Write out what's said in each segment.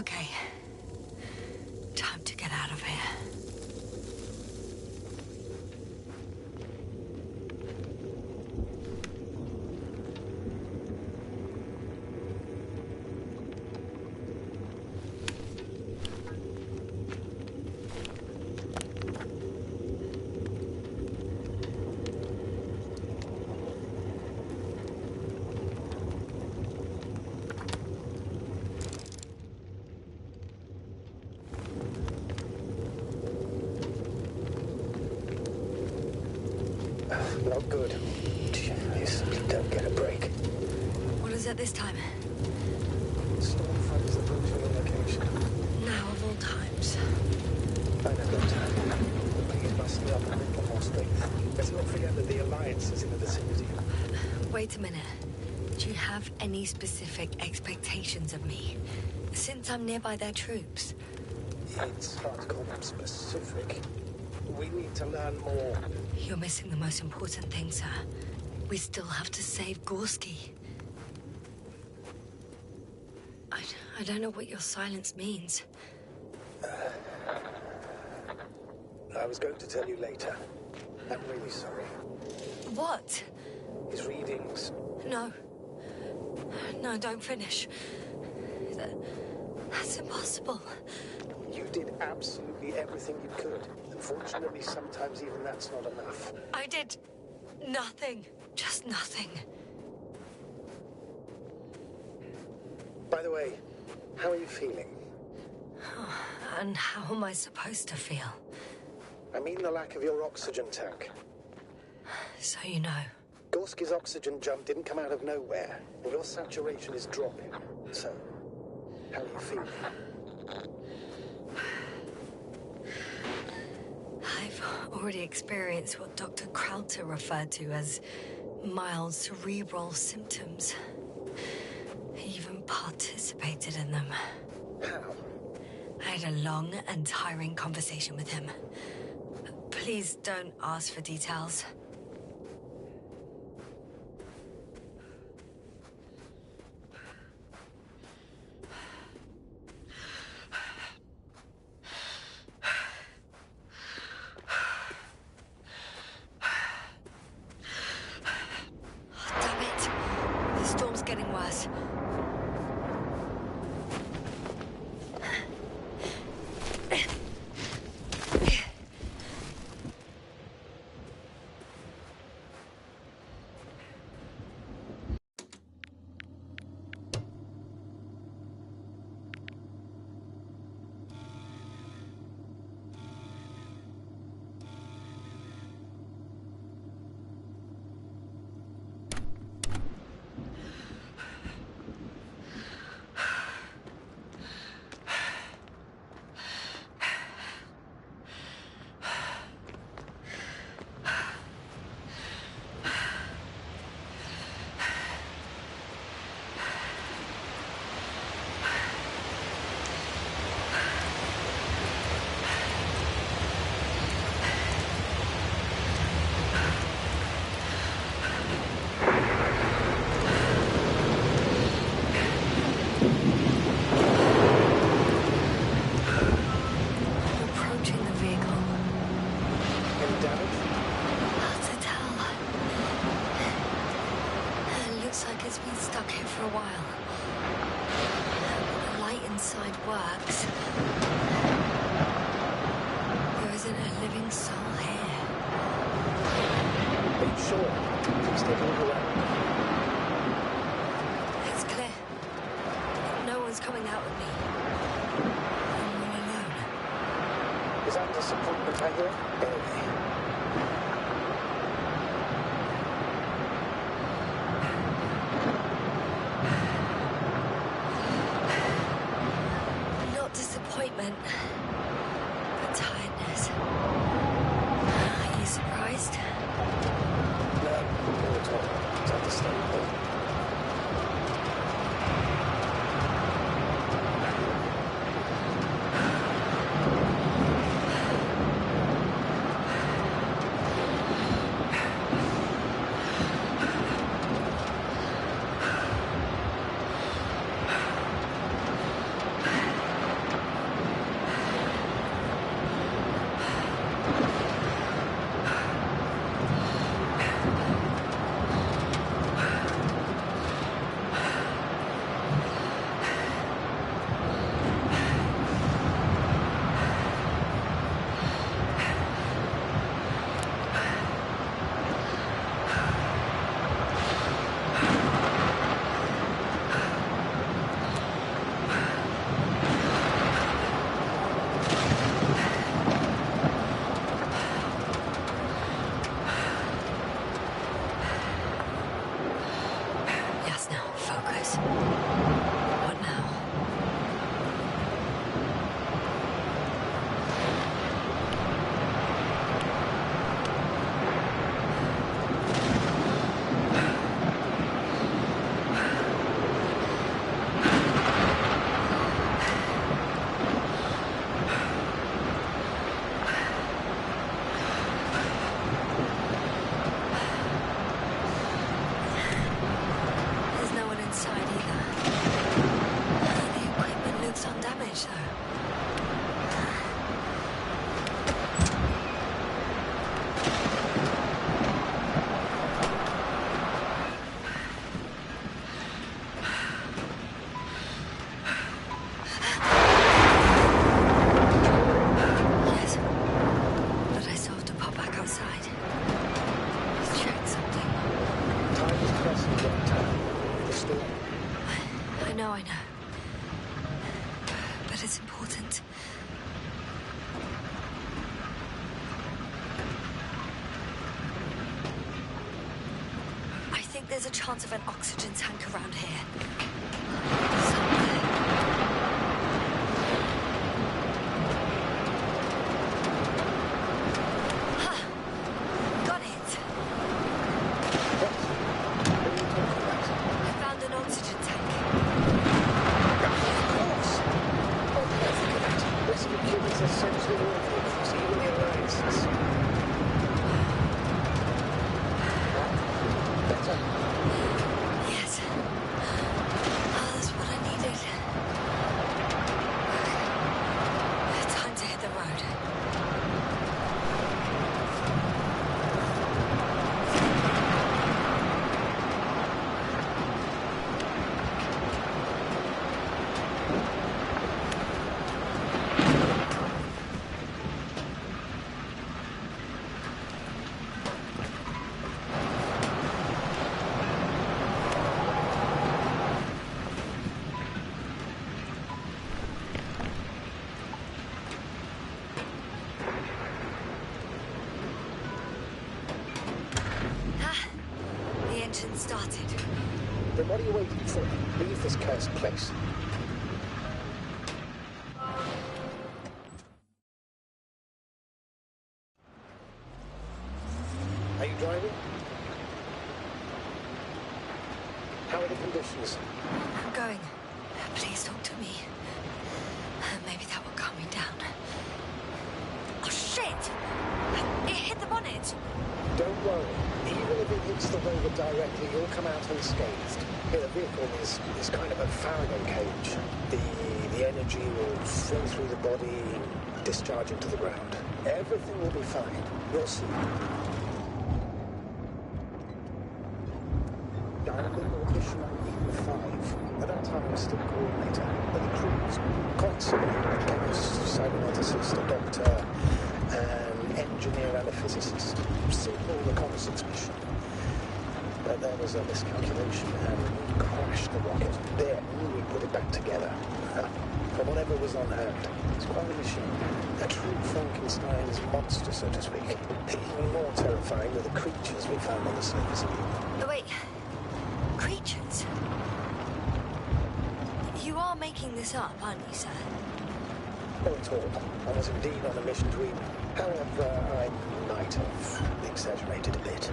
Okay. Time to get out of here. Not good. You simply don't get a break. What is it this time? Stormfront is approaching the location. Now of all times. I know no time. Please muster up a little more strength. Let's not forget that the Alliance is in the vicinity. Wait a minute. Do you have any specific expectations of me? Since I'm nearby their troops. It's hard to call them specific. We need to learn more. You're missing the most important thing, sir. We still have to save Gorski. I don't know what your silence means. I was going to tell you later. I'm really sorry. What? His readings. No. No, don't finish. That's impossible. You did absolutely everything you could. Unfortunately, sometimes even that's not enough. I did nothing. Just nothing. By the way, how are you feeling? And how am I supposed to feel? I mean the lack of your oxygen tank. So you know. Gorski's oxygen jump didn't come out of nowhere, and your saturation is dropping. So, how are you feeling? I've already experienced what Dr. Krauter referred to as mild cerebral symptoms. I even participated in them. How? I had a long and tiring conversation with him. Please don't ask for details. Damn it! The storm's getting worse. there's a chance of an oxygen tank around here. Somewhere. Huh. Got it. What? What are you talking about? I found an oxygen tank. Of course. Oh, yeah, think of that. Rescue humans are essentially all vehicles, even the alliances. Better? Yes. Oh, that's what I needed. Time to hit the road. The engine started. Then what are you waiting for? Leave this cursed place. Are you driving? How are the conditions? I'm going. Please talk to me. Maybe that will calm me down. Oh, shit! It hit the bonnet. Don't worry. Even if it hits the rover directly, you'll come out unscathed. Yeah, the vehicle is kind of a Faraday cage. The energy will flow through the body, discharge into the ground. Everything will be fine. You'll see. I'm on mission on Eden 5. At that time, I was still coordinator, but the crew was quite similar. A chemist, cyberneticist, a doctor, an engineer and a physicist. Simple reconnaissance mission. But there was a miscalculation and we crashed the rocket. Then we put it back together. From whatever was on hand. It's quite a machine. A true Frankenstein's monster, so to speak. Even more terrifying were the creatures we found on the surface. Oh, wait. Creatures? You are making this up, aren't you, sir? Not at all. I was indeed on a mission to Eden. However, I might have exaggerated a bit.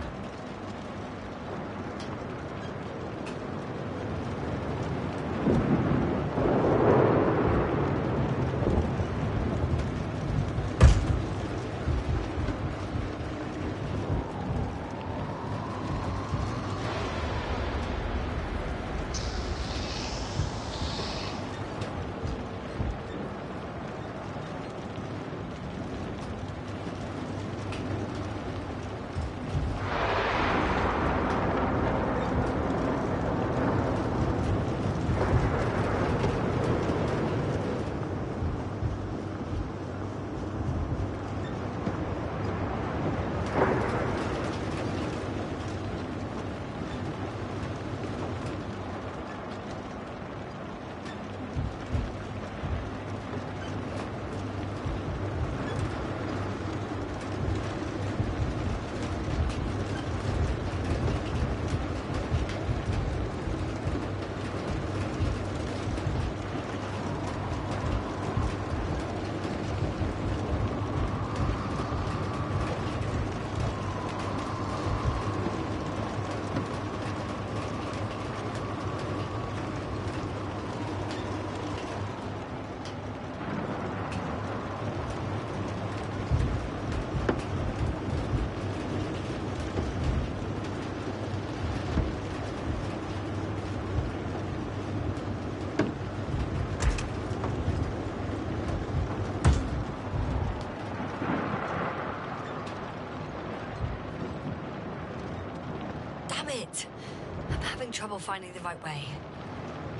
I'm having trouble finding the right way.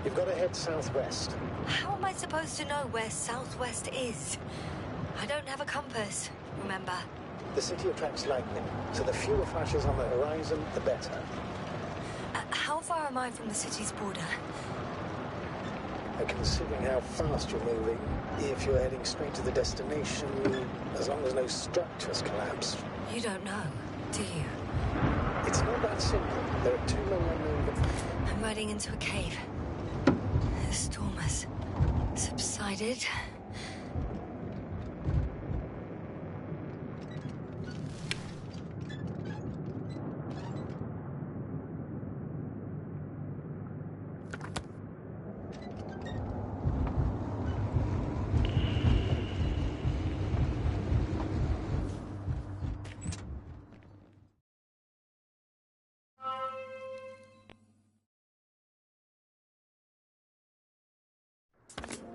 You've got to head southwest. How am I supposed to know where southwest is? I don't have a compass, remember? The city attracts lightning, so the fewer flashes on the horizon, the better. How far am I from the city's border? Considering how fast you're moving, if you're heading straight to the destination, as long as no structures collapse. You don't know, do you? It's not that simple. There are two main heading into a cave. The storm has subsided.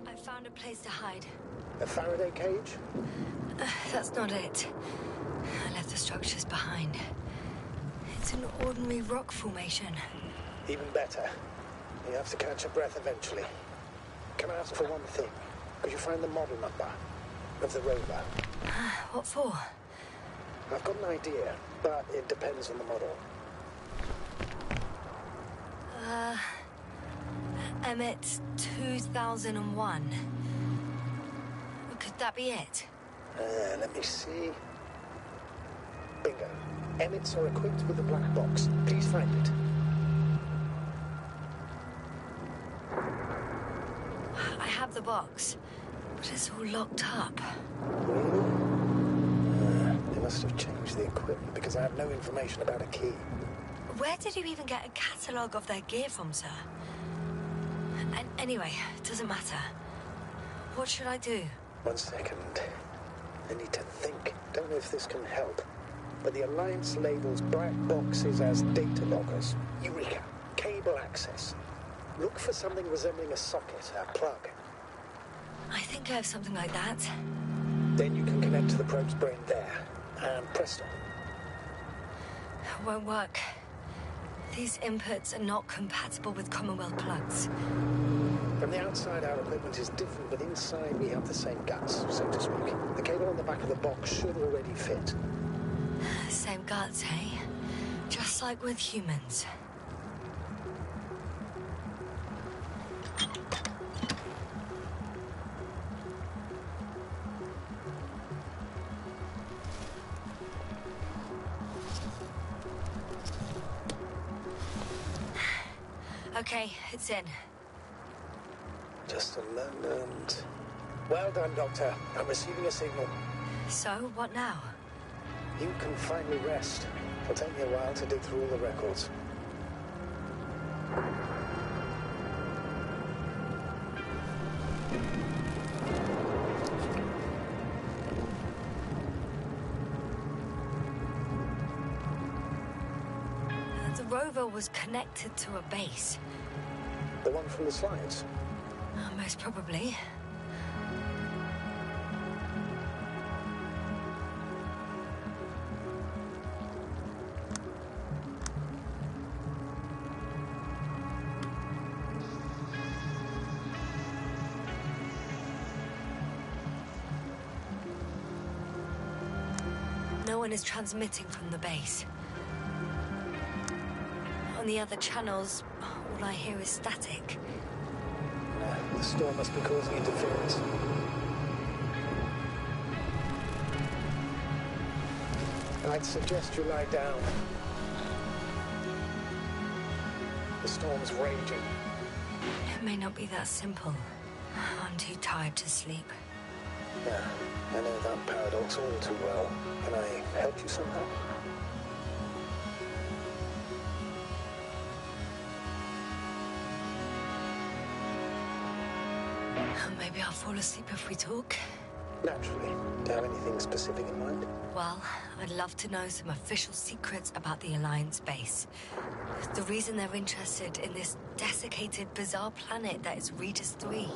I found a place to hide. A Faraday cage? That's not it. I left the structures behind. It's an ordinary rock formation. Even better. You have to catch your breath eventually. Can I ask for one thing? Could you find the model number of the rover? What for? I've got an idea, but it depends on the model. Emmett 2001. Could that be it? Let me see. Bingo. Emmets are equipped with a black box. Please find it. I have the box, but it's all locked up. They must have changed the equipment because I have no information about a key. Where did you even get a catalogue of their gear from, sir? And anyway, it doesn't matter. What should I do? 1 second. I need to think. Don't know if this can help. But the Alliance labels black boxes as data loggers. Eureka. Cable access. Look for something resembling a socket, a plug. I think I have something like that. Then you can connect to the probe's brain there. And presto. Won't work. These inputs are not compatible with Commonwealth plugs. From the outside, our equipment is different, but inside we have the same guts, so to speak. The cable on the back of the box should already fit. Same guts, eh? Just like with humans. Okay, it's in. Just a moment. Well done, Doctor. I'm receiving a signal. So, what now? You can finally rest. It'll take me a while to dig through all the records. The rover was connected to a base. The one from the slides? Most probably. No one is transmitting from the base. On the other channels, all I hear is static. The storm must be causing interference. I'd suggest you lie down. The storm's raging. It may not be that simple. I'm too tired to sleep. Yeah, I know that paradox all too well. Can I help you somehow? Maybe I'll fall asleep if we talk. Naturally. Do you have anything specific in mind? Well, I'd love to know some official secrets about the Alliance base. The reason they're interested in this desiccated, bizarre planet that is Regis 3.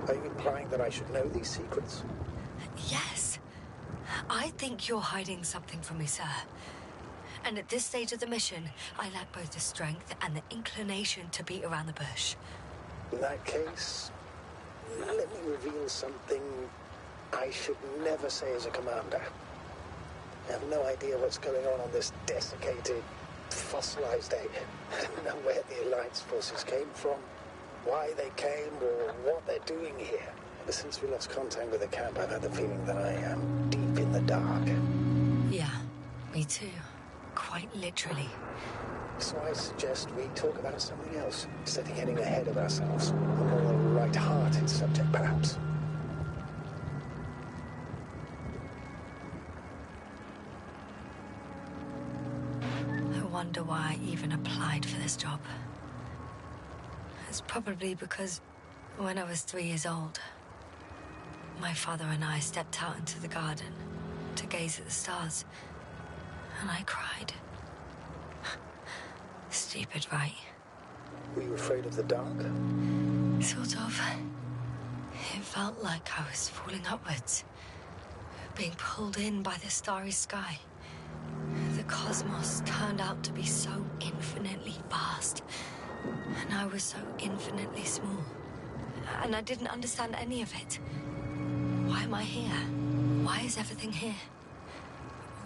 Are you implying that I should know these secrets? Yes. I think you're hiding something from me, sir. And at this stage of the mission, I lack both the strength and the inclination to beat around the bush. In that case, let me reveal something I should never say as a commander. I have no idea what's going on this desiccated, fossilized egg. I don't know where the Alliance forces came from, why they came, or what they're doing here. Ever since we lost contact with the camp, I've had the feeling that I am deep in the dark. Yeah, me too. quite literally. So I suggest we talk about something else, instead of getting ahead of ourselves. A more light-hearted subject, perhaps. I wonder why I even applied for this job. It's probably because when I was 3 years old, my father and I stepped out into the garden to gaze at the stars, and I cried. Stupid, right? Were you afraid of the dark? Sort of. It felt like I was falling upwards, being pulled in by the starry sky. The cosmos turned out to be so infinitely vast, and I was so infinitely small. And I didn't understand any of it. Why am I here? Why is everything here?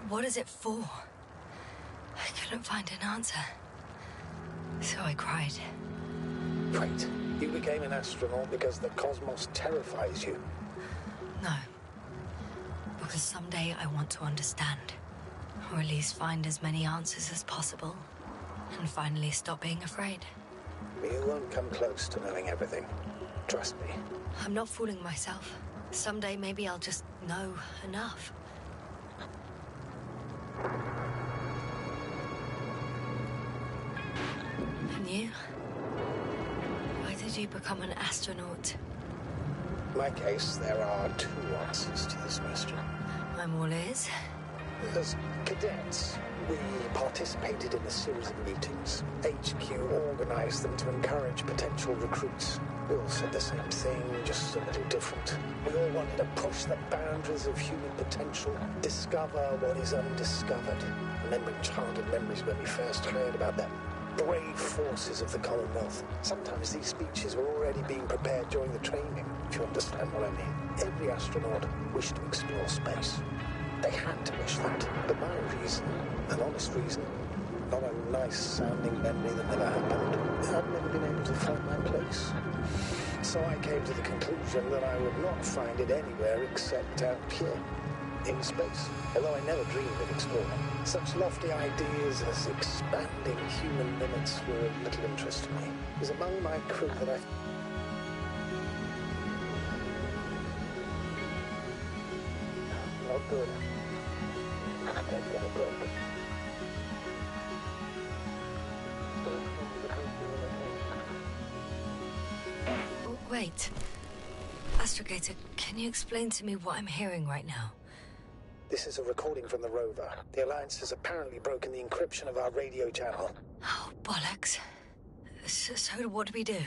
What is it for? I couldn't find an answer. So I cried. Wait, you became an astronaut because the cosmos terrifies you? No. Because someday I want to understand. Or at least find as many answers as possible. And finally stop being afraid. You won't come close to knowing everything. Trust me. I'm not fooling myself. Someday maybe I'll just know enough. And you? Why did you become an astronaut? In my case, there are two answers to this question. I'm all ears. As cadets, we participated in a series of meetings. HQ organized them to encourage potential recruits. We all said the same thing, just a little different. We all wanted to push the boundaries of human potential, discover what is undiscovered. Remembering childhood memories when we first heard about the brave forces of the Commonwealth. Sometimes these speeches were already being prepared during the training, if you understand what I mean. Every astronaut wished to explore space. They had to wish that. But my reason, an honest reason, not a nice-sounding memory that never happened, I'd never been able to find my place. So I came to the conclusion that I would not find it anywhere except out here, in space. Although I never dreamed of exploring. Such lofty ideas as expanding human limits were of little interest to me. It was among my crew that I... Not good. I've got a break. Oh, wait. Astrogator, can you explain to me what I'm hearing right now? This is a recording from the rover. The Alliance has apparently broken the encryption of our radio channel. Oh, bollocks. So what do we do?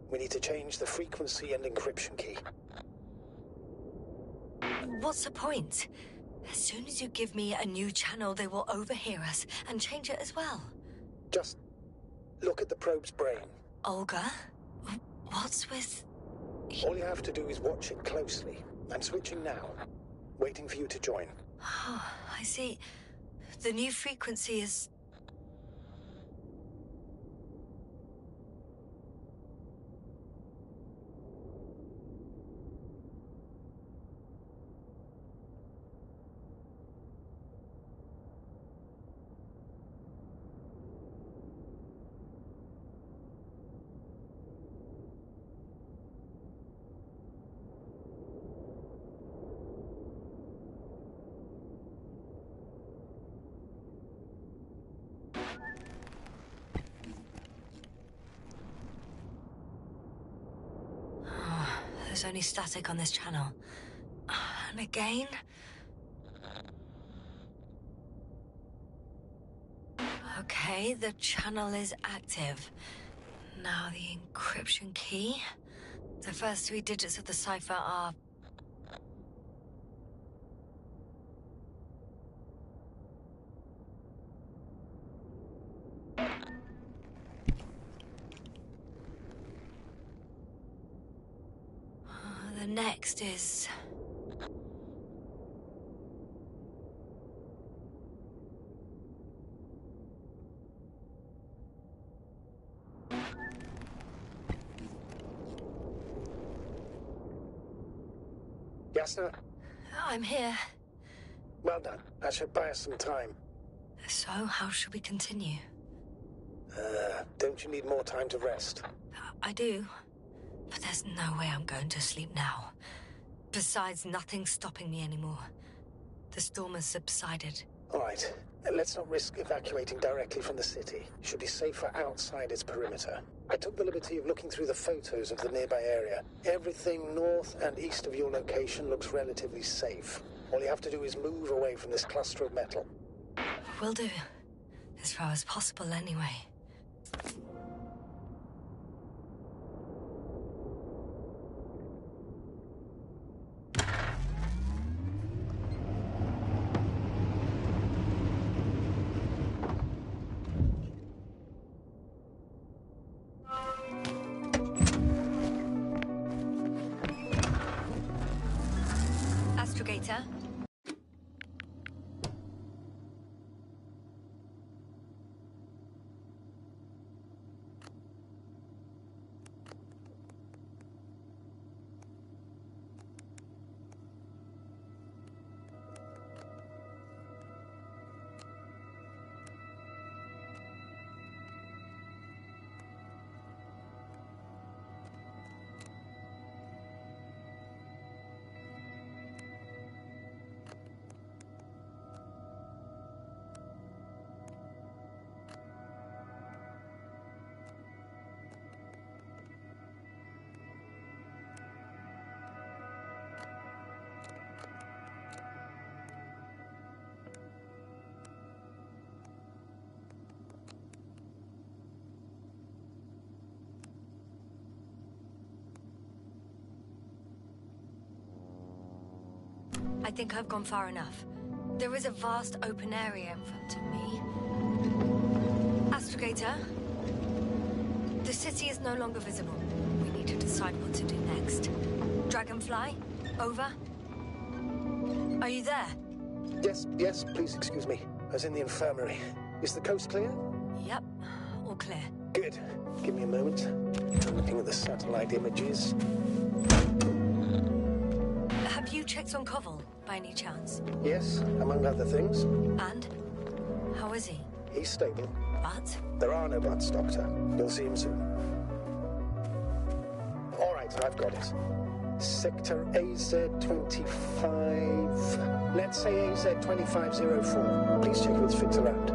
We need to change the frequency and encryption key. What's the point? As soon as you give me a new channel, they will overhear us and change it as well. Just look at the probe's brain. Olga? What's with... All you have to do is watch it closely. I'm switching now. Waiting for you to join. Oh, I see. The new frequency is... There's only static on this channel. And again? Okay, the channel is active. Now the encryption key. The first 3 digits of the cipher are... The next is... Yes, sir? I'm here. Well done. That should buy us some time. So, how should we continue? Don't you need more time to rest? I do. But there's no way I'm going to sleep now. Besides, nothing's stopping me anymore. The storm has subsided. All right. Let's not risk evacuating directly from the city. Should be safer outside its perimeter. I took the liberty of looking through the photos of the nearby area. Everything north and east of your location looks relatively safe. All you have to do is move away from this cluster of metal. Will do. As far as possible, anyway. Astrogator? I think I've gone far enough. There is a vast open area in front of me. Astrogator? The city is no longer visible. We need to decide what to do next. Dragonfly? Over? Are you there? Yes, please excuse me. I was in the infirmary. Is the coast clear? Yep, all clear. Good. Give me a moment. I'm looking at the satellite images. Have you checked on Koval, by any chance? Yes, among other things. And? How is he? He's stable. But? There are no buts, Doctor. You'll see him soon. All right, I've got it. Sector AZ-25... Let's say AZ-2504. Please check if it's fit around.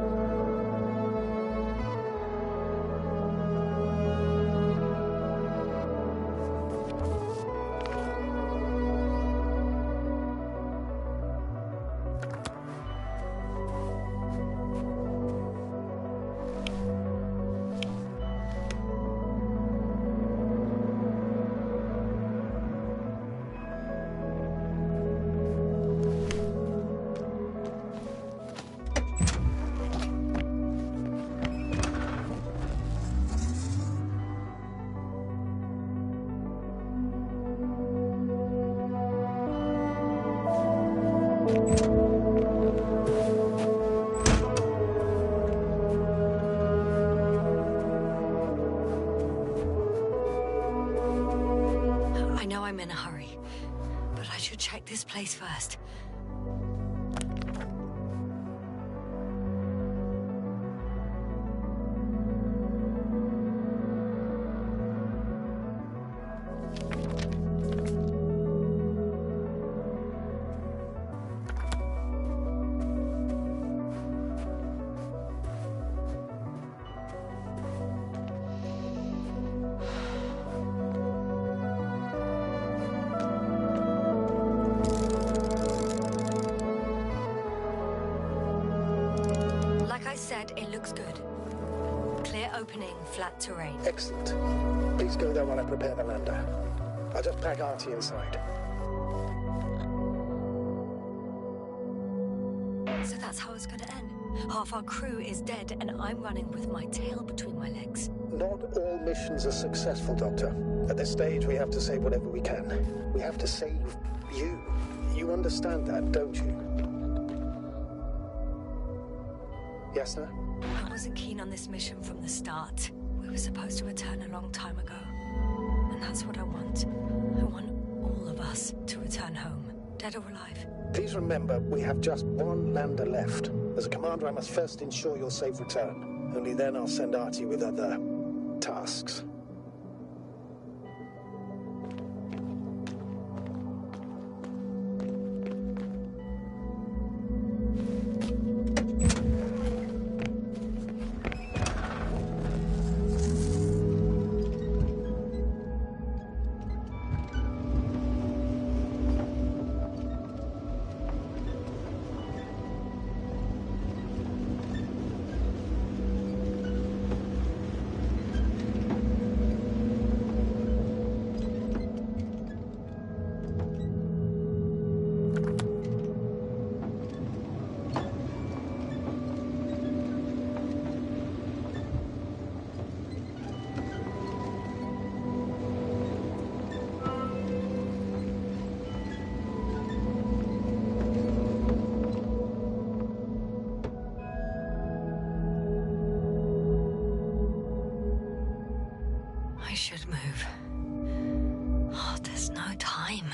I'm in a hurry, but I should check this place first. It looks good. Clear opening, flat terrain. Excellent. Please go there while I prepare the lander. I'll just pack Artie inside. So that's how it's gonna end. Half our crew is dead, and I'm running with my tail between my legs. Not all missions are successful, Doctor. At this stage, we have to save whatever we can. We have to save you. You understand that, don't you? Yes, sir? I wasn't keen on this mission from the start. We were supposed to return a long time ago. And that's what I want. I want all of us to return home, dead or alive. Please remember, we have just one lander left. As a commander, I must first ensure your safe return. Only then I'll send Artie with other tasks. I should move. Oh, there's no time.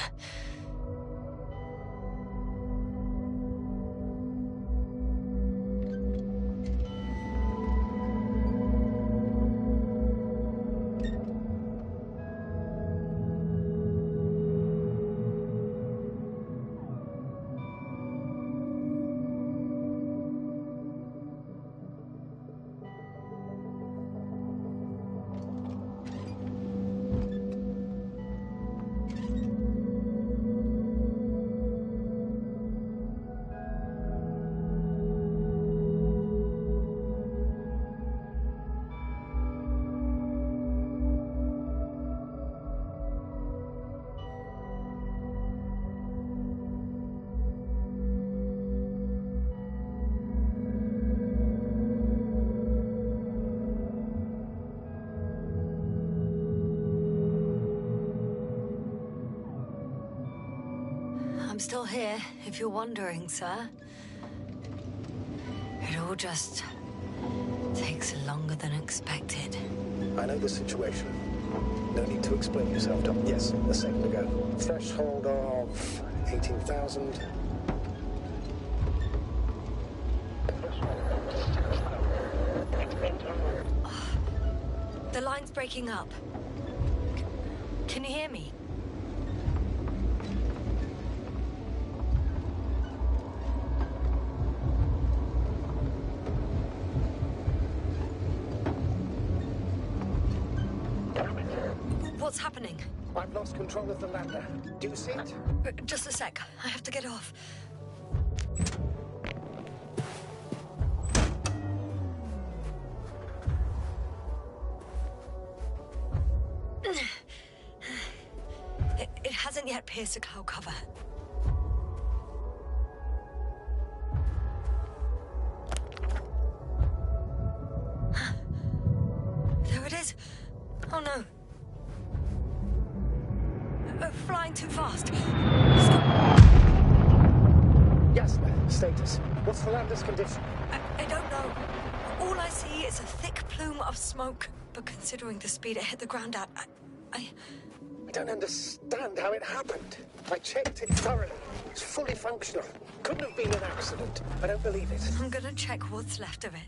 I'm still here, if you're wondering, sir. It all just takes longer than expected. I know the situation. No need to explain yourself, Doc. Yes, a second ago. Threshold of 18,000. The line's breaking up. Can you hear me? What's happening? I've lost control of the lander. Do you see it? Just a sec. I have to get off. It hasn't yet pierced the cloud cover. There it is. Oh no. Flying too fast. Stop. Yes, status. What's the lander's condition? I don't know. All I see is a thick plume of smoke. But considering the speed it hit the ground at, I don't understand how it happened. I checked it thoroughly. It's fully functional. Couldn't have been an accident. I don't believe it. I'm gonna check what's left of it.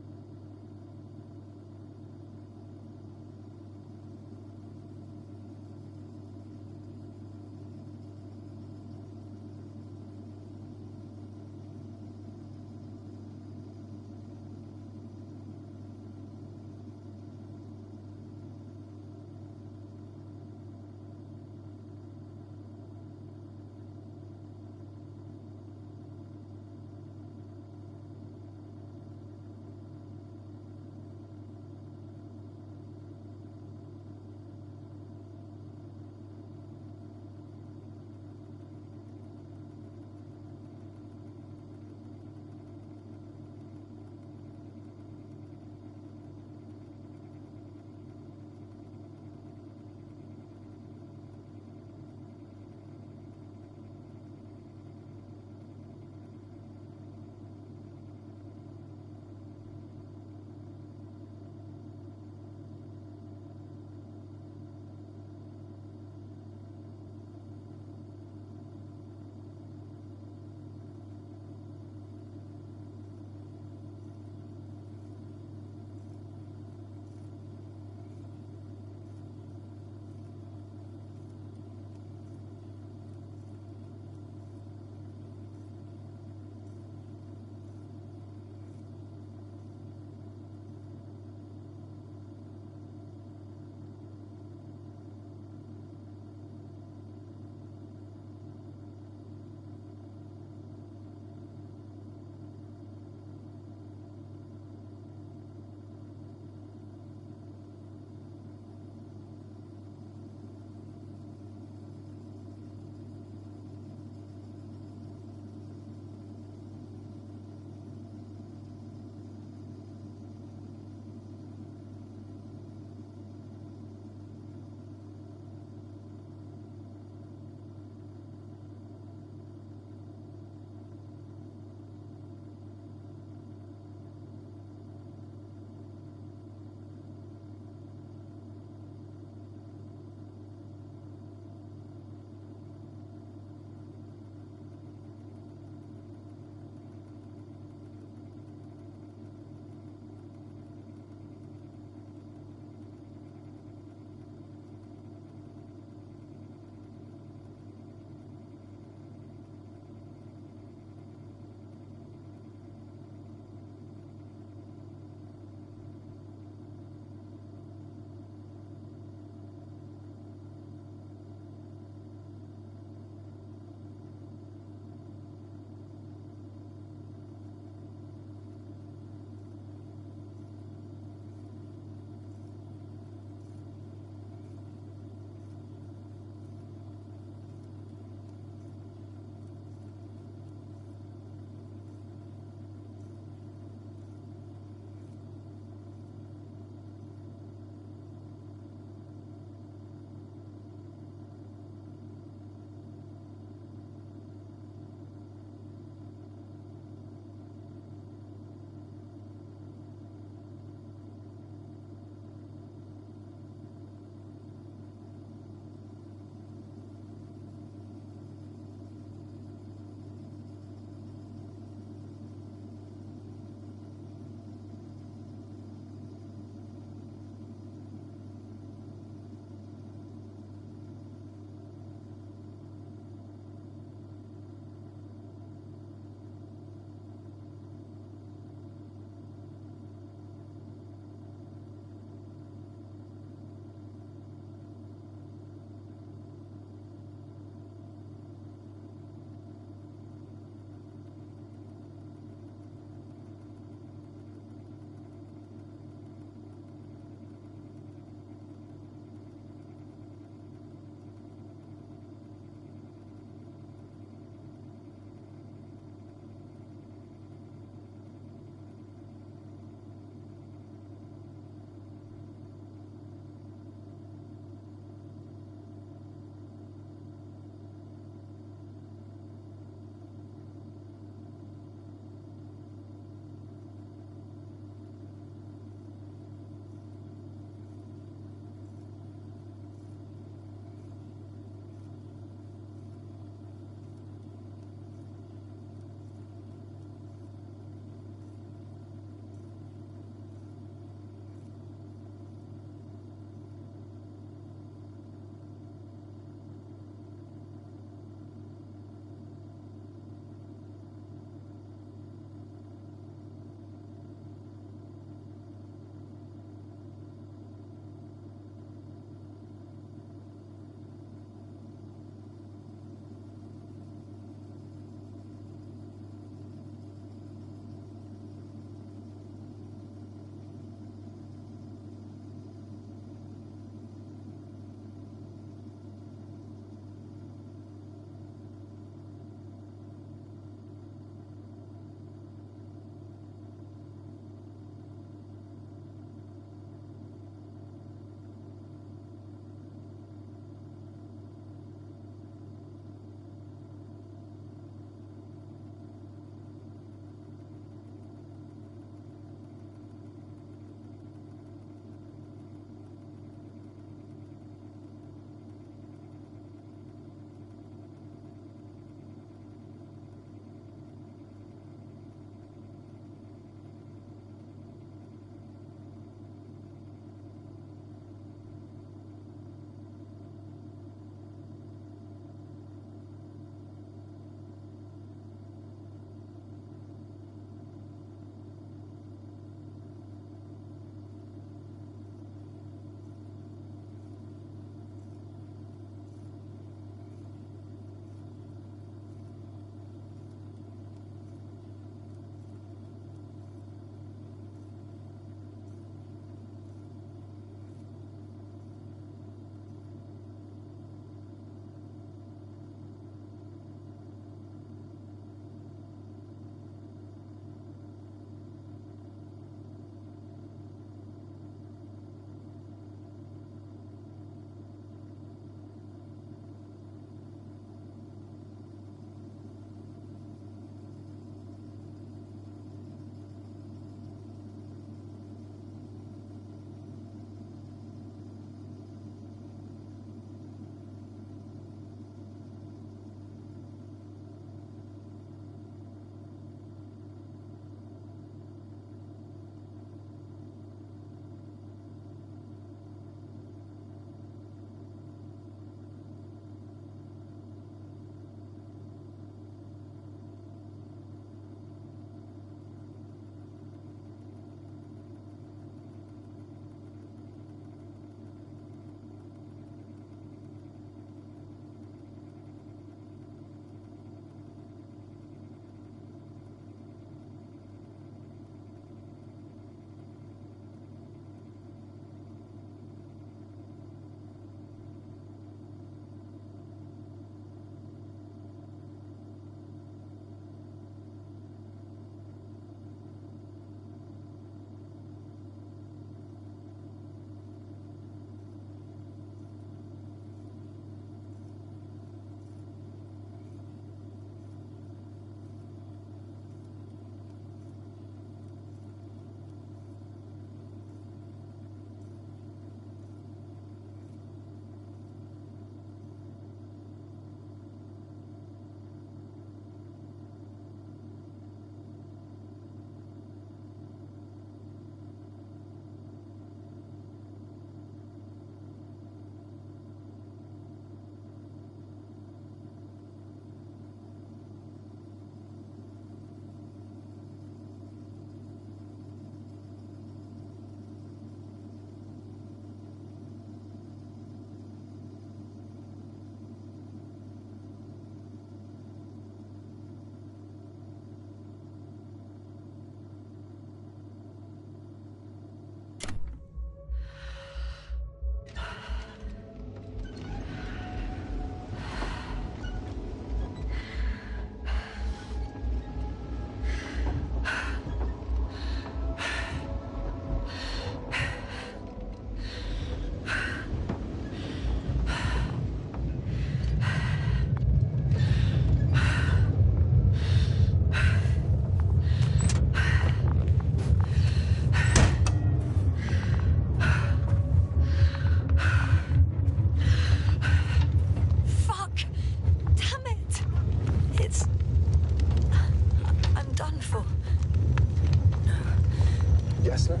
Yes, sir?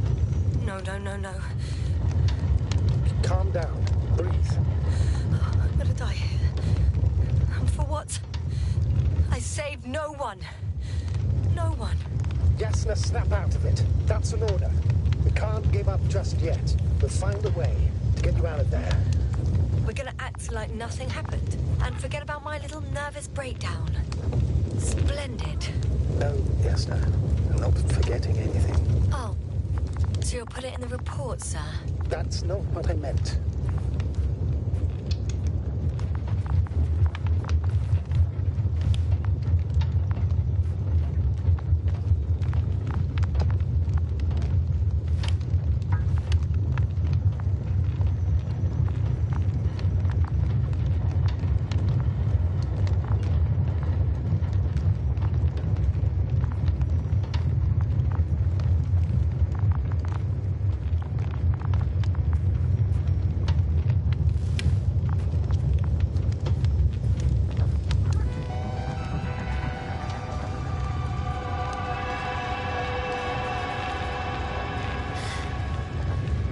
No. Calm down. Breathe. I'm gonna die here. And for what? I saved no one. No one. Yasna, snap out of it. That's an order. We can't give up just yet. We'll find a way to get you out of there. We're gonna act like nothing happened and forget about my little nervous breakdown. Splendid. No, Yasna. I'm not forgetting anything. Oh, so you'll put it in the report, sir? That's not what I meant.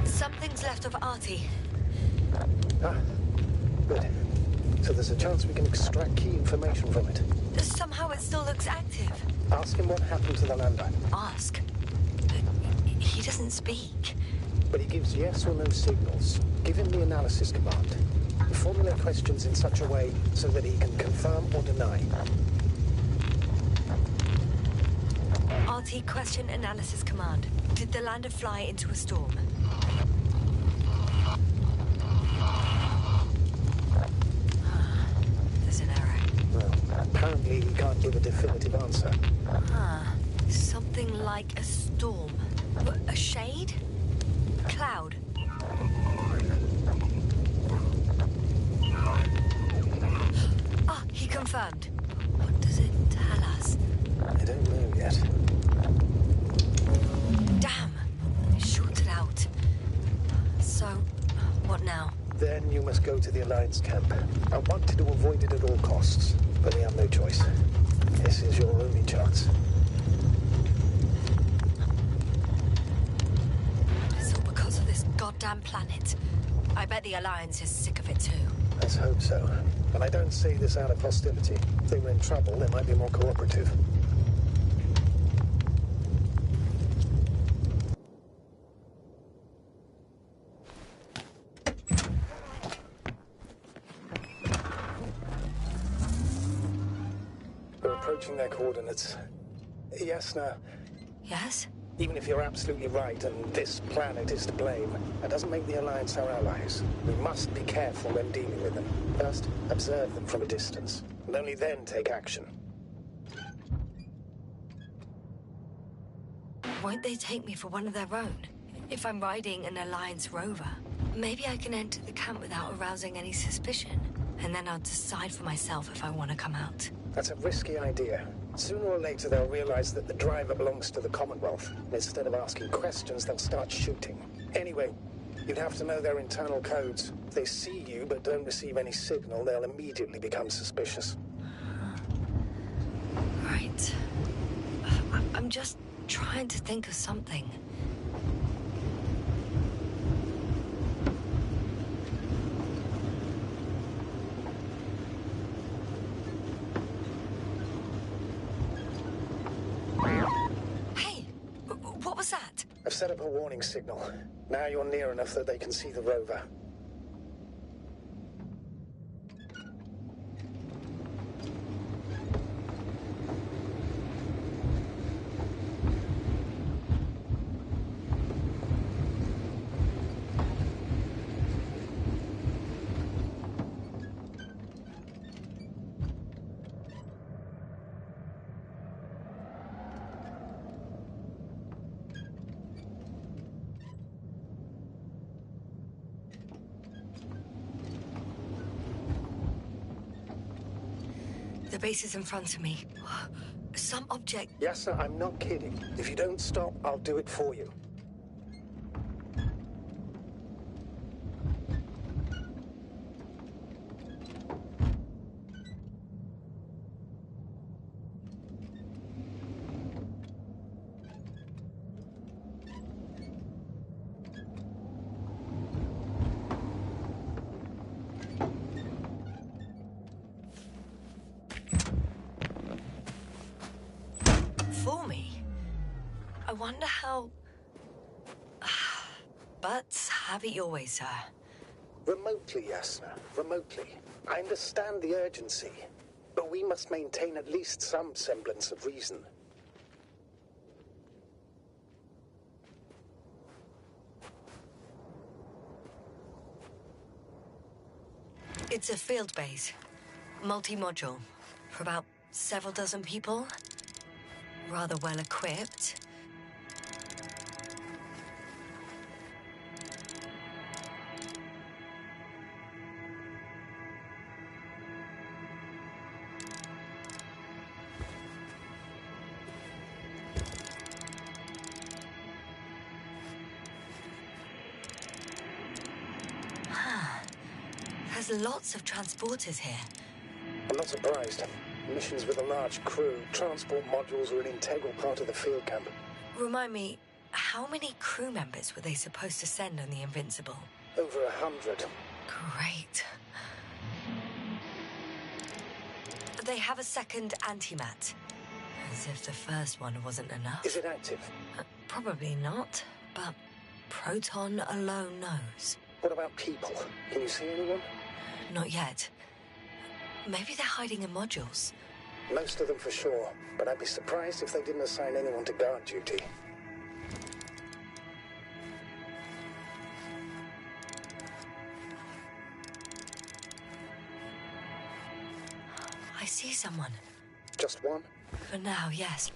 Something's left of Artie. Ah, good. So there's a chance we can extract key information from it. Somehow it still looks active. Ask him what happened to the lander. Ask? He doesn't speak. But he gives yes or no signals. Give him the analysis command. Formulate questions in such a way so that he can confirm or deny. RT question analysis command. Did the lander fly into a storm? There's an error. Well, apparently he can't give a definitive answer. Something like a storm. A shade? Cloud? He confirmed. What does it tell us? I don't know yet. Damn! It shorted out. So, what now? Then you must go to the Alliance camp. I wanted to avoid it at all costs, but we have no choice. This is your only chance. It's all because of this goddamn planet. I bet the Alliance is sick of it too. Let's hope so. But I don't say this out of hostility. If they were in trouble, they might be more cooperative. We're approaching their coordinates. Yasna, Yes? even if you're absolutely right and this planet is to blame, that doesn't make the Alliance our allies. We must be careful when dealing with them. First, observe them from a distance, and only then take action. Won't they take me for one of their own? If I'm riding an Alliance rover, maybe I can enter the camp without arousing any suspicion. And then I'll decide for myself if I want to come out. That's a risky idea. Sooner or later they'll realize that the driver belongs to the Commonwealth. Instead of asking questions, they'll start shooting. Anyway, you'd have to know their internal codes. If they see you but don't receive any signal, they'll immediately become suspicious. Right. I'm just trying to think of something. Hey! What was that? I've set up a warning signal. Now you're near enough that they can see the rover. The base is in front of me. Some object... Yes, sir, I'm not kidding. If you don't stop, I'll do it for you. wonder how... But have it your way, sir. Remotely, yes, sir. Remotely. I understand the urgency, but we must maintain at least some semblance of reason. It's a field base. Multi-module. For about several dozen people. Rather well equipped. There's lots of transporters here. I'm not surprised. Missions with a large crew, transport modules are an integral part of the field camp. Remind me, how many crew members were they supposed to send on the Invincible? Over 100. Great. They have a second antimat. As if the first one wasn't enough. Is it active? Probably not, but Proton alone knows. What about people? Can you see anyone? Not yet. Maybe they're hiding in modules. Most of them for sure, but I'd be surprised if they didn't assign anyone to guard duty. I see someone. Just one? For now, yes.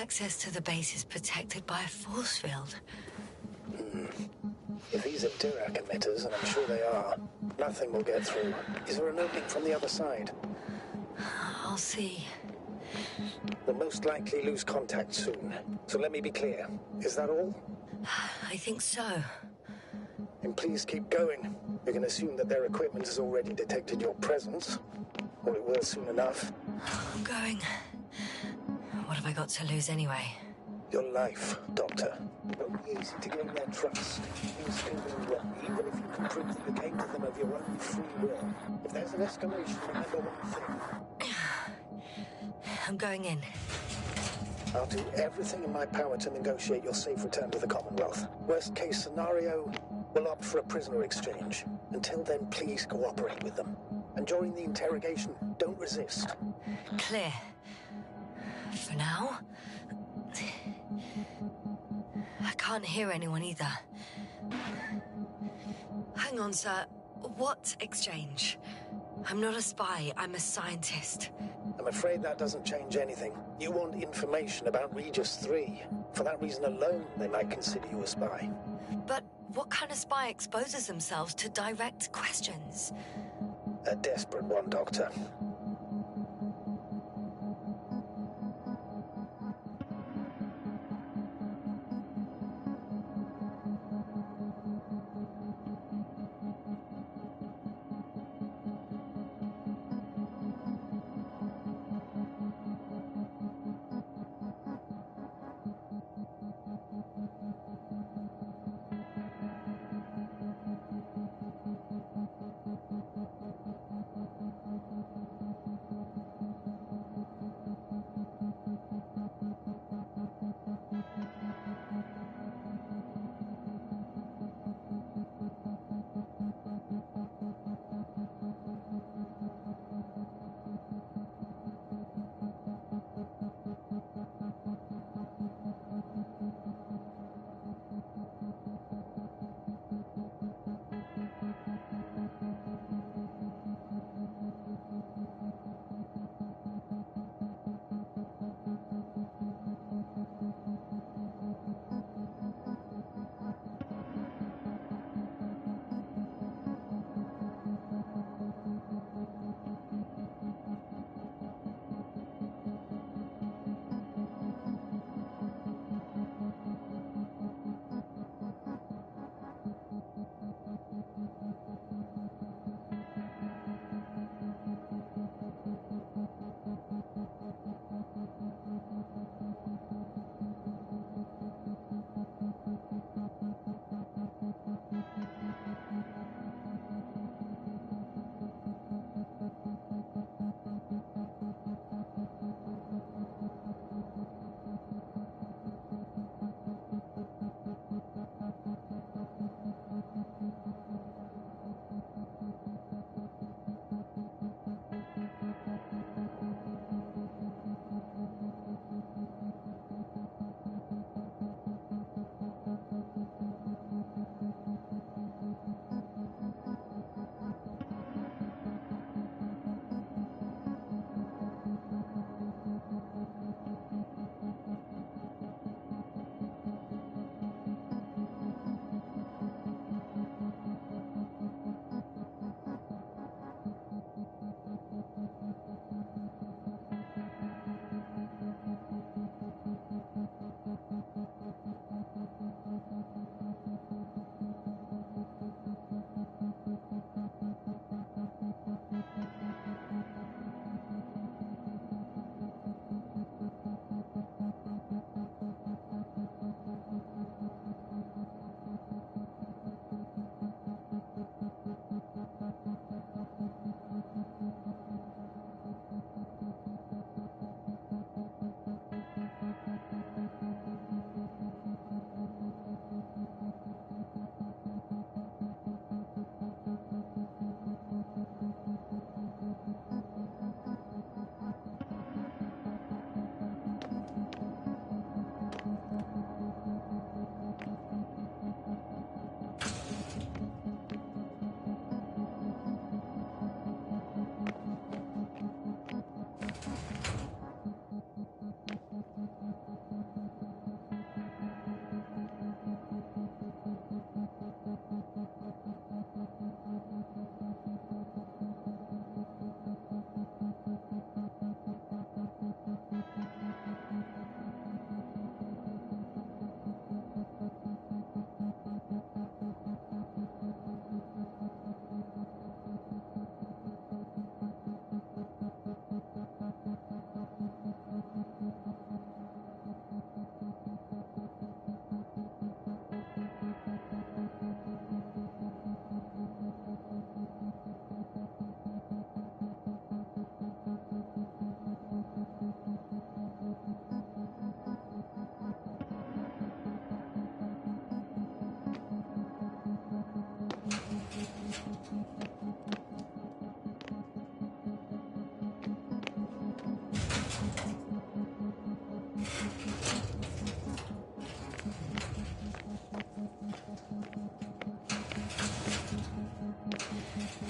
access to the base is protected by a force field. If these are Dirac emitters, and I'm sure they are, nothing will get through. Is there an opening from the other side? I'll see. We'll most likely lose contact soon. So let me be clear. Is that all? I think so. Then please keep going. We can assume that their equipment has already detected your presence. Or it will soon enough. I'm going. What have I got to lose anyway? Your life, Doctor. It won't be easy to gain their trust. Things can go wrong, even if you can prove that you came to them of your own free will. If there's an escalation, remember one thing. I'm going in. I'll do everything in my power to negotiate your safe return to the Commonwealth. Worst case scenario, we'll opt for a prisoner exchange. Until then, please cooperate with them. And during the interrogation, don't resist. Clear. For now. I can't hear anyone either. Hang on, sir. What exchange? I'm not a spy, I'm a scientist. I'm afraid that doesn't change anything. You want information about Regis 3. For that reason alone, they might consider you a spy. But what kind of spy exposes themselves to direct questions? A desperate one, Doctor.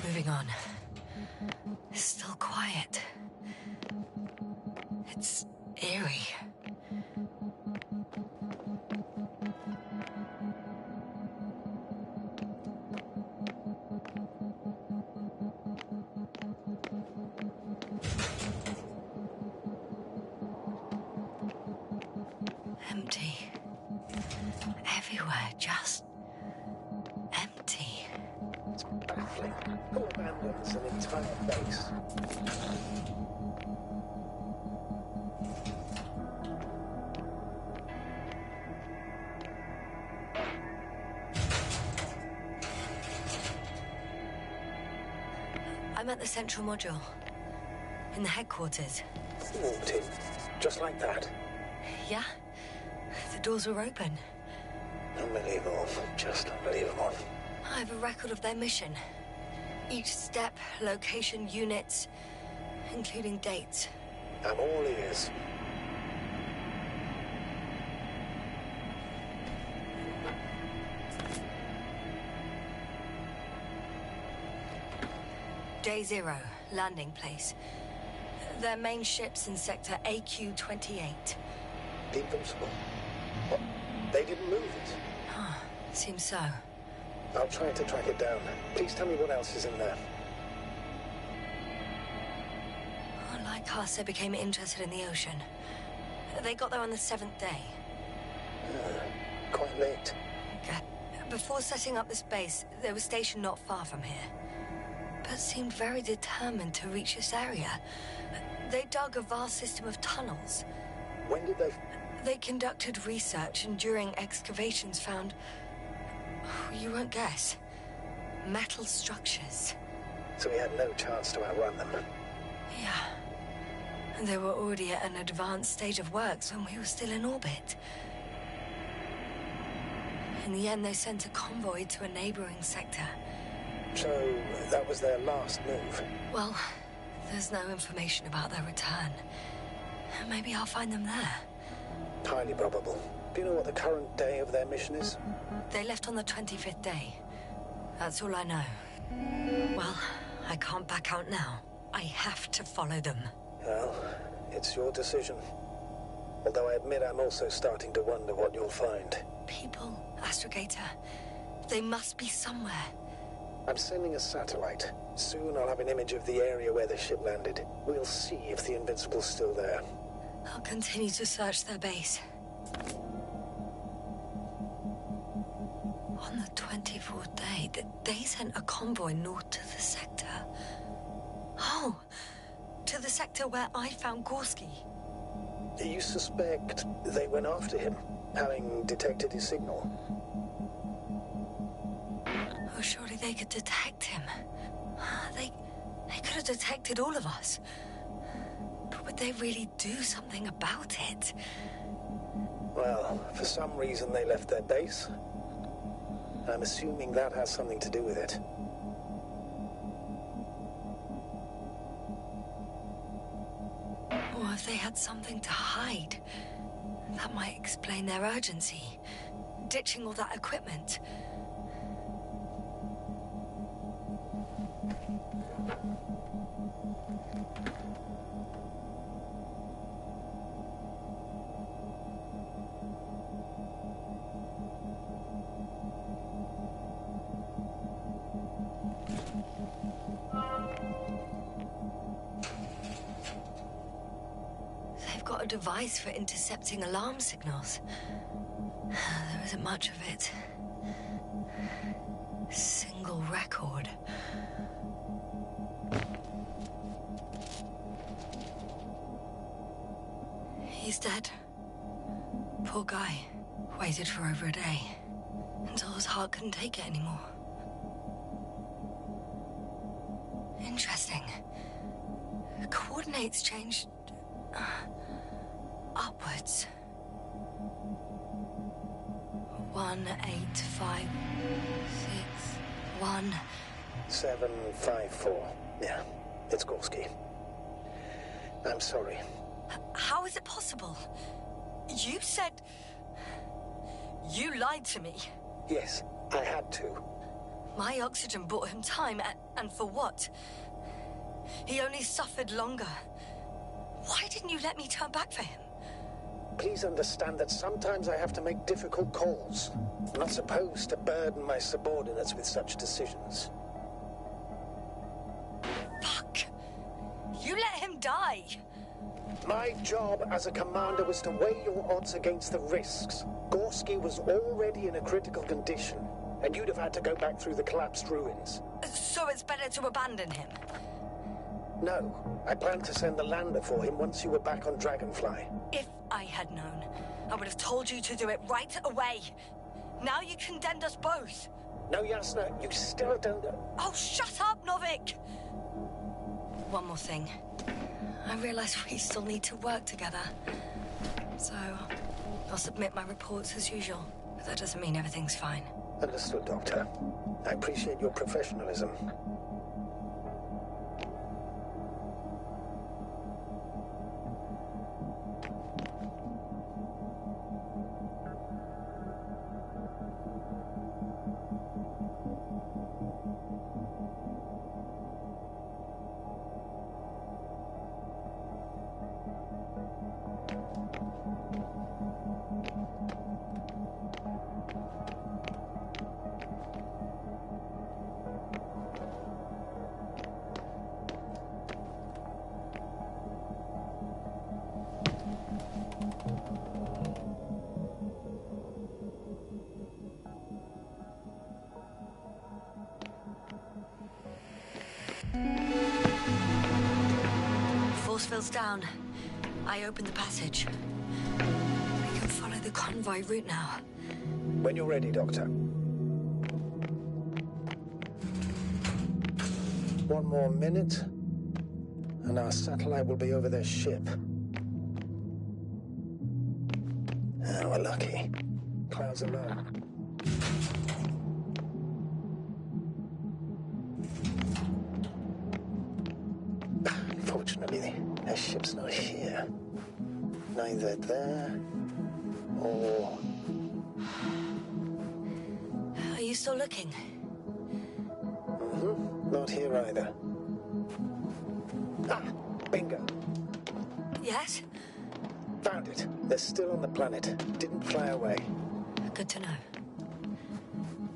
Moving on. It's still quiet. It's eerie. Empty. Everywhere, just empty. It's baffling. Who abandons an entire base? I'm at the central module. In the headquarters. Walked in, just like that. Yeah? The doors were open. Unbelievable. Just unbelievable. I have a record of their mission. Each step, location, units, including dates. I'm all ears. Day 0, landing place. Their main ship's in sector AQ-28. The Invincible. What? They didn't move it. Huh, seems so. I'll try to track it down. Please tell me what else is in there. Oh, like us, they became interested in the ocean. They got there on the 7th day. Quite late. Okay. Before setting up this base, they were stationed not far from here. But seemed very determined to reach this area. They dug a vast system of tunnels. When did they... They conducted research and during excavations found... You won't guess. Metal structures. So we had no chance to outrun them. Yeah. And they were already at an advanced stage of works when we were still in orbit. In the end, they sent a convoy to a neighboring sector. So that was their last move. Well, there's no information about their return. Maybe I'll find them there. Highly probable. Do you know what the current day of their mission is? They left on the 25th day. That's all I know. Well, I can't back out now. I have to follow them. Well, it's your decision. Although I admit I'm also starting to wonder what you'll find. People, Astrogator. They must be somewhere. I'm sending a satellite. Soon I'll have an image of the area where the ship landed. We'll see if the Invincible's still there. I'll continue to search their base. On the 24th day, they sent a convoy north to the sector. Oh, to the sector where I found Gorski. You suspect they went after him, having detected his signal? Oh, surely they could detect him. They could have detected all of us. But would they really do something about it? Well, for some reason they left their base. I'm assuming that has something to do with it. Or if they had something to hide. That might explain their urgency. Ditching all that equipment. got a device for intercepting alarm signals. There isn't much of it. Single record. He's dead. Poor guy. Waited for over a day. Until his heart couldn't take it anymore. Interesting. Coordinates changed... upwards. 1, 8, 5, 6, 1... 7, 5, 4. Yeah, it's Gorski. I'm sorry. How is it possible? You said... You lied to me. Yes, I had to. My oxygen bought him time, and for what? He only suffered longer. Why didn't you let me turn back for him? Please understand that sometimes I have to make difficult calls. I'm not supposed to burden my subordinates with such decisions. Fuck! You let him die! My job as a commander was to weigh your odds against the risks. Gorski was already in a critical condition, and you'd have had to go back through the collapsed ruins. So it's better to abandon him? No, I planned to send the lander for him once you were back on Dragonfly. If I had known, I would have told you to do it right away. Now you condemned us both. No, Yasna, you still don't... Oh, shut up, Novik! One more thing. I realize we still need to work together. So, I'll submit my reports as usual. But that doesn't mean everything's fine. Understood, Doctor. I appreciate your professionalism. Force field's down. I opened the passage. We can follow the convoy route now. When you're ready, Doctor. One more minute, and our satellite will be over their ship. Ah, we're lucky. Clouds are low. Unfortunately, their ship's not here. Neither there or... Are you still looking? Not here either. Ah, bingo. Yes? Found it. They're still on the planet. Didn't fly away. Good to know.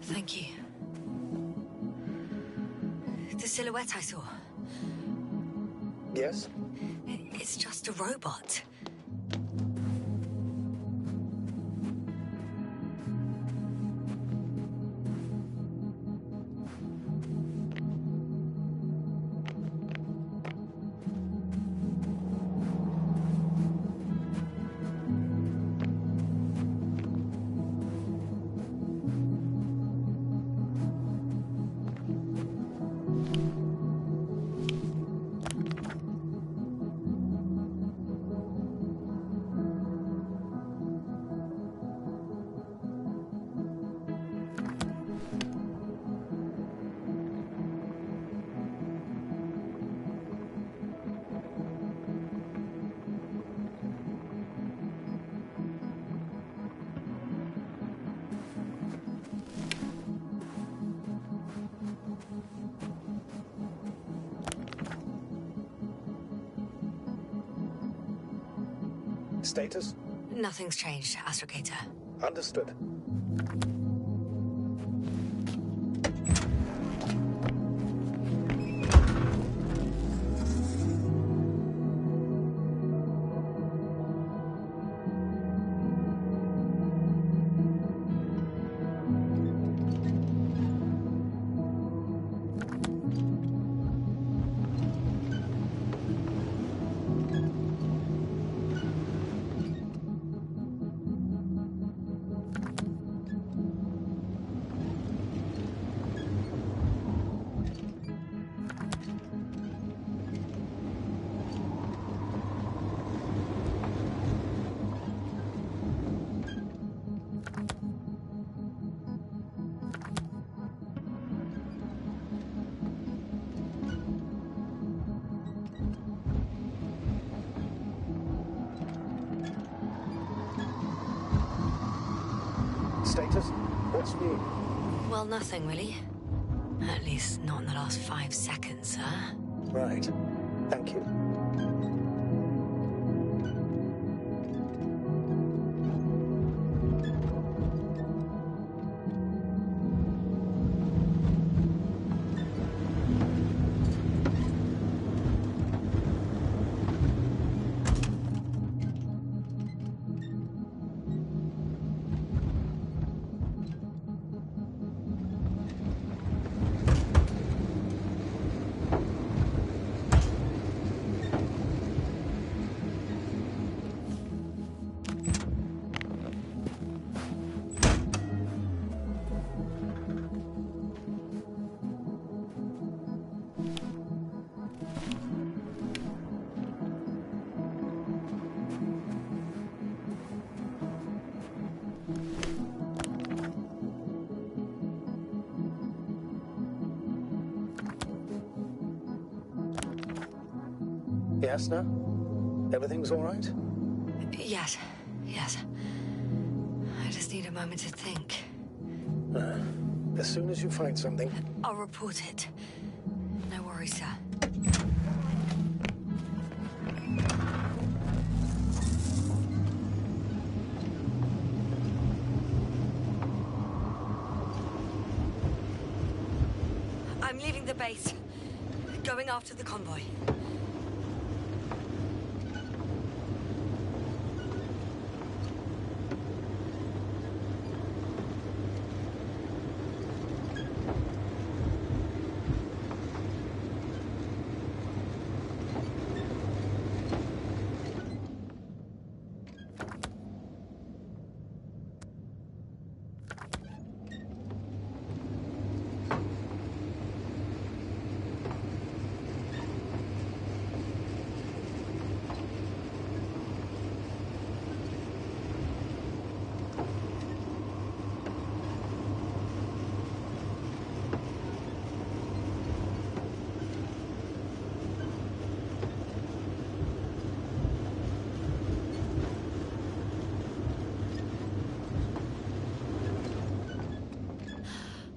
Thank you. The silhouette I saw. Yes? It's just a robot. Status? Nothing's changed, Astrogator. Understood. Status? What's new? Well, nothing really. At least not in the last 5 seconds, sir. Right. Thank you. Yes, no? Everything's all right? Yes. I just need a moment to think. As soon as you find something... I'll report it. No worries, sir. I'm leaving the base. Going after the convoy.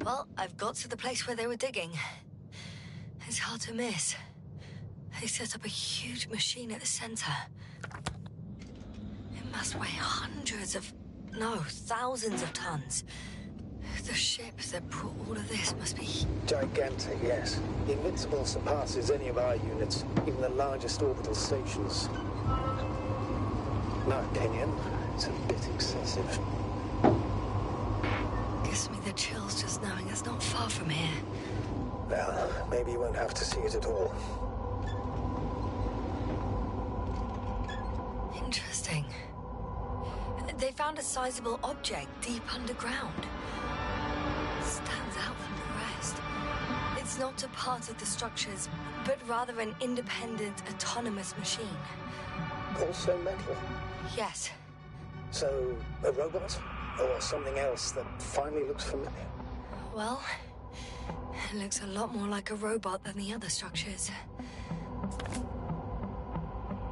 Well, I've got to the place where they were digging. It's hard to miss. They set up a huge machine at the center. It must weigh thousands of tons. The ship that brought all of this must be... Gigantic, yes. Invincible surpasses any of our units, even the largest orbital stations. In my opinion, it's a bit excessive. Gives me the chills just knowing it's not far from here. Well, maybe you won't have to see it at all. Interesting. They found a sizable object deep underground. Stands out from the rest. It's not a part of the structures, but rather an independent, autonomous machine. Also metal? Yes. So, a robot? Or something else that finally looks familiar? Well, it looks a lot more like a robot than the other structures.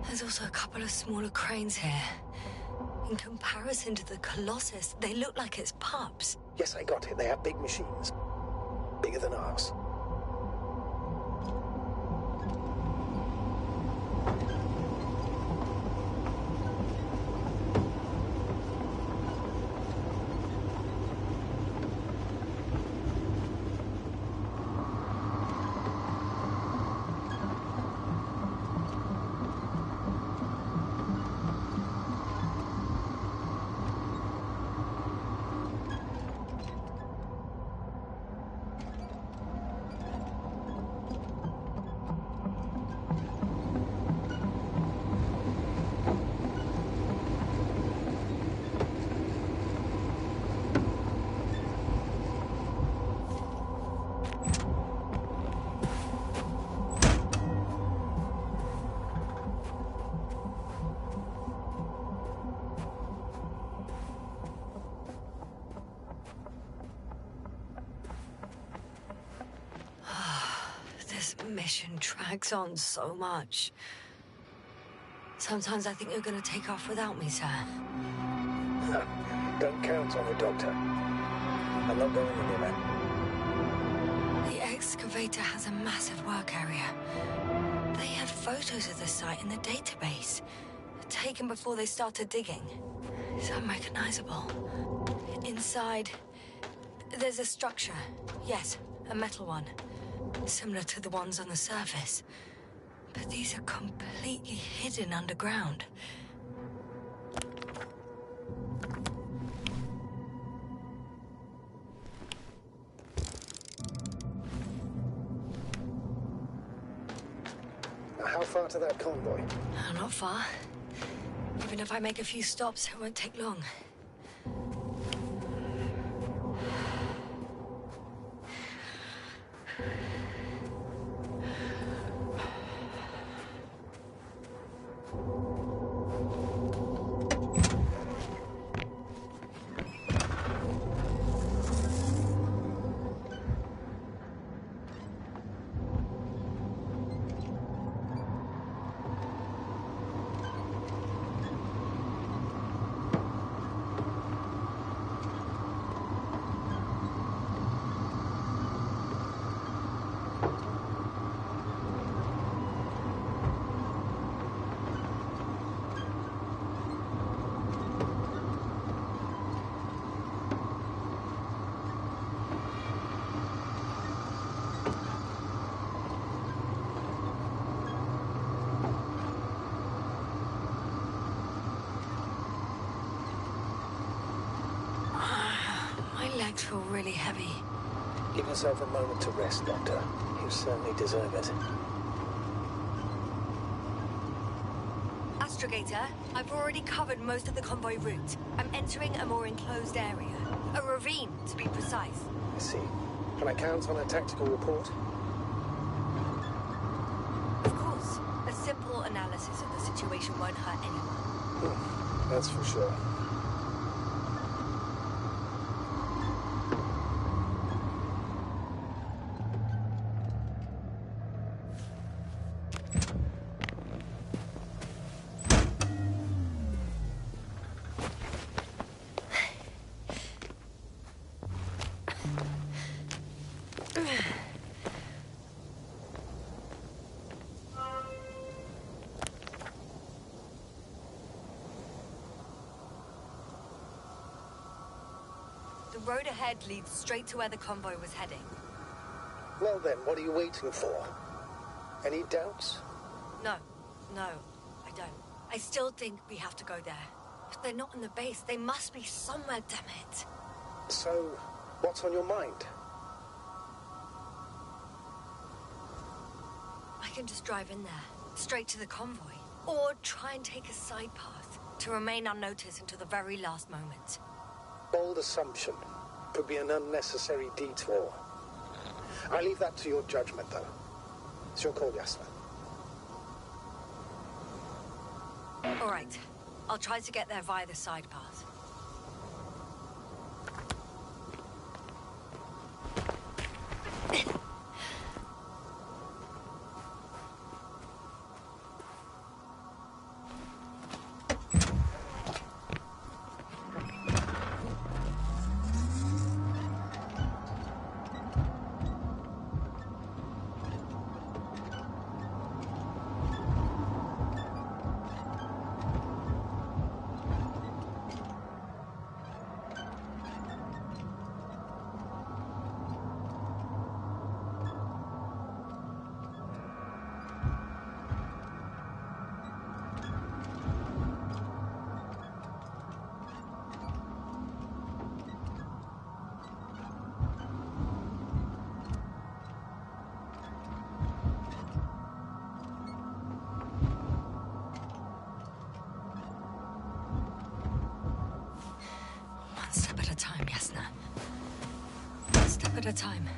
There's also a couple of smaller cranes here. In comparison to the Colossus, they look like it's pups. Yes, I got it. They have big machines. Bigger than ours. This mission drags on so much. Sometimes I think you're gonna take off without me, sir. Don't count on it, Doctor. I'm not going anywhere. The excavator has a massive work area. They had photos of the site in the database, taken before they started digging. It's unrecognizable. Inside, there's a structure. Yes, a metal one. Similar to the ones on the surface. But these are completely hidden underground. How far to that convoy? Not far. Even if I make a few stops, it won't take long. My legs feel really heavy. Give yourself a moment to rest, Doctor. You certainly deserve it. Astrogator, I've already covered most of the convoy route. I'm entering a more enclosed area. A ravine, to be precise. I see. Can I count on a tactical report? Of course. A simple analysis of the situation won't hurt anyone. That's for sure. The road ahead leads straight to where the convoy was heading. Well then, what are you waiting for? Any doubts? No, I don't. I still think we have to go there. If they're not in the base, they must be somewhere, damn it. So, what's on your mind? I can just drive in there, straight to the convoy. Or try and take a side path to remain unnoticed until the very last moment. Bold assumption. Could be an unnecessary detour. I leave that to your judgment, though. It's your call, Jasper. All right. I'll try to get there via the side path. One step at a time, Yasna. One step at a time.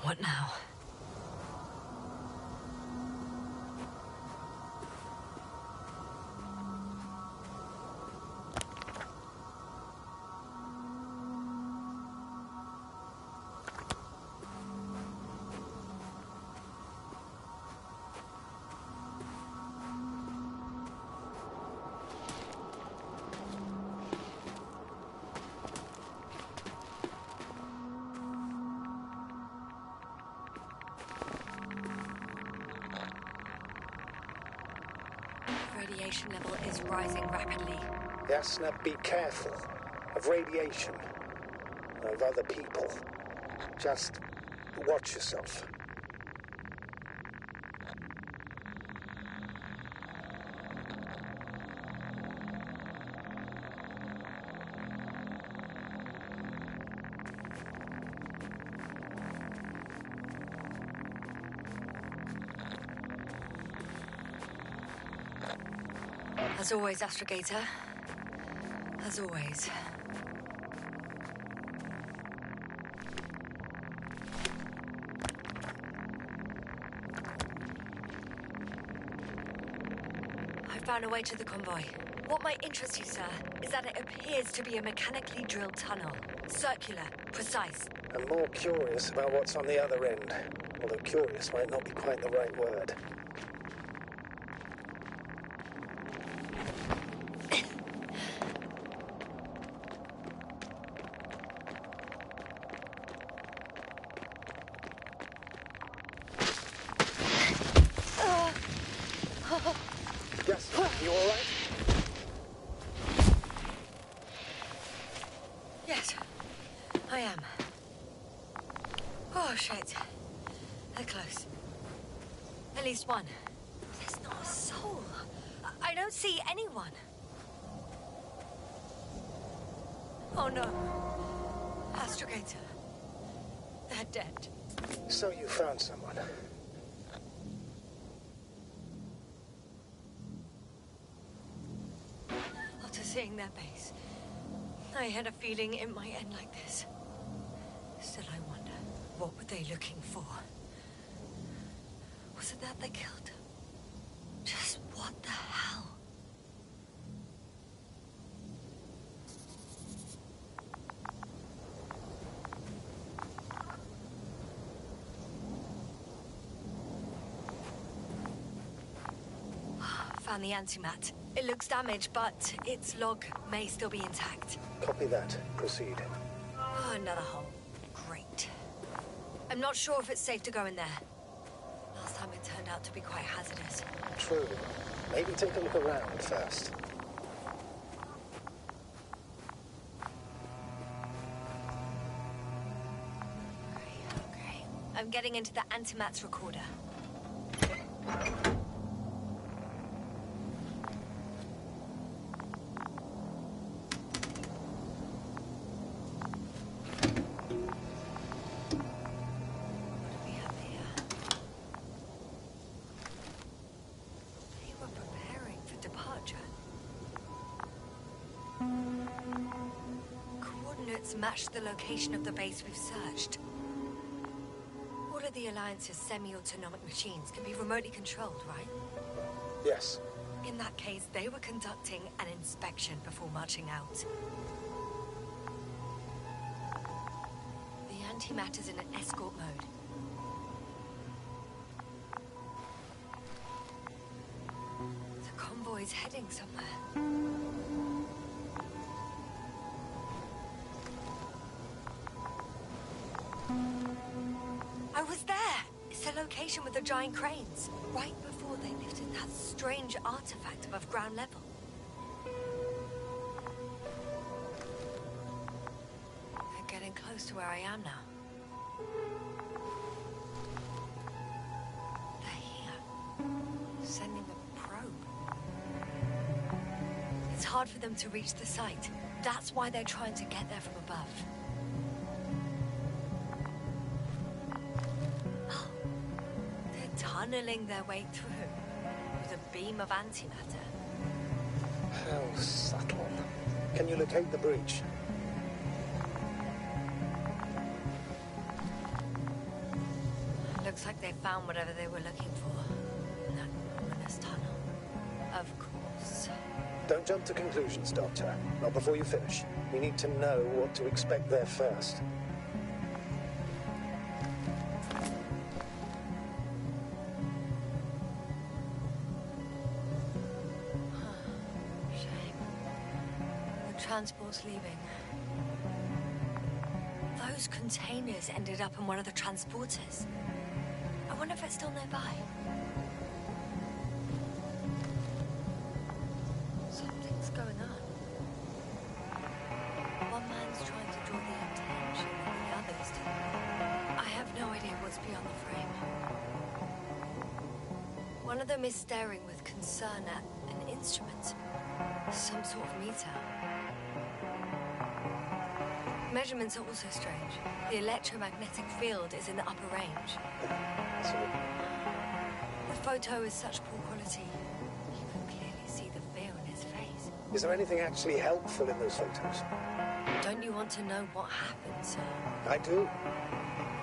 What now? Radiation level is rising rapidly. Yes, now be careful of radiation, of other people. Just watch yourself. As always, Astrogator. As always. I found a way to the convoy. What might interest you, sir, is that it appears to be a mechanically drilled tunnel. Circular, precise. I'm more curious about what's on the other end. Although curious might not be quite the right word. Yes, you all right? Yes, I am. Oh, shit. They're close. At least one. There's not a soul. I don't see anyone. Oh, no. Astrogator. They're dead. So you found someone. After seeing their base, I had a feeling it might end like this. Still, I wonder, what were they looking for? Was it that they killed him? Just what the hell? Found the antimat. It looks damaged, but its log may still be intact. Copy that. Proceed. Oh, another hole. Great. I'm not sure if it's safe to go in there. Last time it turned out to be quite hazardous. True. Maybe take a look around first. Okay. I'm getting into the antimat's recorder. Match the location of the base we've searched. All of the Alliance's semi-autonomic machines can be remotely controlled, right? Yes. In that case, they were conducting an inspection before marching out. The antimat is in an escort mode. The convoy's heading somewhere. I was there! It's the location with the giant cranes. Right before they lifted that strange artifact above ground level. They're getting close to where I am now. They're here. Sending a probe. It's hard for them to reach the site. That's why they're trying to get there from above. Tunneling their way through with a beam of antimatter. How subtle. Can you locate the breach? Looks like they found whatever they were looking for in that ominous tunnel. Of course. Don't jump to conclusions, Doctor. Not before you finish. We need to know what to expect there first. Shame. The transport's leaving. Those containers ended up in one of the transporters. I wonder if it's still nearby. Something's going on. One man's trying to draw the attention of the others to... I have no idea what's beyond the frame. One of them is staring with concern at an instrument. Some sort of meter. Measurements are also strange. The electromagnetic field is in the upper range. The photo is such poor quality. You can clearly see the fear on his face. Is there anything actually helpful in those photos? Don't you want to know what happened, sir? I do.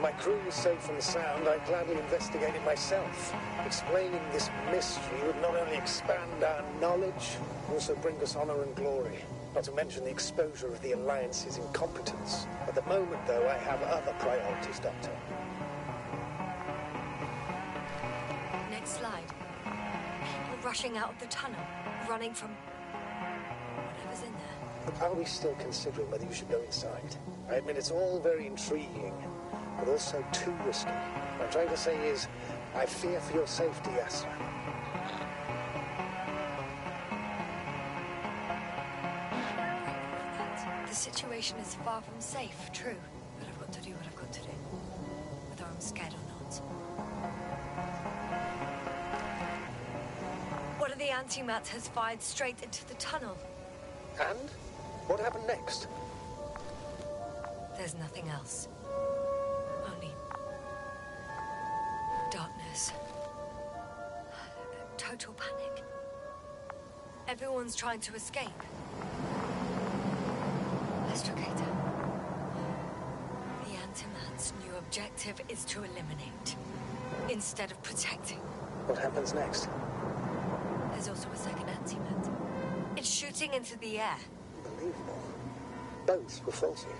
My crew was safe from the sound. I'd gladly investigate it myself. Explaining this mystery would not only expand our knowledge, also bring us honor and glory. Not to mention the exposure of the Alliance's incompetence. At the moment, though, I have other priorities, Doctor. Next slide. People rushing out of the tunnel, running from whatever's in there. Are we still considering whether you should go inside? I admit it's all very intriguing, but also too risky. What I'm trying to say is, I fear for your safety, Yasser. The situation is far from safe, true. But I've got to do what I've got to do. Whether I'm scared or not. One of the anti-mats has fired straight into the tunnel. And? What happened next? There's nothing else. Only... darkness. Total panic. Everyone's trying to escape. Astrogator. The Antimat's new objective is to eliminate, instead of protecting. What happens next? There's also a second Antimat. It's shooting into the air. Unbelievable. Both were faulty.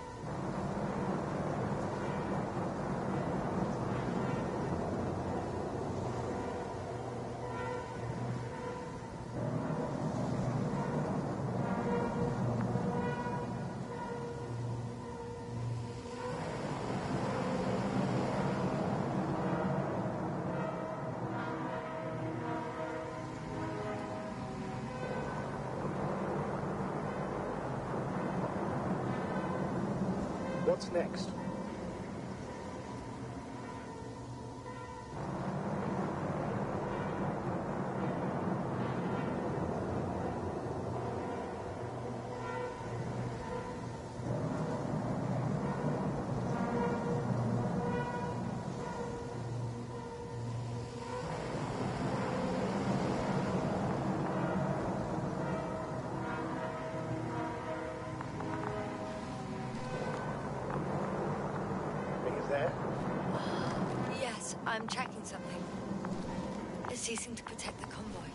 What's next? Yes, I'm tracking something. It's ceasing to protect the convoy.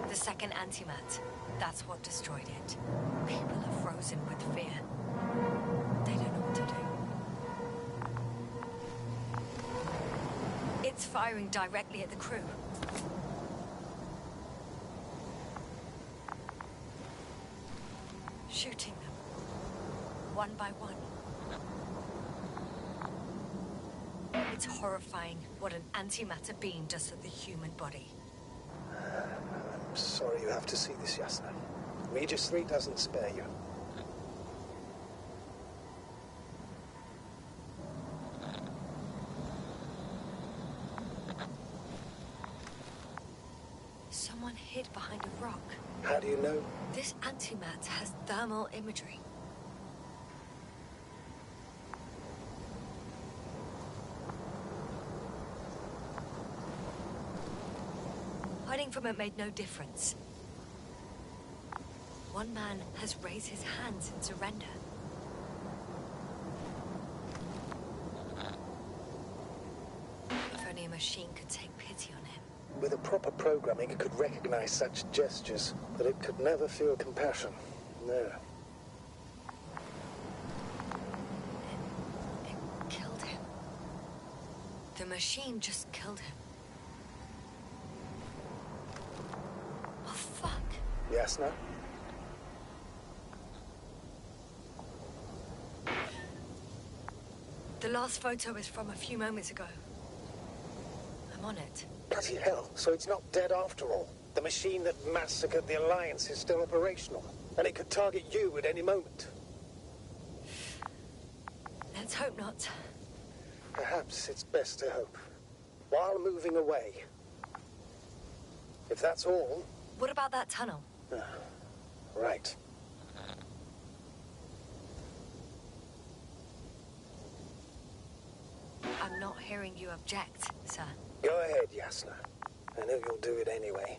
The second antimat. That's what destroyed it. People are frozen with fear. They don't know what to do. It's firing directly at the crew. Shooting them, one by one. It's horrifying what an antimatter beam does to the human body. I'm sorry you have to see this, Yasna. Regis 3 doesn't spare you. Someone hid behind a rock. How do you know? This antimat has thermal imagery. Hiding from it made no difference. one man has raised his hands in surrender. If only a machine could take pity on him. With a proper programming, it could recognize such gestures, but it could never feel compassion. No. It killed him. The machine just killed him. Oh, fuck. Yasna? The last photo is from a few moments ago. I'm on it. Bloody hell, so it's not dead after all. The machine that massacred the Alliance is still operational, and it could target you at any moment. Let's hope not. Perhaps it's best to hope. While moving away. If that's all... What about that tunnel? Right. I'm not hearing you object, sir. Go ahead, Yasna. I know you'll do it anyway.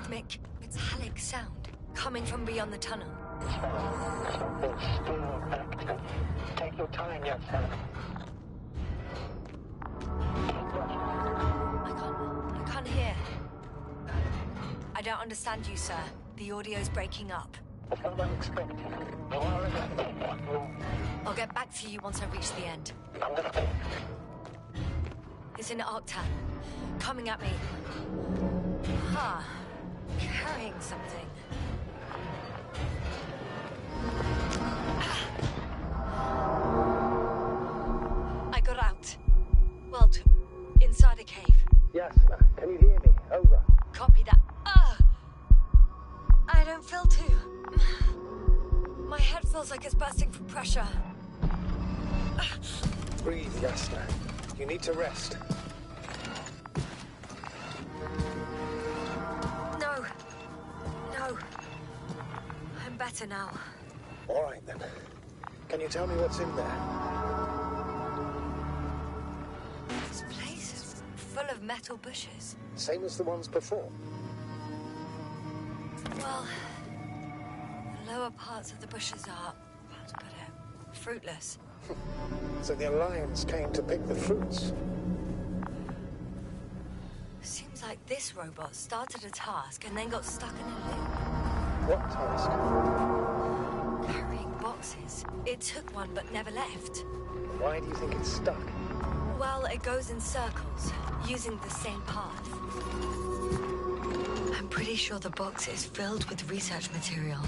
Mick, it's Halleck's sound, coming from beyond the tunnel. Something's still active. Take your time, young fella. I can't hear. I don't understand you, sir. The audio's breaking up. It's not unexpected. You are in a room. I'll get back to you once I reach the end. I'm gonna think. It's an Octa. Coming at me. Huh. Carrying something. I got out. Well, inside a cave. Yes, can you hear me? Over. Copy that. I don't feel too. My head feels like it's bursting from pressure. Breathe, Yasna. You need to rest. No. I'm better now. All right, then. Can you tell me what's in there? This place is full of metal bushes. Same as the ones before. Well, the lower parts of the bushes are, how to put it, fruitless. So the Alliance came to pick the fruits. Seems like this robot started a task and then got stuck in a loop. What task? Carrying boxes. It took one but never left. Why do you think it's stuck? Well, it goes in circles, using the same path. I'm pretty sure the box is filled with research material.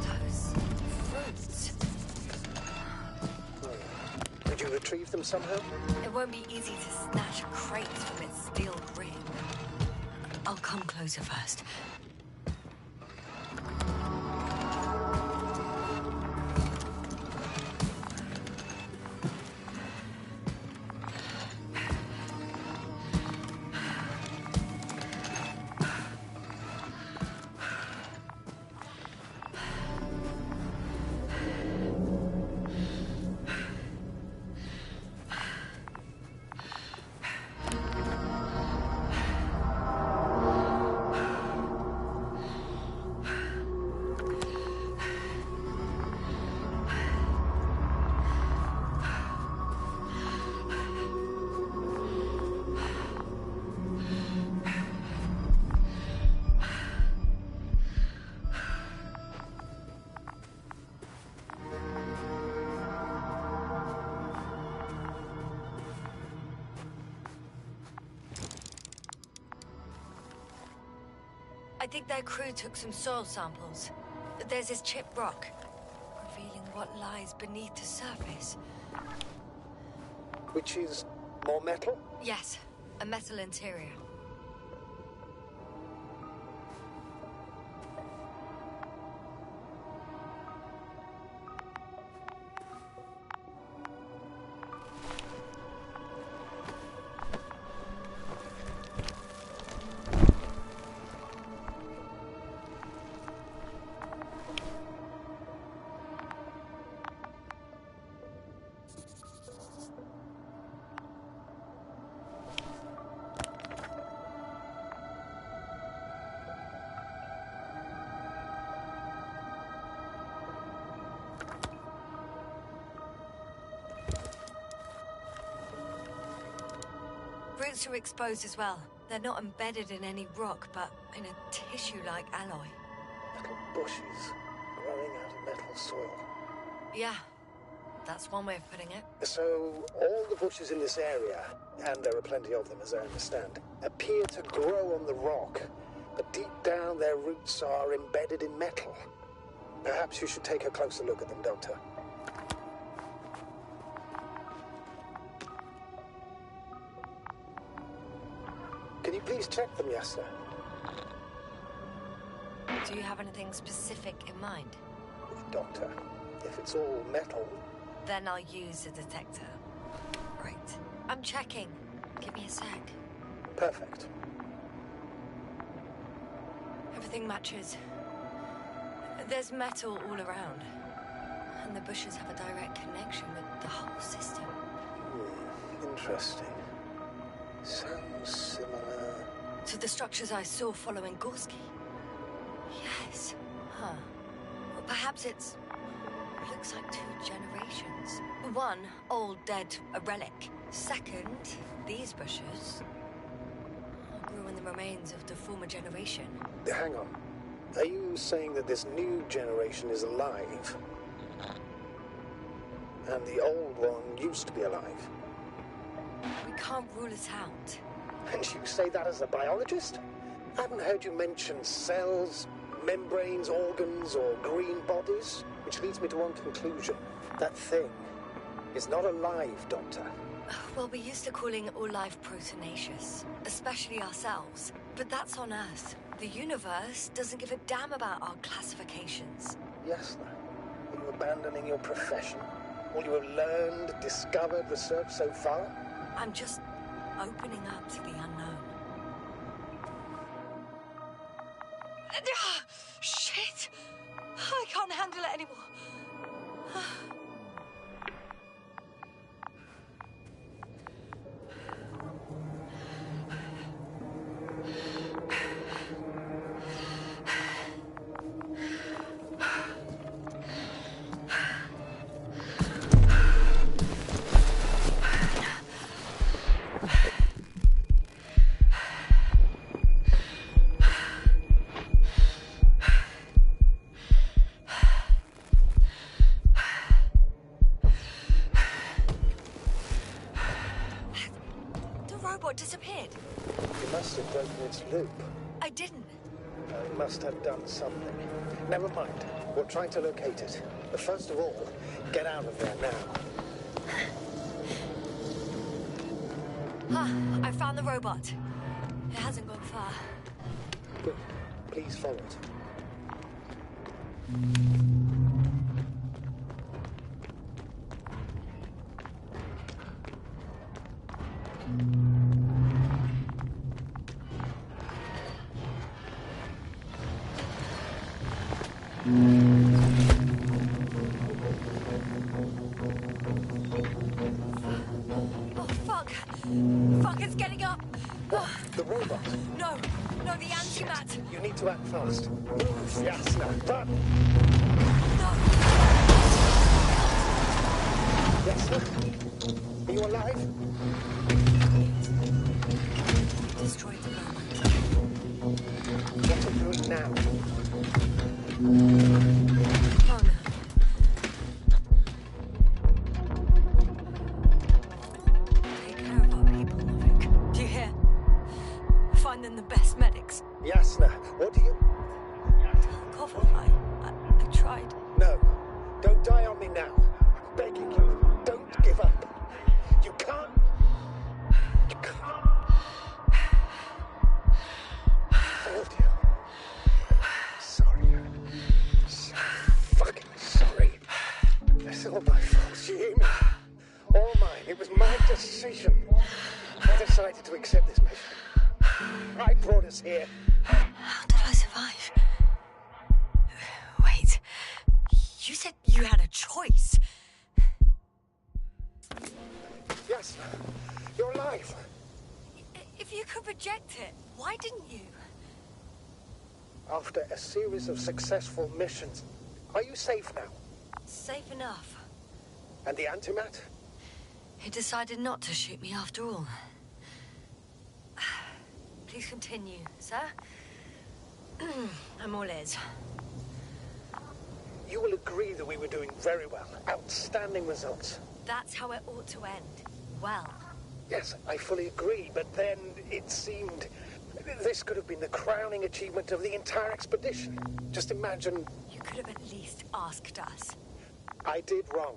Those fruits. Did you retrieve them somehow? It won't be easy to snatch a crate from its steel grip. I'll come closer first. I think their crew took some soil samples. There's this chipped rock, revealing what lies beneath the surface. Which is more metal? Yes, a metal interior. Roots are exposed as well. They're not embedded in any rock, but in a tissue-like alloy. Little bushes growing out of metal soil. Yeah, that's one way of putting it. So, all the bushes in this area, and there are plenty of them as I understand, appear to grow on the rock, but deep down their roots are embedded in metal. Perhaps you should take a closer look at them, Doctor. Can you please check them, Yasna? Do you have anything specific in mind? Doctor, if it's all metal... Then I'll use a detector. Right. I'm checking. Give me a sec. Perfect. Everything matches. There's metal all around. And the bushes have a direct connection with the whole system. Interesting. Sounds similar To the structures I saw following Gorski? Yes. Huh. Well, perhaps it's... looks like 2 generations. One, old, dead, a relic. Second, these bushes grew in the remains of the former generation. Hang on. Are you saying that this new generation is alive? And the old one used to be alive? We can't rule it out. And you say that as a biologist? I haven't heard you mention cells, membranes, organs, or green bodies, which leads me to one conclusion. That thing is not alive, Doctor. Well, we're used to calling all life proteinaceous, especially ourselves. But that's on Earth. The universe doesn't give a damn about our classifications. Yes, sir. Are you abandoning your profession? All you have learned, discovered, researched so far? I'm just opening up to the unknown. Shit! I can't handle it anymore. Disappeared. You must have broken its loop. I didn't. You must have done something. Never mind. We'll try to locate it. But first of all, get out of there now. I found the robot. It hasn't gone far. Good. Please follow it. Oh, fuck! Fuck, it's getting up! What? The robot? No, the antimat! You need to act fast. Move, Yasna. Run! No! Yasna? Are you alive? Destroyed the robot. What are you doing now? Oh, no. Take care of our people, Novik. Do you hear? Find them the best medics. Yasna, what do you... Tell Koval I tried. No, don't die on me now. I'm begging you, don't give up. You can't... You can't... Failed you. Sorry. So fucking sorry. It's all my fault, you hear me? All mine. It was my decision. I decided to accept this mission. I brought us here. How did I survive? Wait. You said you had a choice. Yes, you're alive. If you could reject it, why didn't you? After a series of successful missions, are you safe now? Safe enough. And the antimat? He decided not to shoot me after all. Please continue, sir. I'm all ears. You will agree that we were doing very well. Outstanding results. That's how it ought to end. Well. Yes, I fully agree, but then it seemed... This could have been the crowning achievement of the entire expedition. Just imagine... You could have at least asked us. I did wrong.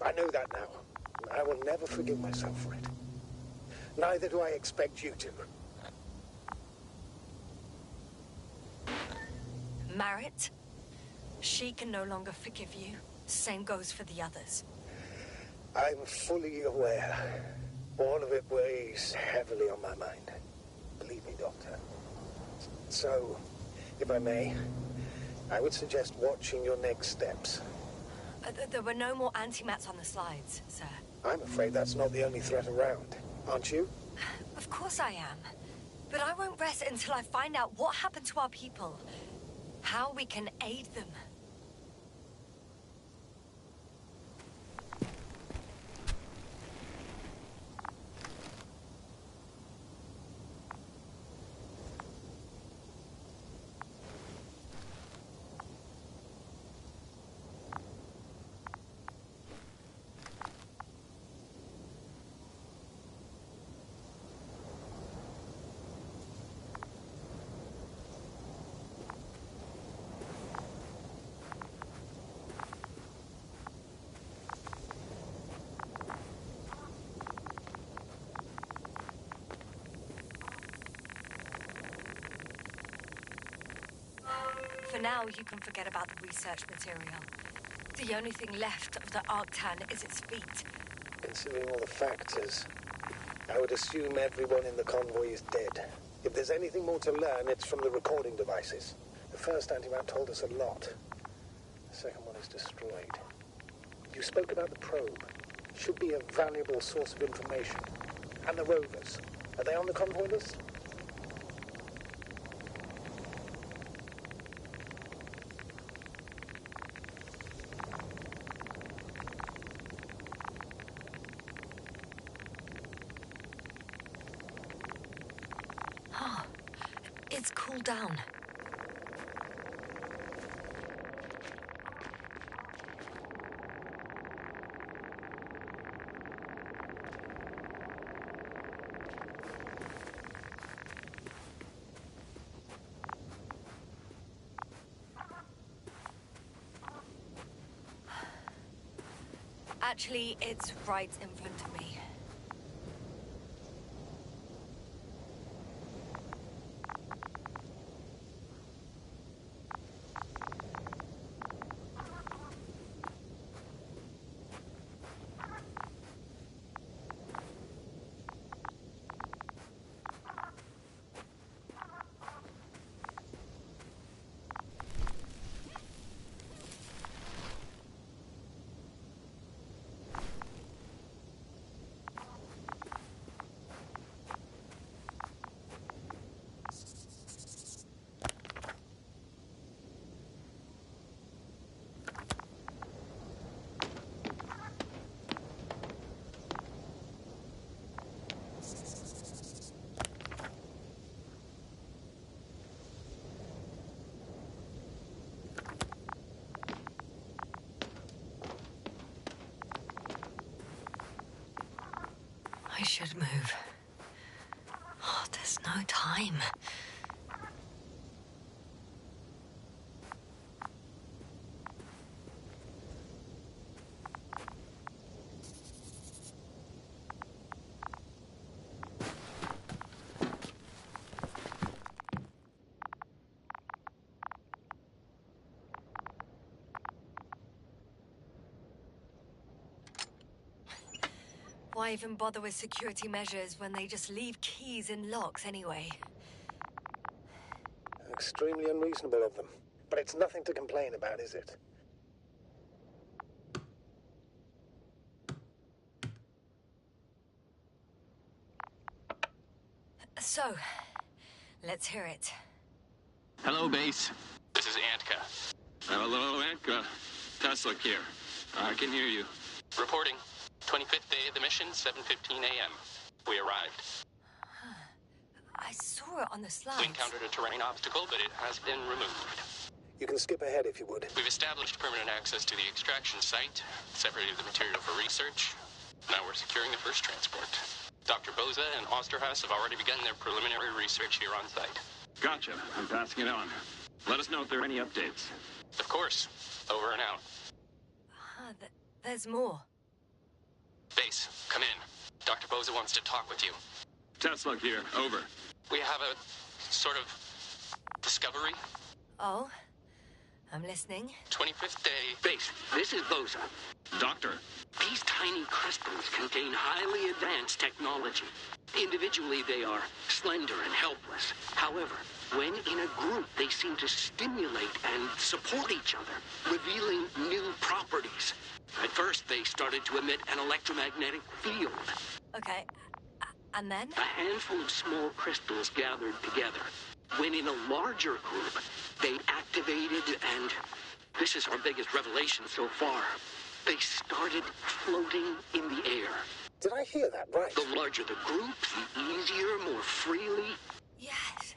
I know that now. I will never forgive myself for it. Neither do I expect you to. Marit? She can no longer forgive you. Same goes for the others. I'm fully aware. All of it weighs heavily on my mind. Believe me, Doctor. So, if I may, I would suggest watching your next steps. There were no more antimats on the slides, sir. I'm afraid that's not the only threat around. Aren't you? Of course I am. But I won't rest until I find out what happened to our people. How we can aid them. For now, you can forget about the research material. The only thing left of the Arctan is its feet. Considering all the factors, I would assume everyone in the convoy is dead. If there's anything more to learn, it's from the recording devices. The first antimat told us a lot. The second one is destroyed. You spoke about the probe. Should be a valuable source of information. And the rovers. Are they on the convoy list? It's cooled down. Actually, it's right in front of me. I should move. Oh, there's no time. Why even bother with security measures when they just leave keys in locks anyway? Extremely unreasonable of them. But it's nothing to complain about, is it? So, let's hear it. Hello, base. This is Antka. Hello, Antka. Tesla here. I can hear you. Reporting. 25th day of the mission, 7:15 a.m. We arrived. I saw it on the slides. We encountered a terrain obstacle, but it has been removed. You can skip ahead if you would. We've established permanent access to the extraction site, separated the material for research. Now we're securing the first transport. Dr. Boza and Osterhaus have already begun their preliminary research here on site. Gotcha. I'm passing it on. Let us know if there are any updates. Of course. Over and out. There's more. Base, come in. Dr. Boza wants to talk with you. Tesla here. Over. We have a sort of discovery. Oh? I'm listening. 25th day. Base, this is Boza. Doctor. These tiny crystals contain highly advanced technology. Individually, they are slender and helpless. However, when in a group, they seem to stimulate and support each other, revealing new properties. At first, they started to emit an electromagnetic field. Okay. And then? A handful of small crystals gathered together. When in a larger group, they activated and... this is our biggest revelation so far. They started floating in the air. Did I hear that right? The larger the group, the easier, more freely. Yes.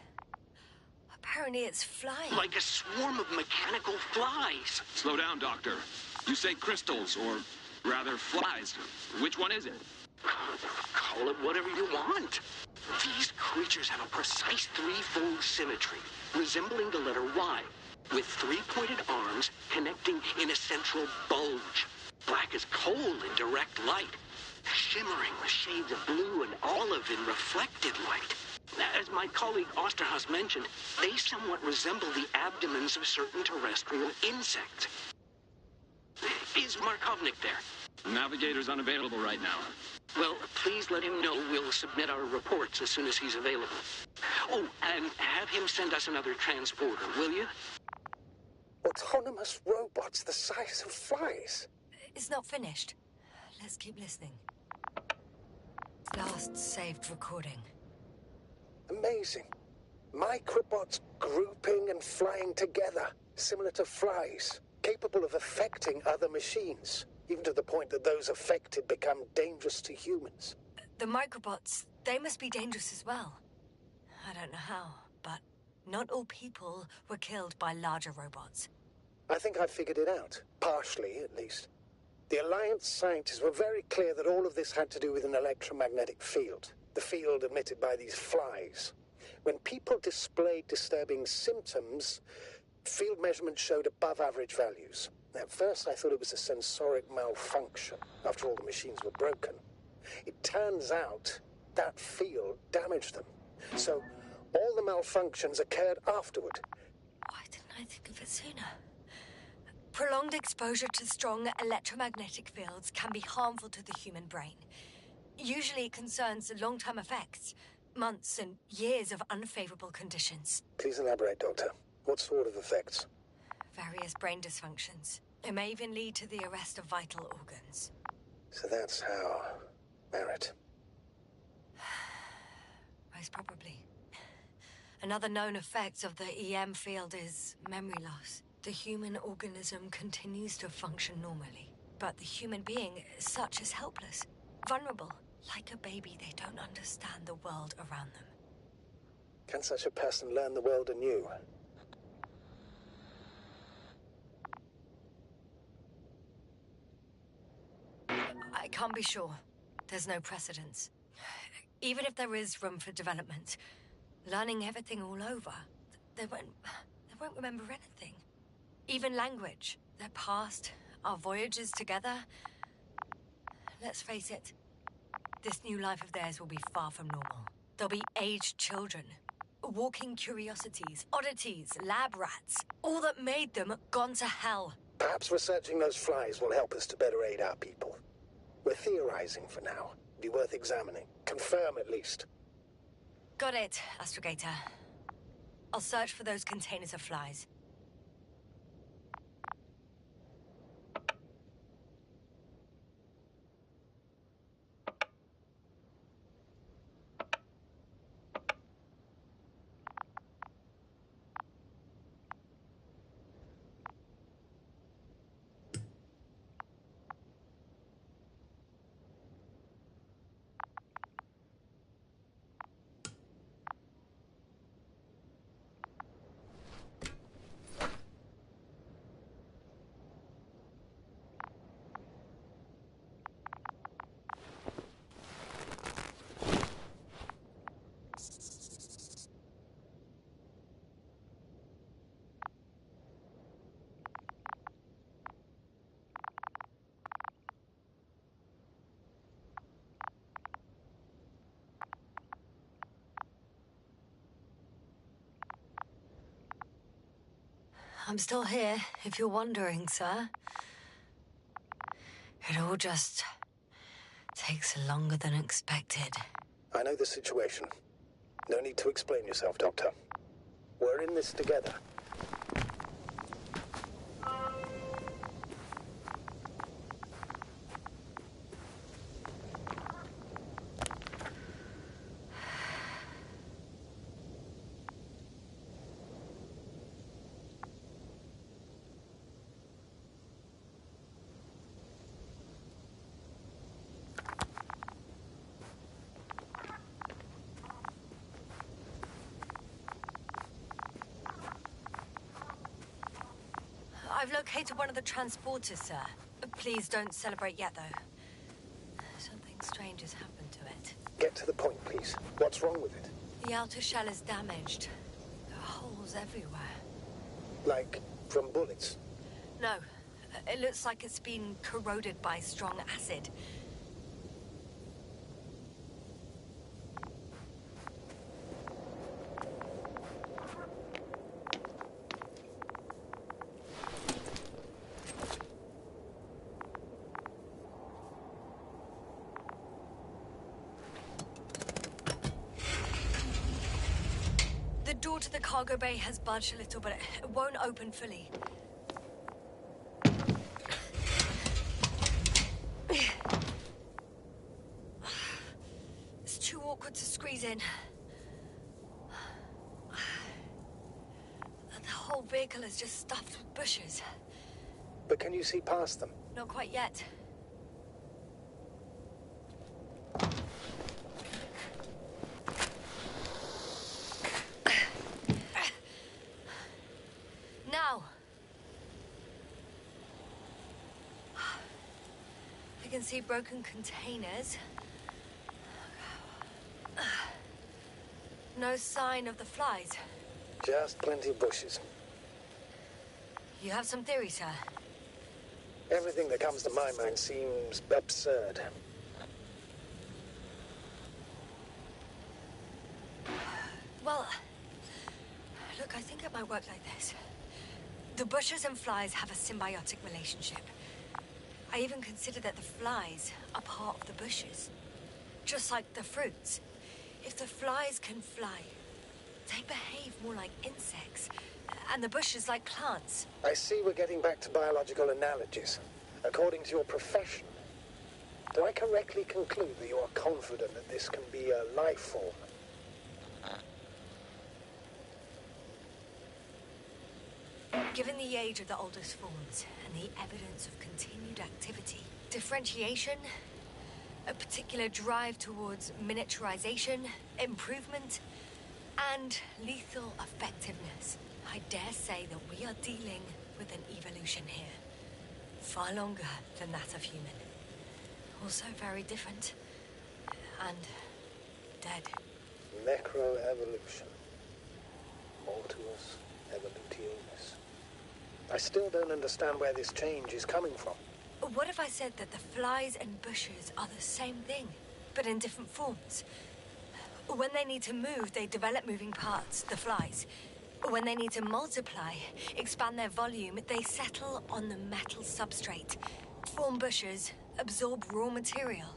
Apparently it's flying. Like a swarm of mechanical flies. Slow down, Doctor. You say crystals, or rather flies. Which one is it? Call it whatever you want. These creatures have a precise threefold symmetry, resembling the letter Y, with three-pointed arms connecting in a central bulge. Black as coal in direct light, shimmering with shades of blue and olive in reflected light. As my colleague Osterhaus mentioned, they somewhat resemble the abdomens of certain terrestrial insects. Is Markovnik there? Navigator's unavailable right now. Well, please let him know we'll submit our reports as soon as he's available. Oh, and have him send us another transporter, will you? Autonomous robots the size of flies. It's not finished. Let's keep listening. Last saved recording. Amazing. Microbots grouping and flying together, similar to flies, capable of affecting other machines, even to the point that those affected become dangerous to humans. The microbots, they must be dangerous as well. I don't know how, but not all people were killed by larger robots. I think I figured it out, partially at least. The Alliance scientists were very clear that all of this had to do with an electromagnetic field, the field emitted by these flies. When people displayed disturbing symptoms, field measurements showed above average values. At first I thought it was a sensoric malfunction, after all the machines were broken. It turns out that field damaged them. So all the malfunctions occurred afterward. Why didn't I think of it sooner? Prolonged exposure to strong electromagnetic fields can be harmful to the human brain. Usually it concerns long-term effects, months and years of unfavorable conditions. Please elaborate, Doctor. What sort of effects? Various brain dysfunctions. It may even lead to the arrest of vital organs. So that's how... Merit. Most probably. Another known effect of the EM field is memory loss. The human organism continues to function normally, but the human being as such is helpless, vulnerable. Like a baby, they don't understand the world around them. Can such a person learn the world anew? I can't be sure. There's no precedence. Even if there is room for development, learning everything all over, they won't remember anything. Even language, their past, our voyages together. Let's face it, this new life of theirs will be far from normal. They'll be aged children, walking curiosities, oddities, lab rats. All that made them gone to hell. Perhaps researching those flies will help us to better aid our people. We're theorizing for now. Be worth examining. Confirm at least. Got it, Astrogator. I'll search for those containers of flies. I'm still here, if you're wondering, sir. It all just takes longer than expected. I know the situation. No need to explain yourself, Doctor. We're in this together. located one of the transporters, sir. Please don't celebrate yet, though. Something strange has happened to it. Get to the point, please. What's wrong with it? The outer shell is damaged. There are holes everywhere. Like from bullets? No. It looks like it's been corroded by strong acid. The door to the cargo bay has budged a little, but it won't open fully. It's too awkward to squeeze in. The whole vehicle is just stuffed with bushes. But can you see past them? Not quite yet. Now. I can see broken containers. No sign of the flies. Just plenty of bushes. You have some theory, sir? Everything that comes to my mind seems absurd. Well, look, I think it might work like this. The bushes and flies have a symbiotic relationship. I even consider that the flies are part of the bushes. Just like the fruits. If the flies can fly, they behave more like insects, and the bushes like plants. I see we're getting back to biological analogies. According to your profession, do I correctly conclude that you are confident that this can be a life form? Given the age of the oldest forms and the evidence of continued activity, differentiation, a particular drive towards miniaturization, improvement, and lethal effectiveness, I dare say that we are dealing with an evolution here. Far longer than that of human. Also very different. And dead. Necroevolution. Mortuus evolutionis. I still don't understand where this change is coming from. What if I said that the flies and bushes are the same thing, but in different forms? When they need to move, they develop moving parts, the flies. When they need to multiply, expand their volume, they settle on the metal substrate, form bushes, absorb raw material.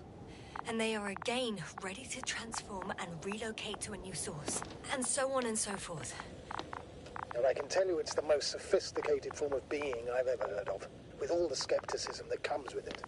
And they are again ready to transform and relocate to a new source. And so on and so forth. And I can tell you it's the most sophisticated form of being I've ever heard of, with all the skepticism that comes with it.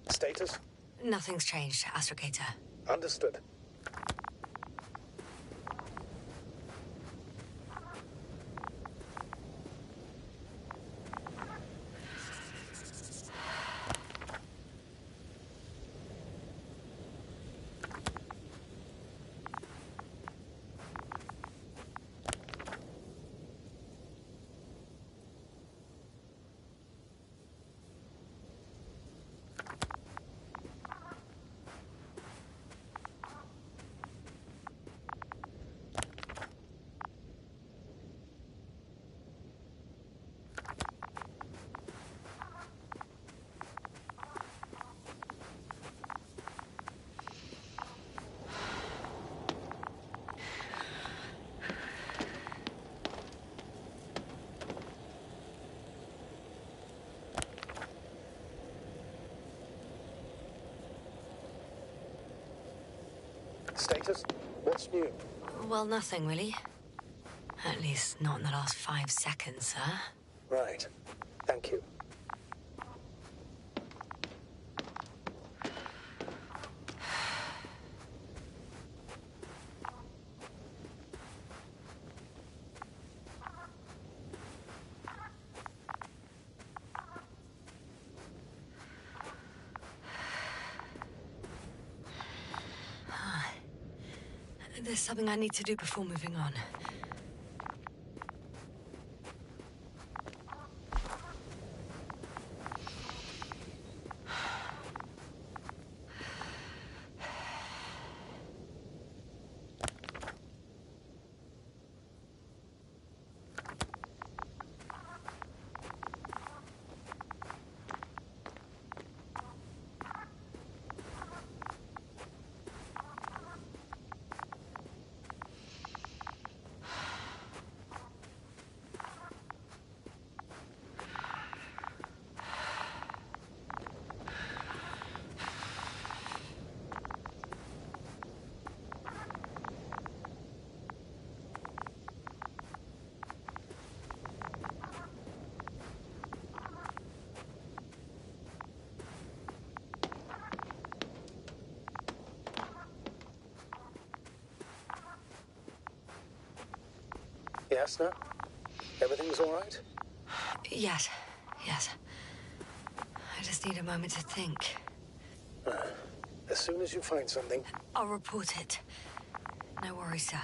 Status? Nothing's changed, Astrogator. Understood. Status? What's new? Well, nothing really. At least not in the last 5 seconds, sir. Right. Thank you. There's something I need to do before moving on. Yes, no? Everything's all right? Yes. I just need a moment to think. As soon as you find something... I'll report it. No worries, sir.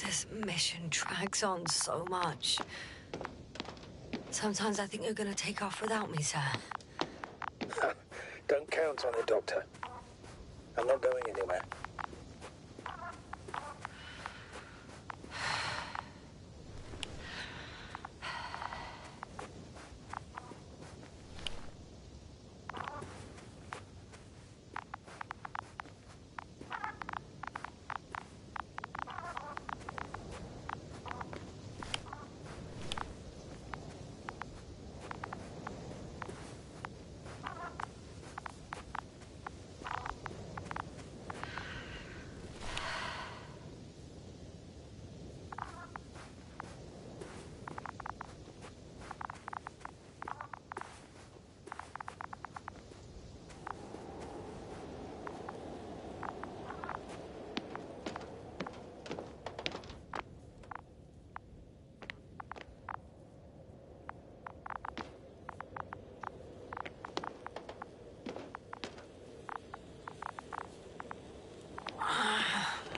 This mission drags on so much. Sometimes I think you're gonna take off without me, sir. Don't count on it, Doctor. I'm not going anywhere.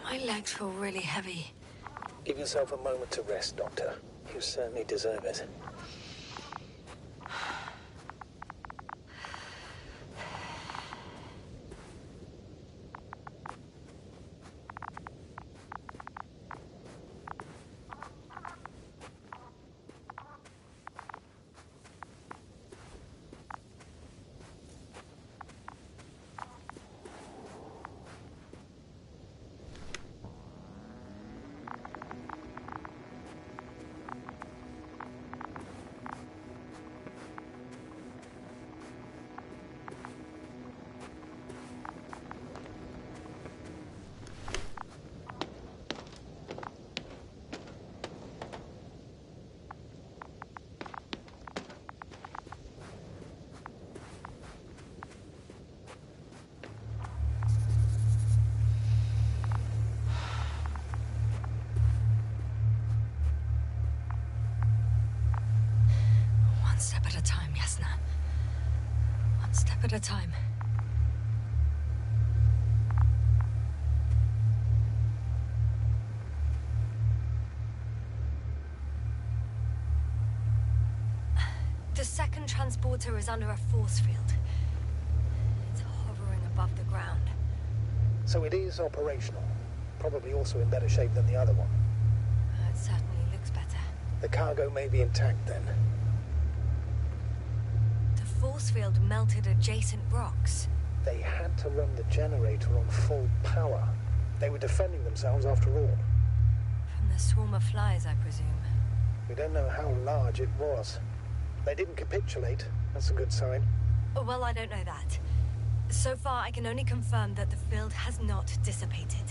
My legs feel really heavy. Give yourself a moment to rest, Doctor. You certainly deserve it. step at a time, Yasna. One step at a time. The second transporter is under a force field. It's hovering above the ground. So it is operational. Probably also in better shape than the other one. It certainly looks better. The cargo may be intact then. The force field melted adjacent rocks. They had to run the generator on full power. They were defending themselves after all. From the swarm of flies, I presume. We don't know how large it was. They didn't capitulate. That's a good sign. Well, I don't know that. So far, I can only confirm that the field has not dissipated.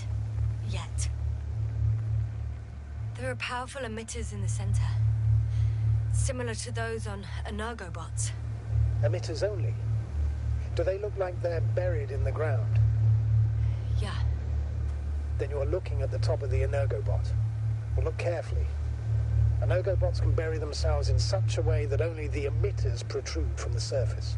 Yet. There are powerful emitters in the center. Similar to those on Energobots. Emitters only? Do they look like they're buried in the ground? Yeah. Then you're looking at the top of the Energobot. Well, look carefully. Energobots can bury themselves in such a way that only the emitters protrude from the surface.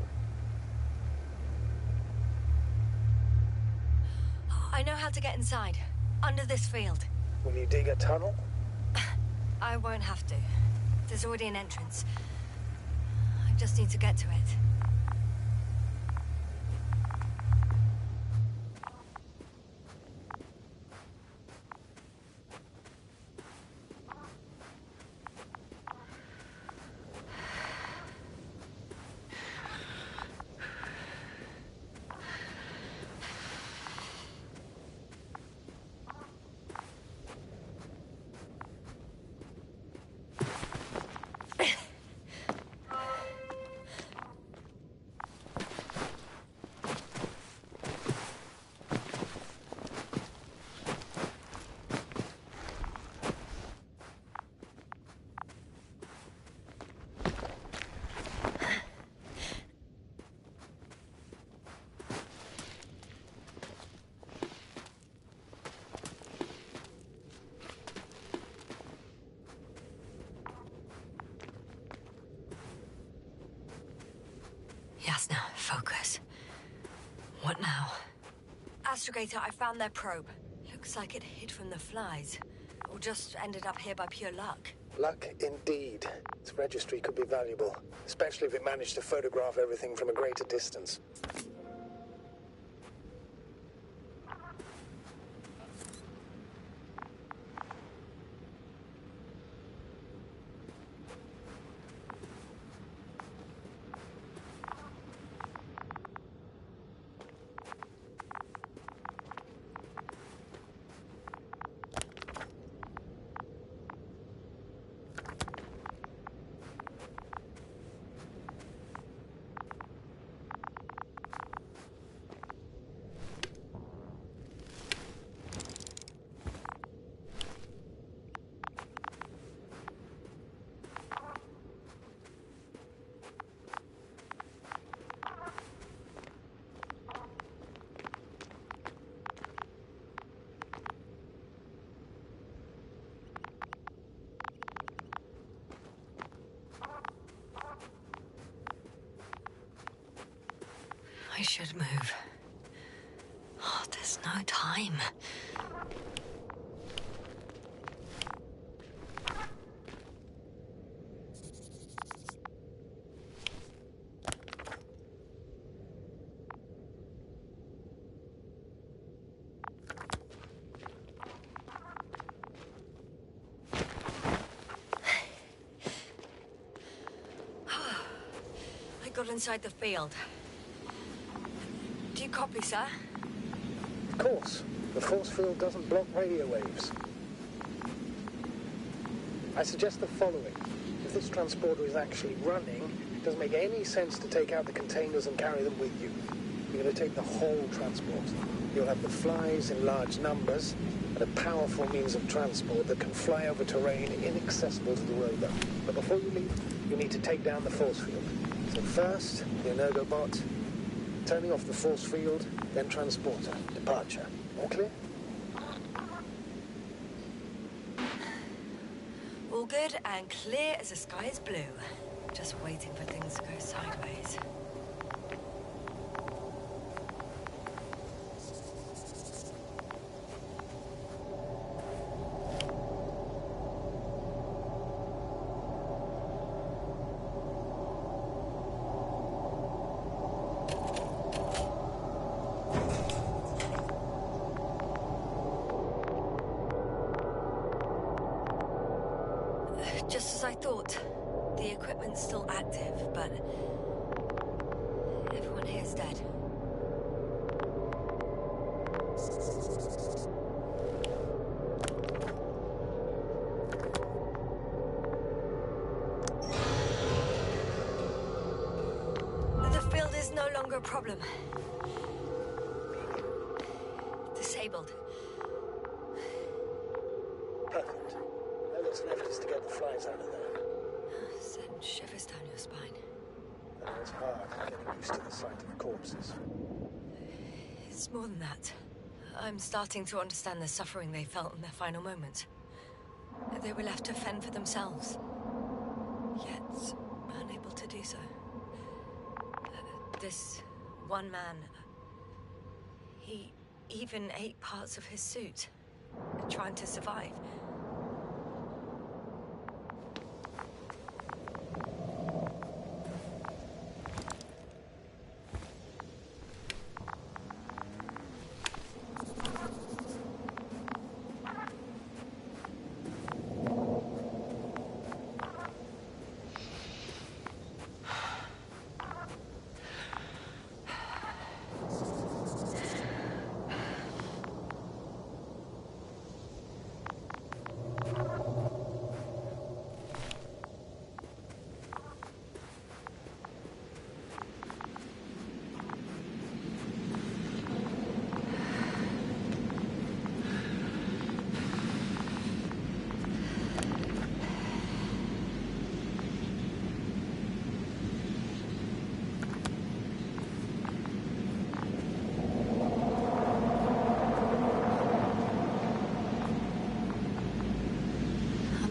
I know how to get inside. Under this field. Will you dig a tunnel? I won't have to. There's already an entrance. I just need to get to it. Yasna, focus. What now? Astrogator, I found their probe. Looks like it hid from the flies. Or just ended up here by pure luck. Luck indeed. Its registry could be valuable, especially if it managed to photograph everything from a greater distance. I should move. Oh, there's no time. I got inside the field. Do you copy, sir? Of course. The force field doesn't block radio waves. I suggest the following. If this transporter is actually running, it doesn't make any sense to take out the containers and carry them with you. You're going to take the whole transport. You'll have the flies in large numbers and a powerful means of transport that can fly over terrain inaccessible to the rover. But before you leave, you need to take down the force field. So first, the Energobot, turning off the force field, then transporter. Departure. All clear? All good and clear as the sky is blue. just waiting for things to go sideways. Just as I thought. The equipment's still active, but everyone here's dead. The field is no longer a problem. Disabled. Perfect. All that's left is to get the flies out of there. Send shivers down your spine. I know it's hard getting used to the sight of corpses. It's more than that. I'm starting to understand the suffering they felt in their final moments. They were left to fend for themselves, yet unable to do so. This one man, he even ate parts of his suit, trying to survive.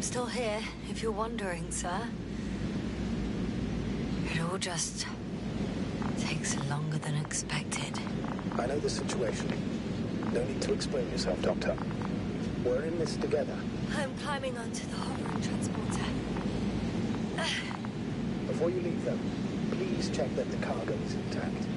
Still here, if you're wondering, sir. It all just takes longer than expected. I know the situation. No need to explain yourself, Doctor. We're in this together. I'm climbing onto the hovering transporter. Before you leave, though, please check that the cargo is intact.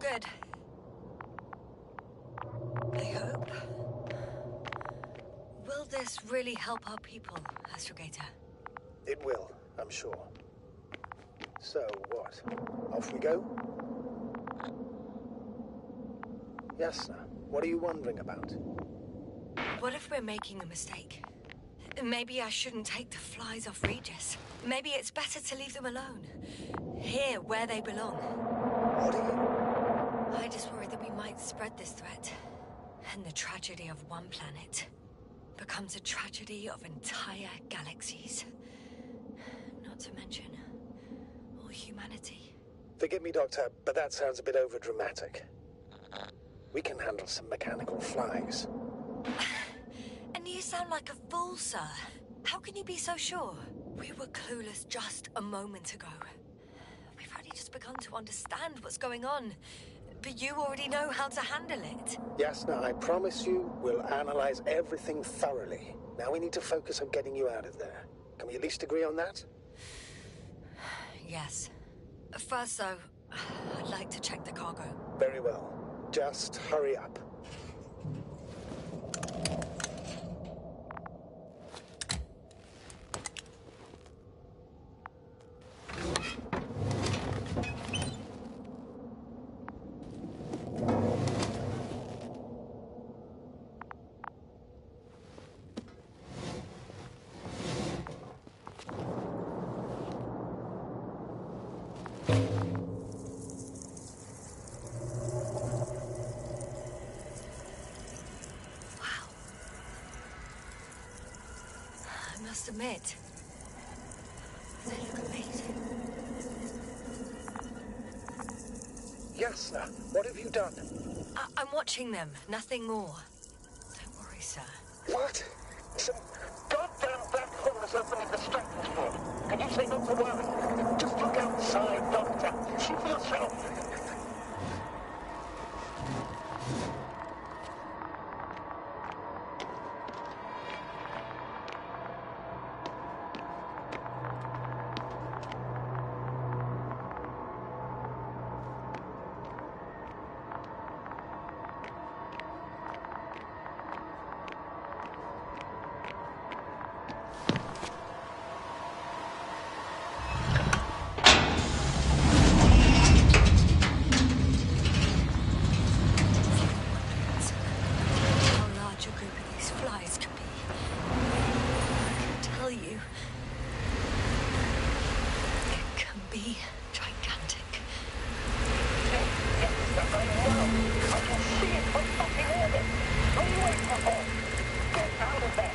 Good. I hope. Will this really help our people, Astrogator? It will, I'm sure. So, what? Off we go? Yasna, what are you wondering about? What if we're making a mistake? Maybe I shouldn't take the flies off Regis. Maybe it's better to leave them alone. Here, where they belong. What are you... I just worry that we might spread this threat, and the tragedy of one planet becomes a tragedy of entire galaxies. Not to mention all humanity. Forgive me, Doctor, but that sounds a bit overdramatic. We can handle some mechanical flies. And you sound like a fool, sir. How can you be so sure? We were clueless just a moment ago. We've only just begun to understand what's going on. But you already know how to handle it. Yasna, I promise you, we'll analyze everything thoroughly. Now we need to focus on getting you out of there. Can we at least agree on that? Yes. First, though, I'd like to check the cargo. Very well. Just hurry up. Wow. I must admit, they look amazing. Yes, sir. What have you done? I'm watching them, nothing more. Don't worry, sir. What? Some goddamn black hole is opening the strapping port. Can you say not to worry? Just look outside, Doctor. See for yourself. How large a group of these flies can be. I can tell you, it can be gigantic. I can see it from fucking orbit. What are you waiting for? Get out of there.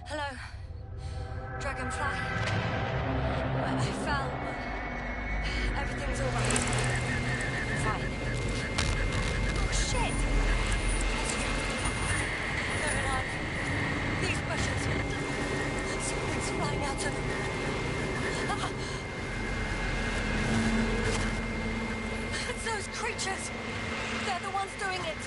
Hello, Dragonfly. I fell. Everything's all right. Fine. Oh, shit! They're alive. These bushes. Something's flying out of them. Ah! It's those creatures. They're the ones doing it.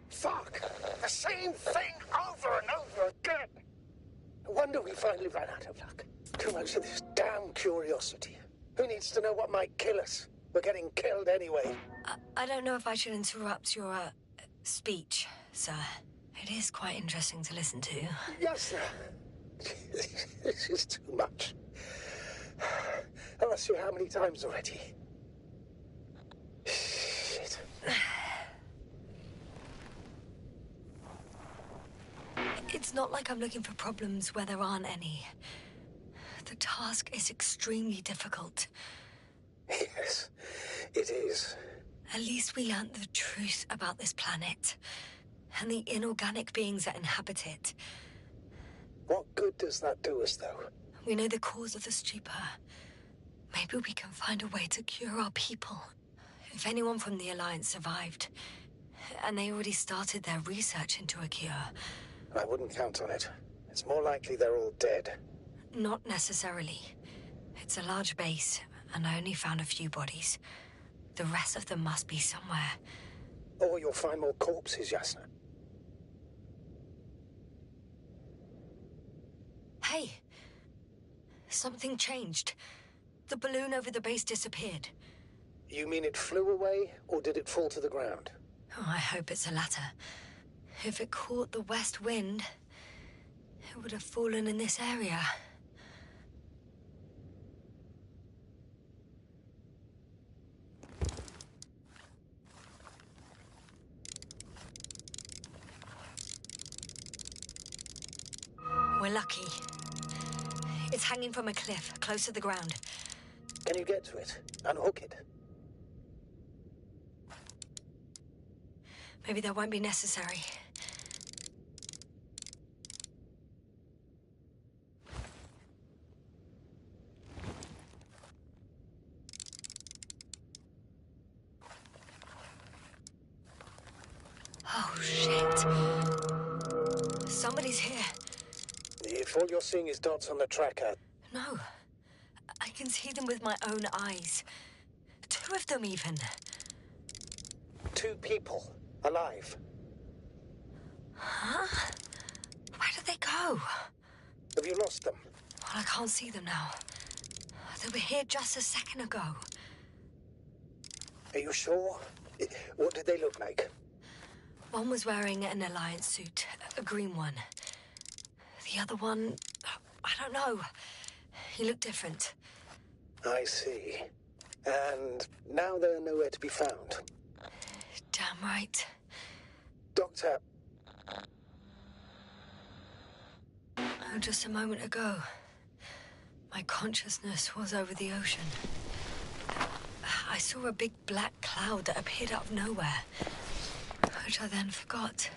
Fuck! The same thing over and over again! No wonder we finally ran out of luck. Too much of this damn curiosity. Who needs to know what might kill us? We're getting killed anyway. I don't know if I should interrupt your speech, sir. It is quite interesting to listen to. Yes, sir. This is too much. I've asked you how many times already? Shit. It's not like I'm looking for problems where there aren't any. The task is extremely difficult. Yes, it is. At least we learned the truth about this planet and the inorganic beings that inhabit it. What good does that do us, though? We know the cause of the stupor. Maybe we can find a way to cure our people. If anyone from the Alliance survived, and they already started their research into a cure. I wouldn't count on it. It's more likely they're all dead. Not necessarily. It's a large base, and I only found a few bodies. The rest of them must be somewhere. Or you'll find more corpses, Yasna. Hey! Something changed. The balloon over the base disappeared. You mean it flew away, or did it fall to the ground? Oh, I hope it's the latter. If it caught the west wind, it would have fallen in this area. We're lucky. It's hanging from a cliff, close to the ground. Can you get to it? Unhook it? Maybe that won't be necessary. Oh, shit. Somebody's here. If all you're seeing is dots on the tracker... No. I can see them with my own eyes. 2 of them, even. 2 people. Alive. Huh? Where did they go? Have you lost them? Well, I can't see them now. They were here just a second ago. Are you sure? What did they look like? One was wearing an Alliance suit, a green one. The other one, I don't know. He looked different. I see. And now they're nowhere to be found. Damn right. Doctor... Oh, just a moment ago, my consciousness was over the ocean. I saw a big black cloud that appeared out of nowhere, which I then forgot.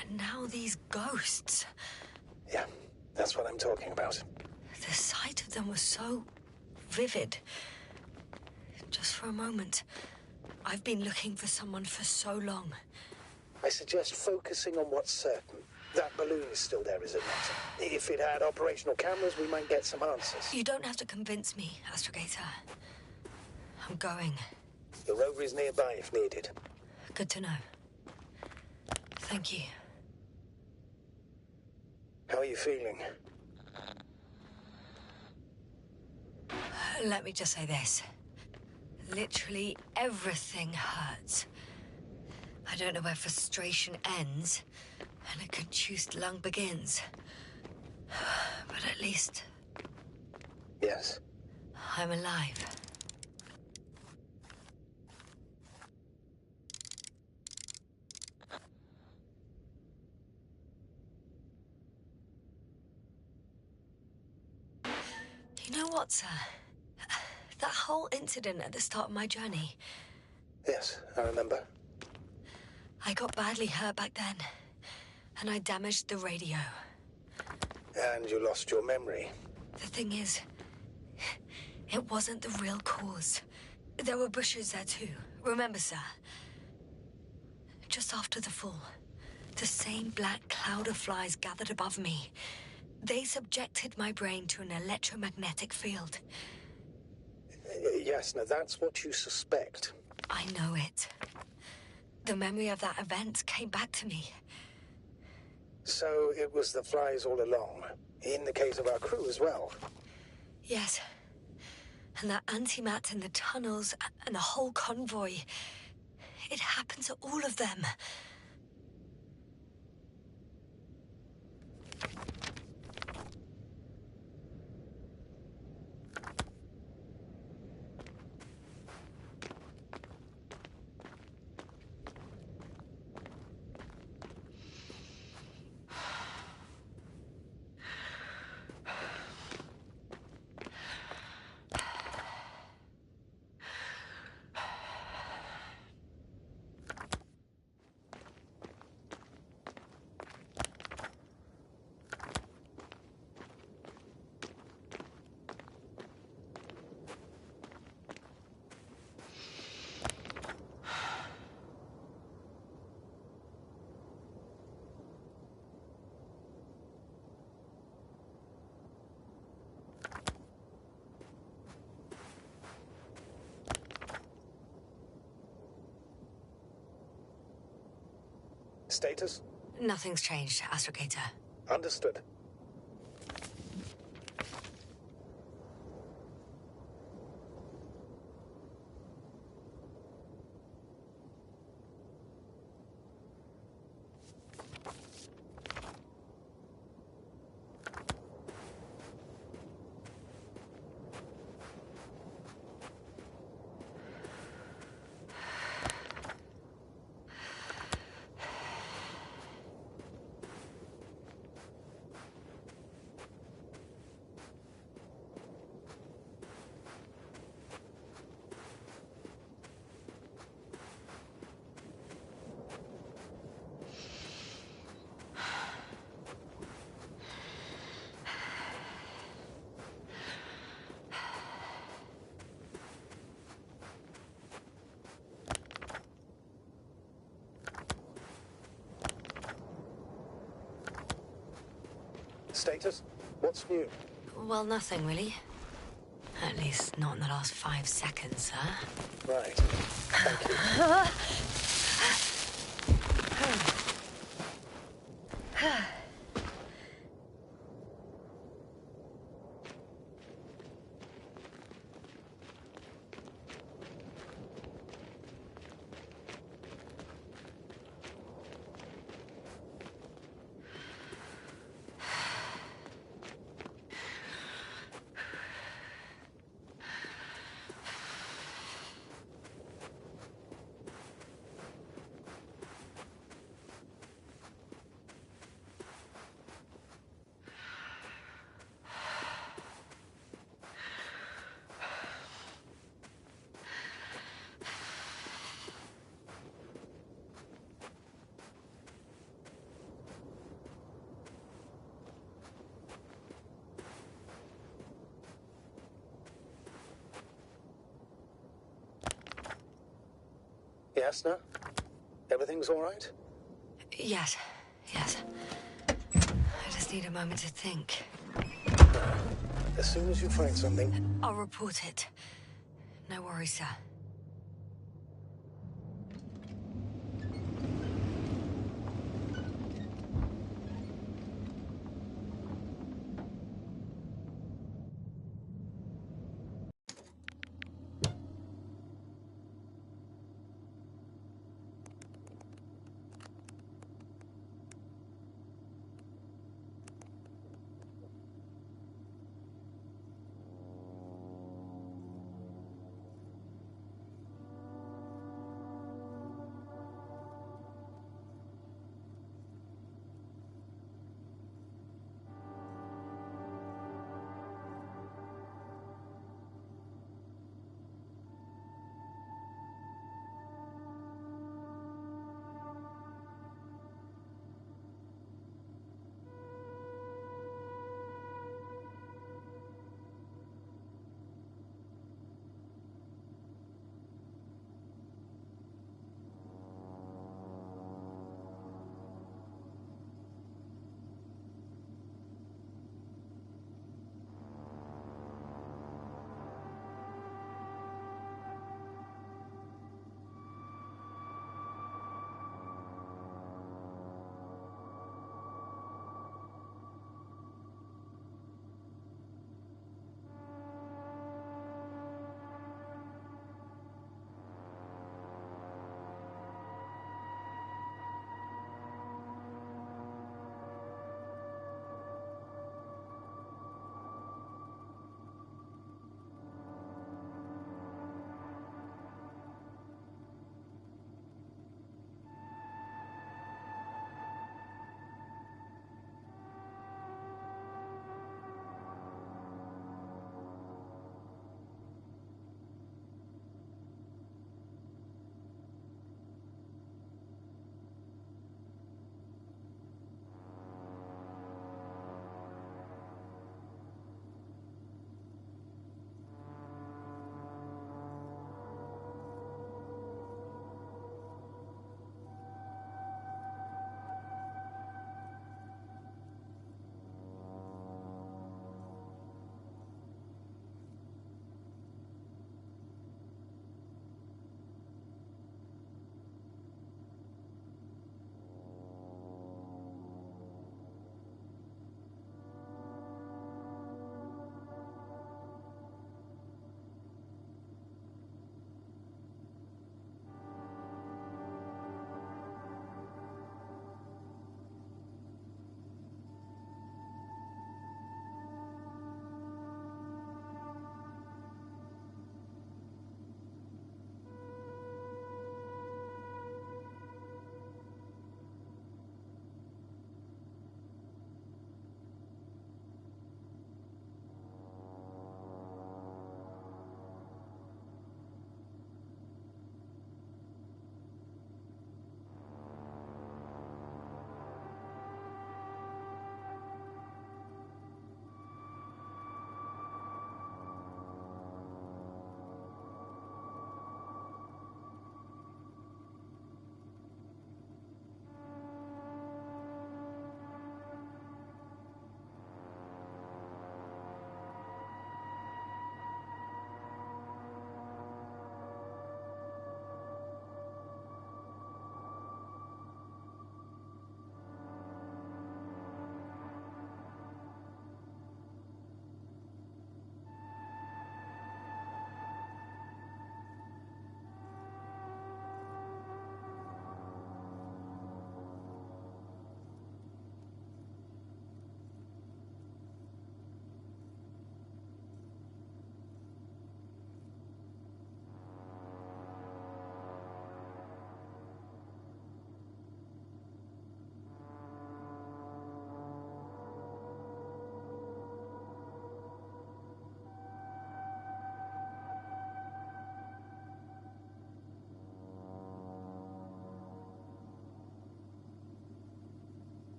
And now these ghosts. Yeah, that's what I'm talking about. The sight of them was so vivid. Just for a moment. I've been looking for someone for so long. I suggest focusing on what's certain. That balloon is still there, is it not? If it had operational cameras, we might get some answers. You don't have to convince me, Astrogator. I'm going. The rover is nearby if needed. Good to know. Thank you. How are you feeling? Let me just say this. Literally everything hurts. I don't know where frustration ends and a contused lung begins. But at least Yes. I'm alive. You know what, sir? That whole incident at the start of my journey, Yes, I remember. I got badly hurt back then, and I damaged the radio. And you lost your memory. The thing is, it wasn't the real cause. There were bushes there too. Remember, sir? Just after the fall, the same black cloud of flies gathered above me. They subjected my brain to an electromagnetic field. Yes, now that's what you suspect. I know it. The memory of that event came back to me. So it was the flies all along. In the case of our crew as well. Yes. And that antimat in the tunnels and the whole convoy. It happened to all of them. Status? Nothing's changed, Astrogator. Understood. Status? What's new? Well, nothing really. At least not in the last 5 seconds, sir. Right. Thank you. Yes, no? Everything's all right? Yes, yes. I just need a moment to think. As soon as you find something... I'll report it. No worries, sir.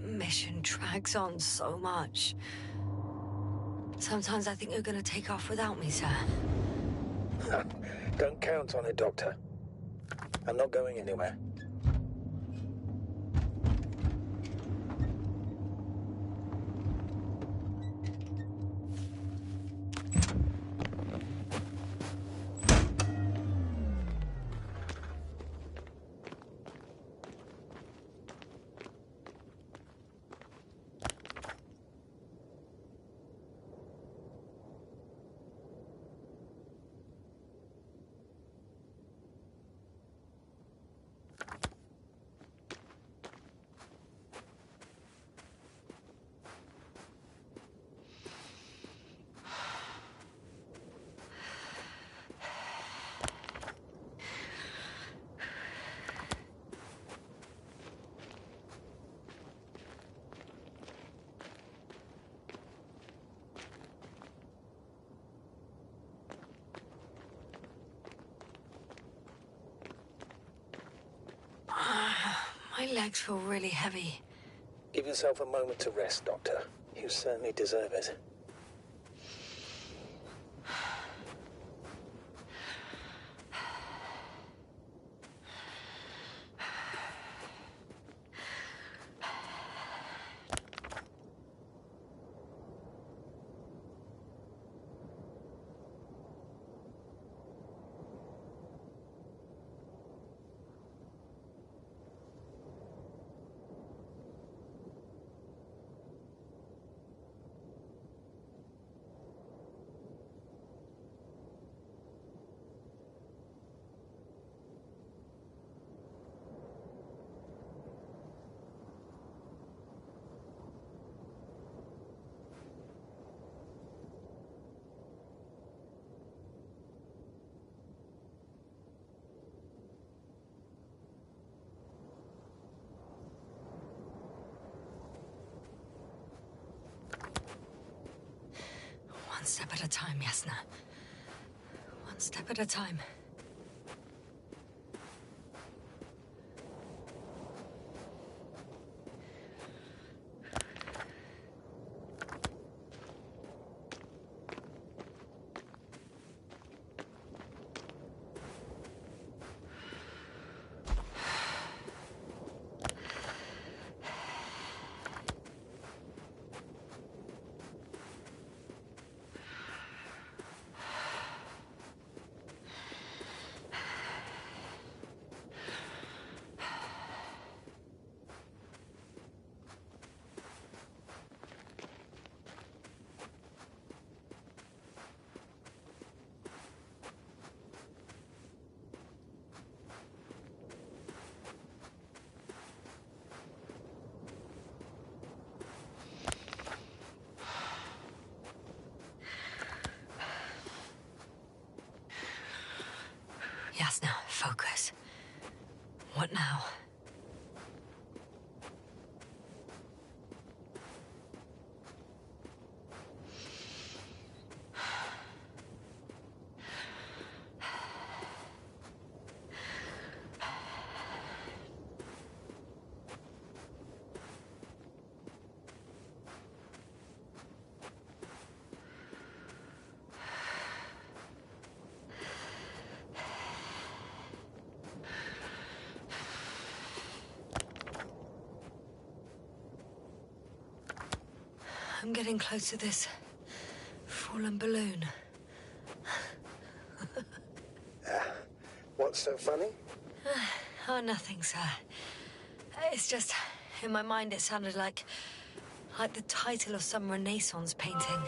mission drags on so much. Sometimes I think you're gonna take off without me, sir. Don't count on it, Doctor. I'm not going anywhere. My legs feel really heavy. Give yourself a moment to rest, Doctor. You certainly deserve it. One step at a time, Yasna. One step at a time. Yasna, focus. What now? I'm getting close to this fallen balloon. What's so funny? Oh, nothing, sir. It's just, in my mind it sounded like the title of some Renaissance painting.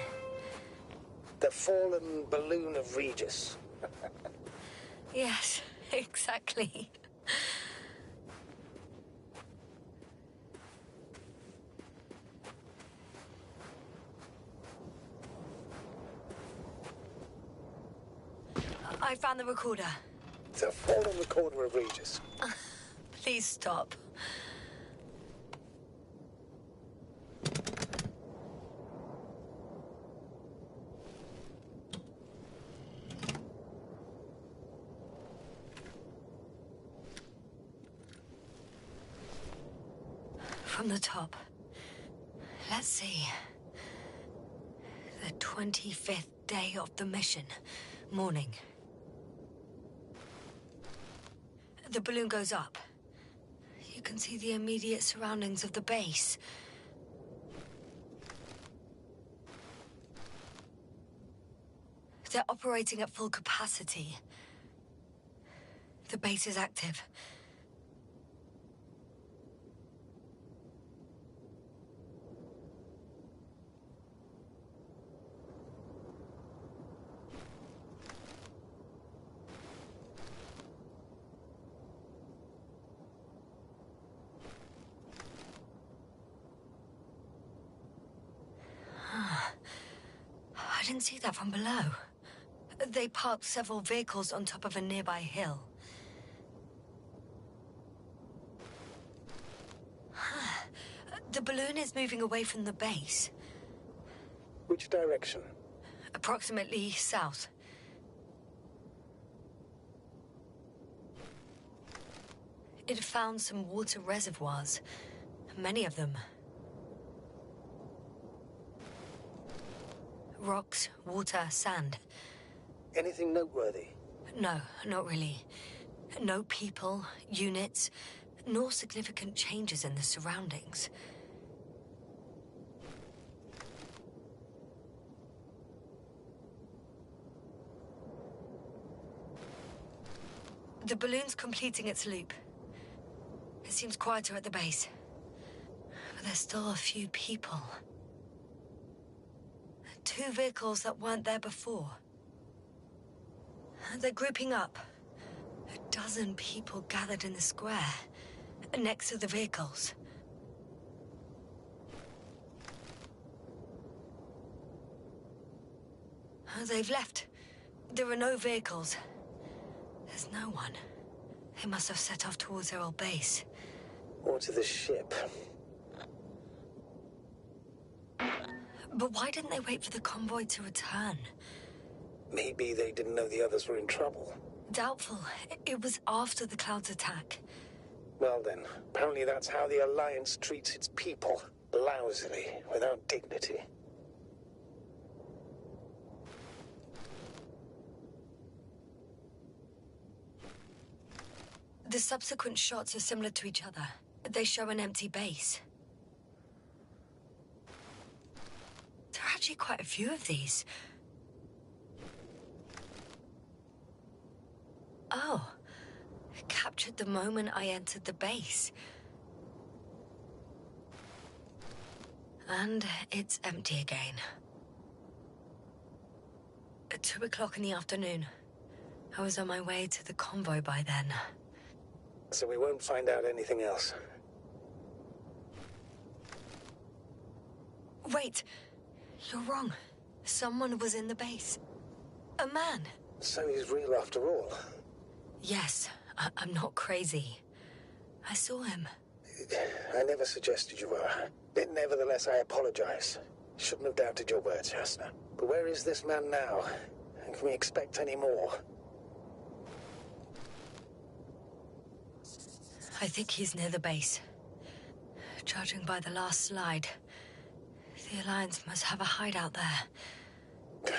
The fallen balloon of Regis. Yes, exactly. I found the recorder. The fallen recorder of Regis. Please stop. From the top. Let's see. The 25th day of the mission. Morning. The balloon goes up. You can see the immediate surroundings of the base. They're operating at full capacity. The base is active. I didn't see that from below. They parked several vehicles on top of a nearby hill. The balloon is moving away from the base. Which direction? Approximately south. It found some water reservoirs. Many of them. Rocks, water, sand. Anything noteworthy? No, not really. No people, units, nor significant changes in the surroundings. The balloon's completing its loop. It seems quieter at the base. But there's still a few people. 2 vehicles that weren't there before. They're grouping up. 12 people gathered in the square, next to the vehicles. They've left. There are no vehicles. There's no one. They must have set off towards their old base. Or to the ship. But why didn't they wait for the convoy to return? Maybe they didn't know the others were in trouble. Doubtful. It was after the Cloud's attack. Well then, apparently that's how the Alliance treats its people. Lousily, without dignity. The subsequent shots are similar to each other. They show an empty base. There are actually quite a few of these. Oh, captured the moment I entered the base. And it's empty again. At 2 o'clock in the afternoon. I was on my way to the convoy by then. So we won't find out anything else. Wait, you're wrong. Someone was in the base. A man. So he's real after all. Yes, I'm not crazy. I saw him. I never suggested you were. Nevertheless, I apologize. Shouldn't have doubted your words, Jasna. But where is this man now? And can we expect any more? I think he's near the base. Judging by the last slide, the Alliance must have a hideout there.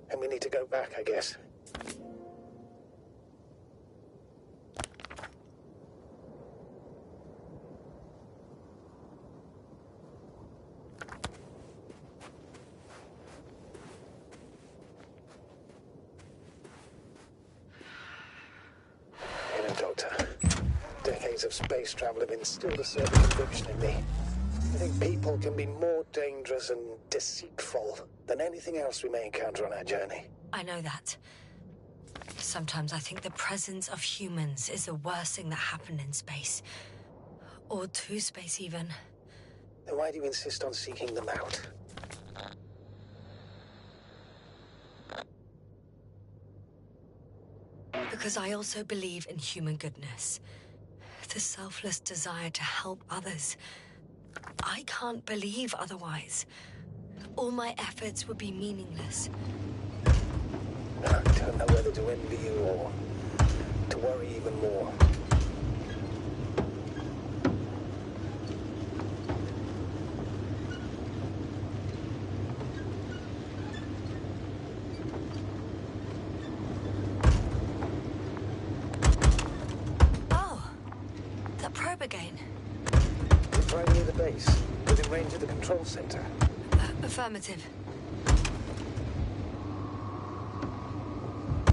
And we need to go back, I guess. You know, Doctor, decades of space travel have instilled a certain conviction in me. I think people can be more dangerous and deceitful than anything else we may encounter on our journey. I know that. Sometimes I think the presence of humans is the worst thing that happened in space. Or to space, even. Then why do you insist on seeking them out? Because I also believe in human goodness. The selfless desire to help others. I can't believe otherwise. All my efforts would be meaningless. I don't know whether to envy you or to worry even more. ship again? It's right near the base, within range of the control center. Affirmative.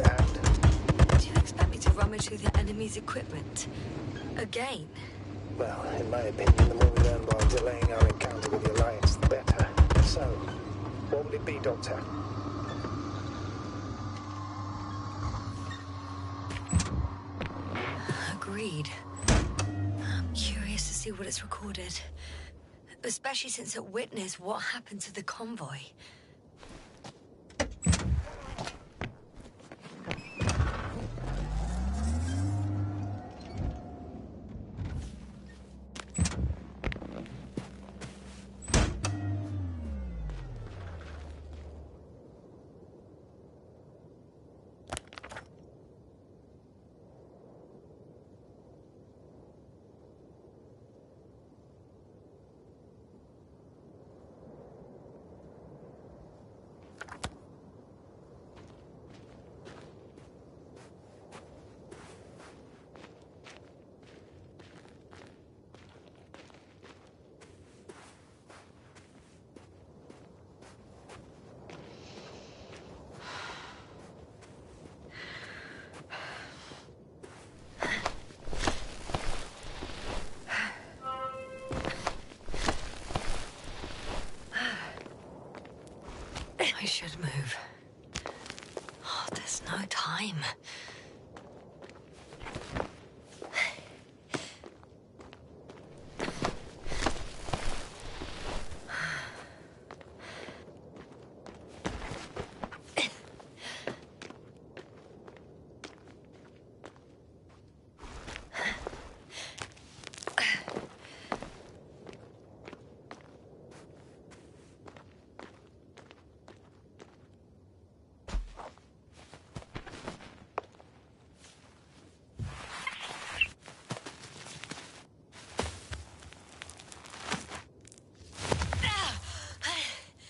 And, Do you expect me to rummage through the enemy's equipment? Again? well, in my opinion, the more we learn while delaying our encounter with the Alliance, the better. So, what would it be, Doctor? Agreed. I'm curious to see what it's recorded. Especially since it witnessed what happened to the convoy. I should move. Oh, there's no time.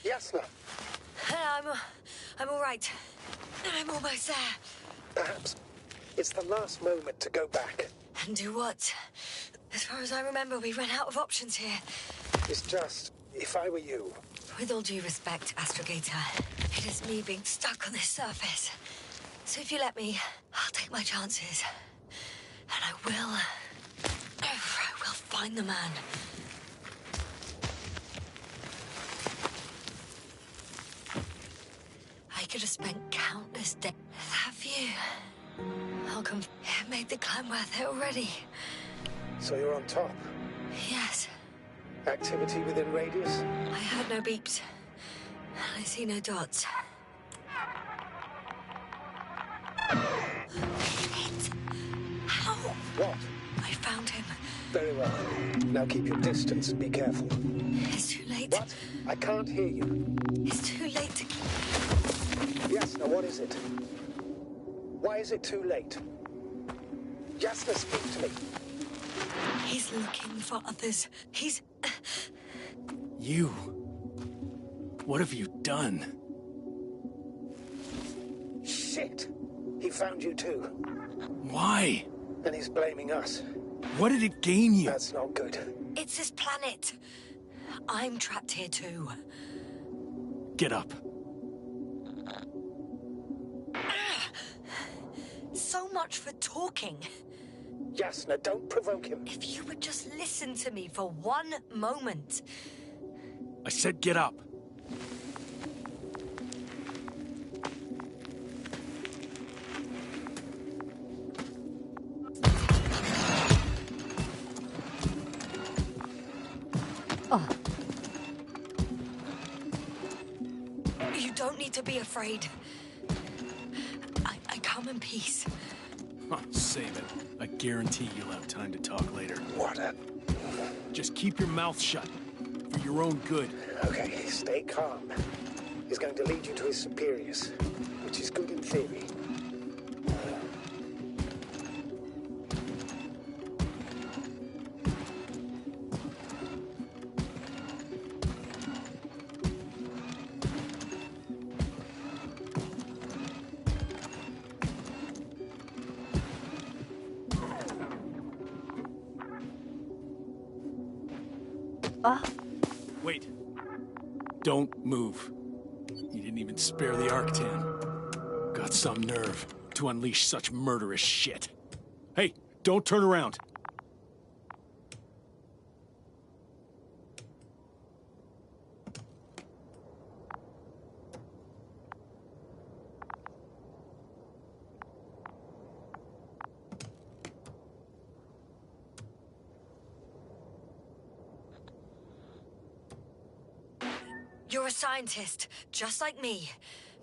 Jasna, I'm all right. I'm almost there. perhaps it's the last moment to go back. And do what? As far as I remember, we ran out of options here. It's just, if I were you, With all due respect, Astrogator, it is me being stuck on this surface. So if you let me, I'll take my chances. And I will find the man. I could have spent countless days with that view. It made the climb worth it already. so you're on top. Yes, Activity within radius? I heard no beeps. I see no dots. Shit! How? What? I found him. Very well. Now keep your distance and be careful. It's too late. What? I can't hear you. It's too late to keep... Jasna, what is it? Why is it too late? Jasna, speak to me. He's looking for others. He's... You? What have you done? Shit! He found you too. Why? And he's blaming us. What did it gain you? That's not good. It's this planet. I'm trapped here too. Get up. So much for talking. Jasna, don't provoke him. If you would just listen to me for one moment. I said get up. You don't need to be afraid. I come in peace. Huh, save it. I guarantee you'll have time to talk later. What a... Just keep your mouth shut. For your own good. Okay, stay calm. He's going to lead you to his superiors, which is good in theory. Wait. Don't move. You didn't even spare the Arctan. Got some nerve to unleash such murderous shit. Hey, don't turn around. You're a scientist, just like me.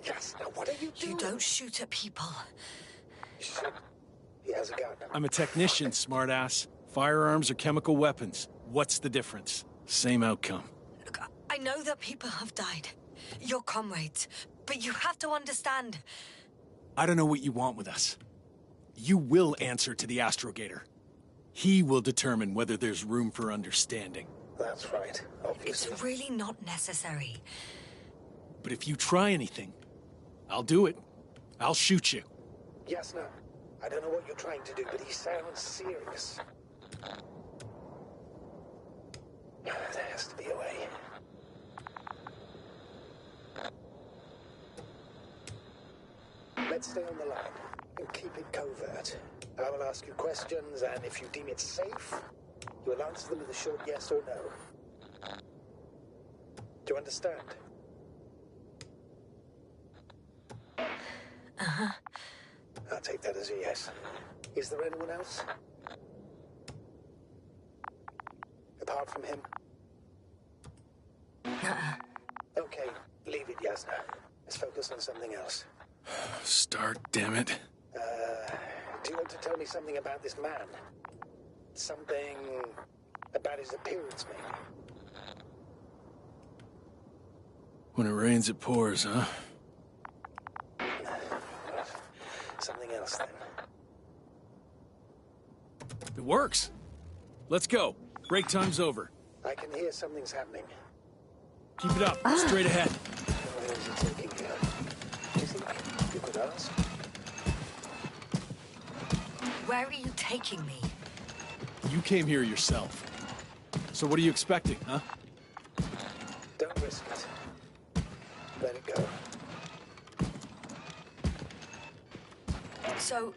Yes, now what are you doing? You don't shoot at people. Shit. He has a gun. I'm a technician, smartass. Firearms are chemical weapons. What's the difference? Same outcome. Look, I know that people have died. Your comrades. But you have to understand. I don't know what you want with us. You will answer to the Astrogator. He will determine whether there's room for understanding. That's right, obviously. It's really not necessary. But if you try anything, I'll do it. I'll shoot you. Yes, no. I don't know what you're trying to do, but he sounds serious. There has to be a way. Let's stay on the line and keep it covert. I will ask you questions, and if you deem it safe, you will answer them with a short yes or no. Do you understand? Uh-huh. I'll take that as a yes. Is there anyone else? Apart from him? Okay, leave it, Yasna. Let's focus on something else. Start, damn it. Do you want to tell me something about this man? Something about his appearance, maybe? When it rains, it pours, huh? Something else, then. It works. Let's go. Break time's over. I can hear something's happening. Keep it up. Straight ahead. Where is it taking you? Do you think you could ask? Where are you taking me? You came here yourself. So what are you expecting, huh? Don't risk it. Let it go. So,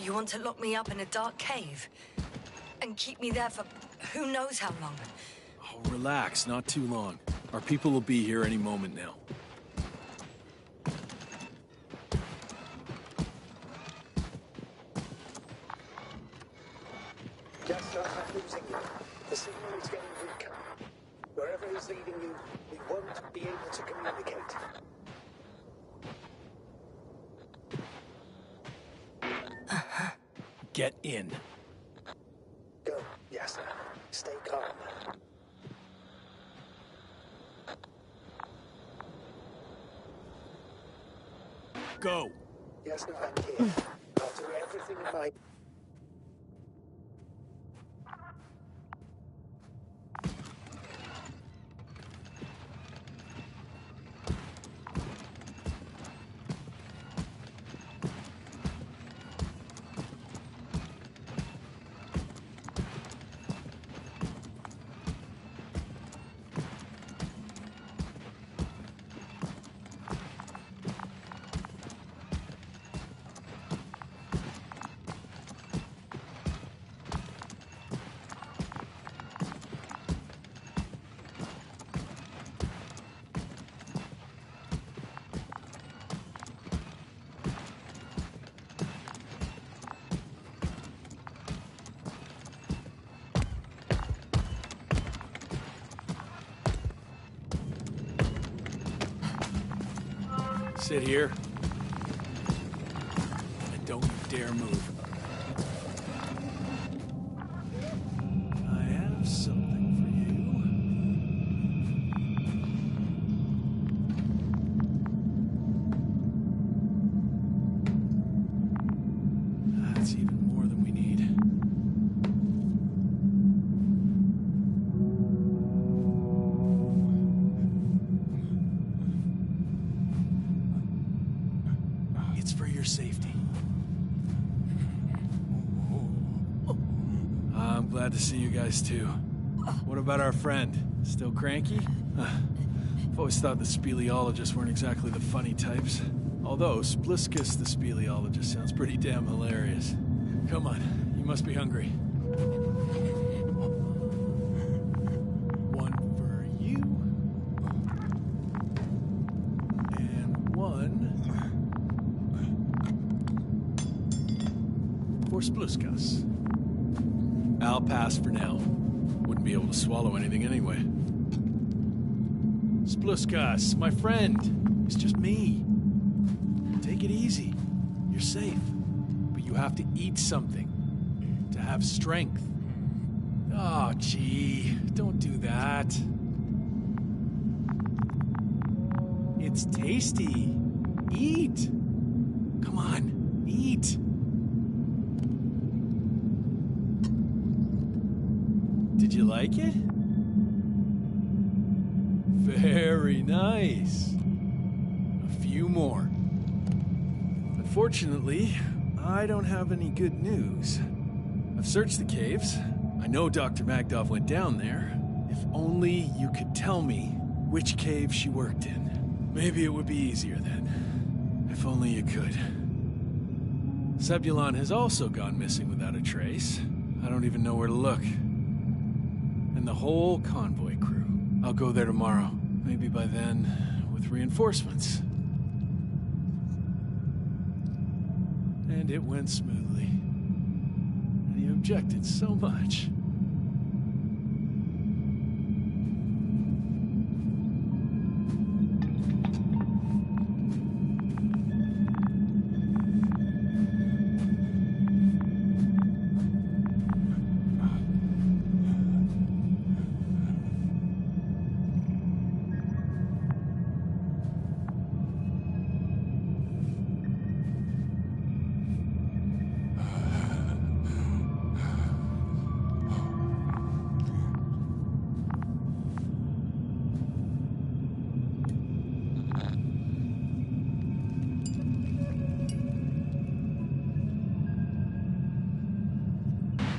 you want to lock me up in a dark cave? And keep me there for who knows how long? Oh, relax. Not too long. Our people will be here any moment now. Just I'm losing you. The signal is getting weaker. Wherever he's leading you, we won't be able to communicate. Get in. Go, Yasna. Stay calm. Go. Yasna, I'm here. I'll do everything in my... Sit here. And don't you dare move. I have something for you. That's even more than we need. It's for your safety. I'm glad to see you guys too. What about our friend? Still cranky? I've always thought the speleologists weren't exactly the funny types. Although, Spliskus the speleologist sounds pretty damn hilarious. Come on, you must be hungry. One for you. And one for Spliskus. I'll pass for now. Wouldn't be able to swallow anything anyway. Spliskus, my friend. It's just me. Take it easy. You're safe. But you have to eat something to have strength. Oh, gee. Don't do that. It's tasty. Eat. Come on. Eat. Did you like it? Very nice. A few more. Unfortunately, I don't have any good news. I've searched the caves. I know Dr. Magdov went down there. If only you could tell me which cave she worked in. Maybe it would be easier then. If only you could. Zebulon has also gone missing without a trace. I don't even know where to look. And the whole convoy crew. I'll go there tomorrow. Maybe by then, with reinforcements. And it went smoothly. And you objected so much.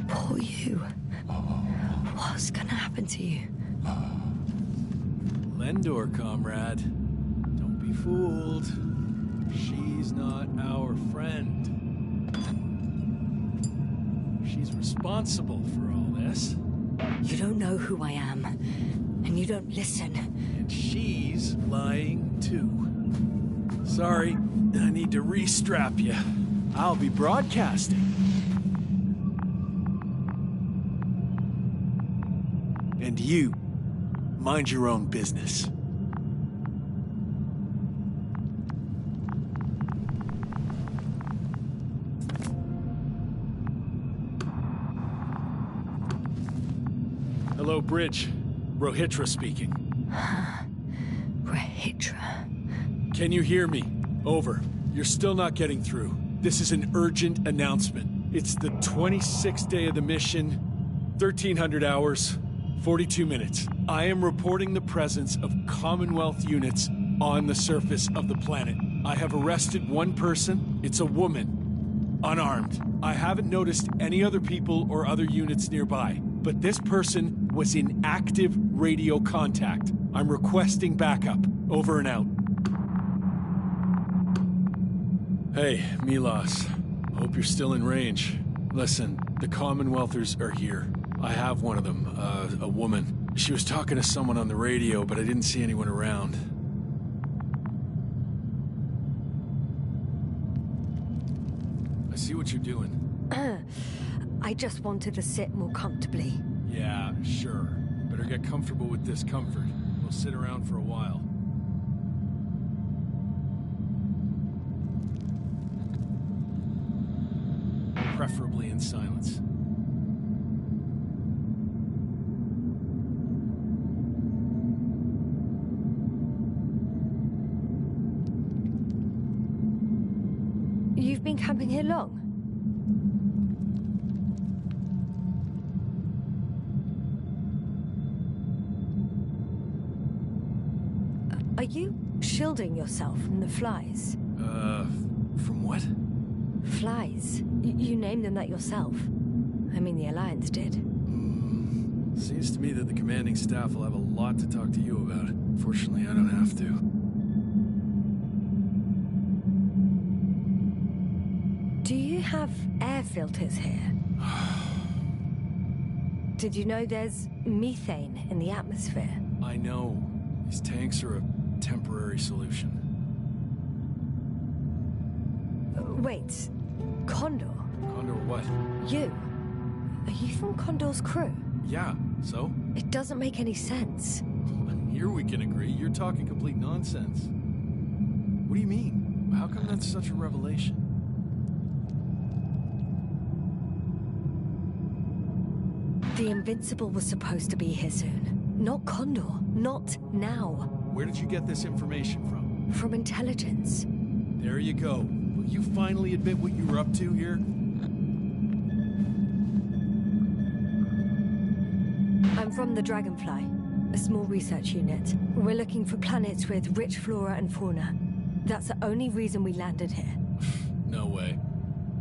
Poor you. What's gonna happen to you? Lendor, comrade. Don't be fooled. She's not our friend. She's responsible for all this. You don't know who I am, and you don't listen. And she's lying too. Sorry, I need to re-strap you. I'll be broadcasting. And you, mind your own business. Hello, Bridge. Rohitra speaking. Rohitra. Can you hear me? Over. You're still not getting through. This is an urgent announcement. It's the 26th day of the mission, 1300 hours, 42 minutes. I am reporting the presence of Commonwealth units on the surface of the planet. I have arrested one person. It's a woman, unarmed. I haven't noticed any other people or other units nearby, but this person was in active radio contact. I'm requesting backup. Over and out. Hey, Milos. Hope you're still in range. Listen, the Commonwealthers are here. I have one of them, a woman. She was talking to someone on the radio, but I didn't see anyone around. I see what you're doing. I just wanted to sit more comfortably. Yeah, sure. Better get comfortable with discomfort. We'll sit around for a while. Preferably in silence. You've been camping here long? Are you shielding yourself from the flies? From what? Flies. You named them that yourself. I mean, the Alliance did. Seems to me that the commanding staff will have a lot to talk to you about. Fortunately, I don't have to. Do you have air filters here? Did you know there's methane in the atmosphere? I know. These tanks are a temporary solution. Wait, Condor? Condor what? You? Are you from Condor's crew? Yeah, so? It doesn't make any sense. Here we can agree. You're talking complete nonsense. What do you mean? How come that's such a revelation? The Invincible was supposed to be here soon. Not Condor. Not now. Where did you get this information from? From intelligence. There you go. Will you finally admit what you were up to here? I'm from the Dragonfly, a small research unit. We're looking for planets with rich flora and fauna. That's the only reason we landed here. No way.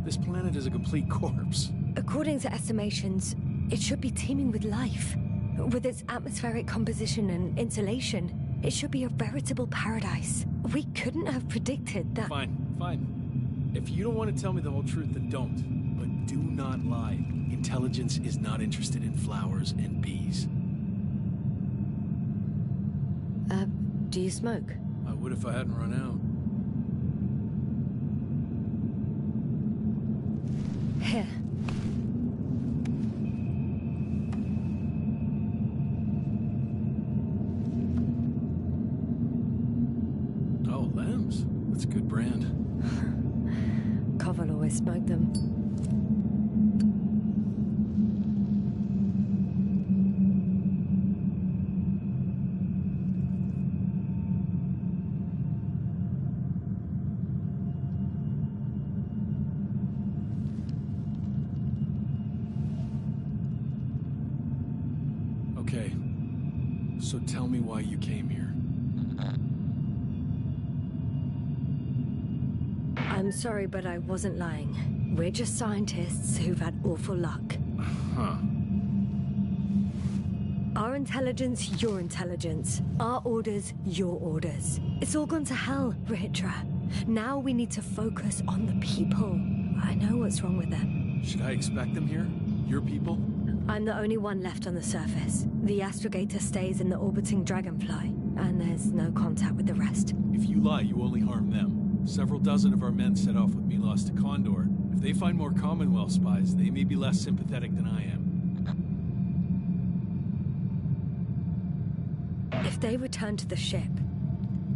This planet is a complete corpse. According to estimations, it should be teeming with life. With its atmospheric composition and insulation, it should be a veritable paradise. We couldn't have predicted that. Fine, fine. If you don't want to tell me the whole truth, then don't. But do not lie. Intelligence is not interested in flowers and bees. Do you smoke? I would if I hadn't run out. Here. Oh, Lambs. That's a good brand. Koval always smoked them. Okay. So tell me why you came here. I'm sorry, but I wasn't lying. We're just scientists who've had awful luck. Huh. Our intelligence, your intelligence. Our orders, your orders. It's all gone to hell, Rahitra. Now we need to focus on the people. I know what's wrong with them. Should I expect them here? Your people? I'm the only one left on the surface. The astrogator stays in the orbiting Dragonfly, and there's no contact with the rest. If you lie, you only harm them. Several dozen of our men set off with Milos to Condor. If they find more Commonwealth spies, they may be less sympathetic than I am. If they return to the ship,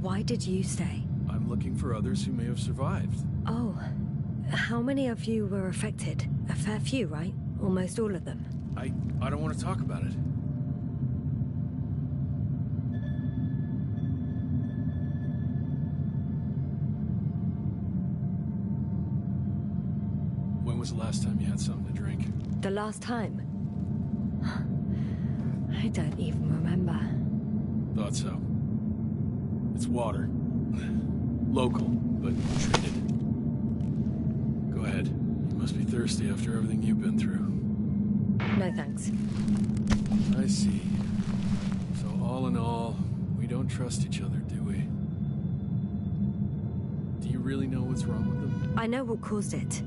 why did you stay? I'm looking for others who may have survived. Oh, how many of you were affected? A fair few, right? Almost all of them. I don't want to talk about it. When was the last time you had something to drink? The last time? I don't even remember. Thought so. It's water. Local, but treated. Go ahead. You must be thirsty after everything you've been through. No thanks. I see. So all in all, we don't trust each other, do we? Do you really know what's wrong with them? I know what caused it.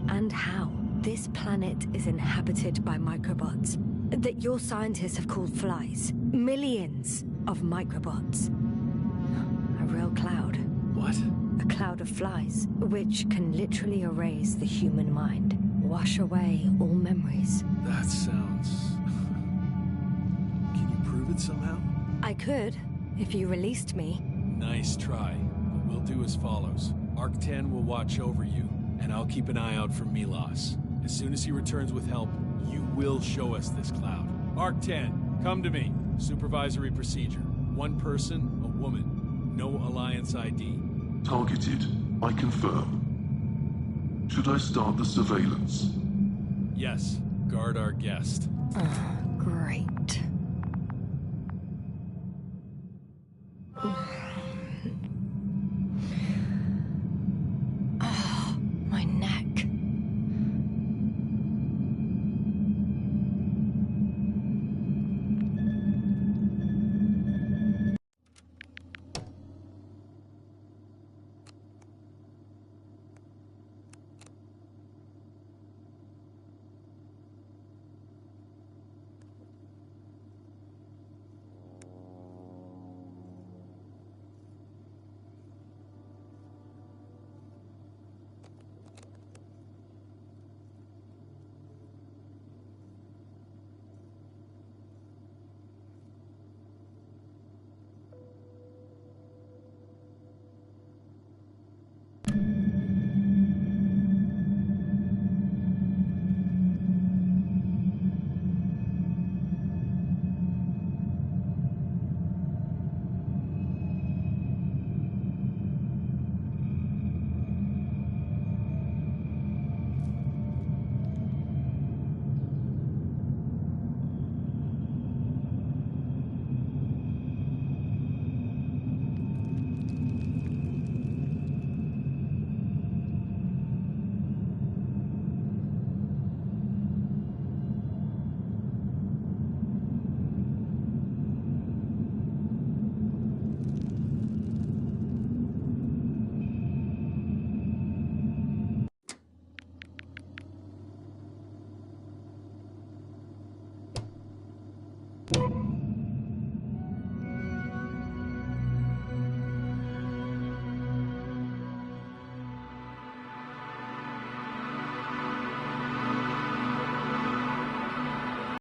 And how. This planet is inhabited by microbots that your scientists have called flies. Millions of microbots. A real cloud. What? A cloud of flies, which can literally erase the human mind. Wash away all memories. That sounds... Can you prove it somehow? I could, if you released me. Nice try. But we'll do as follows. Arc 10 will watch over you, and I'll keep an eye out for Milos. As soon as he returns with help, you will show us this cloud. Arc 10, come to me. Supervisory procedure. One person, a woman. No Alliance ID. Targeted. I confirm. Should I start the surveillance? Yes. Guard our guest. Oh, great.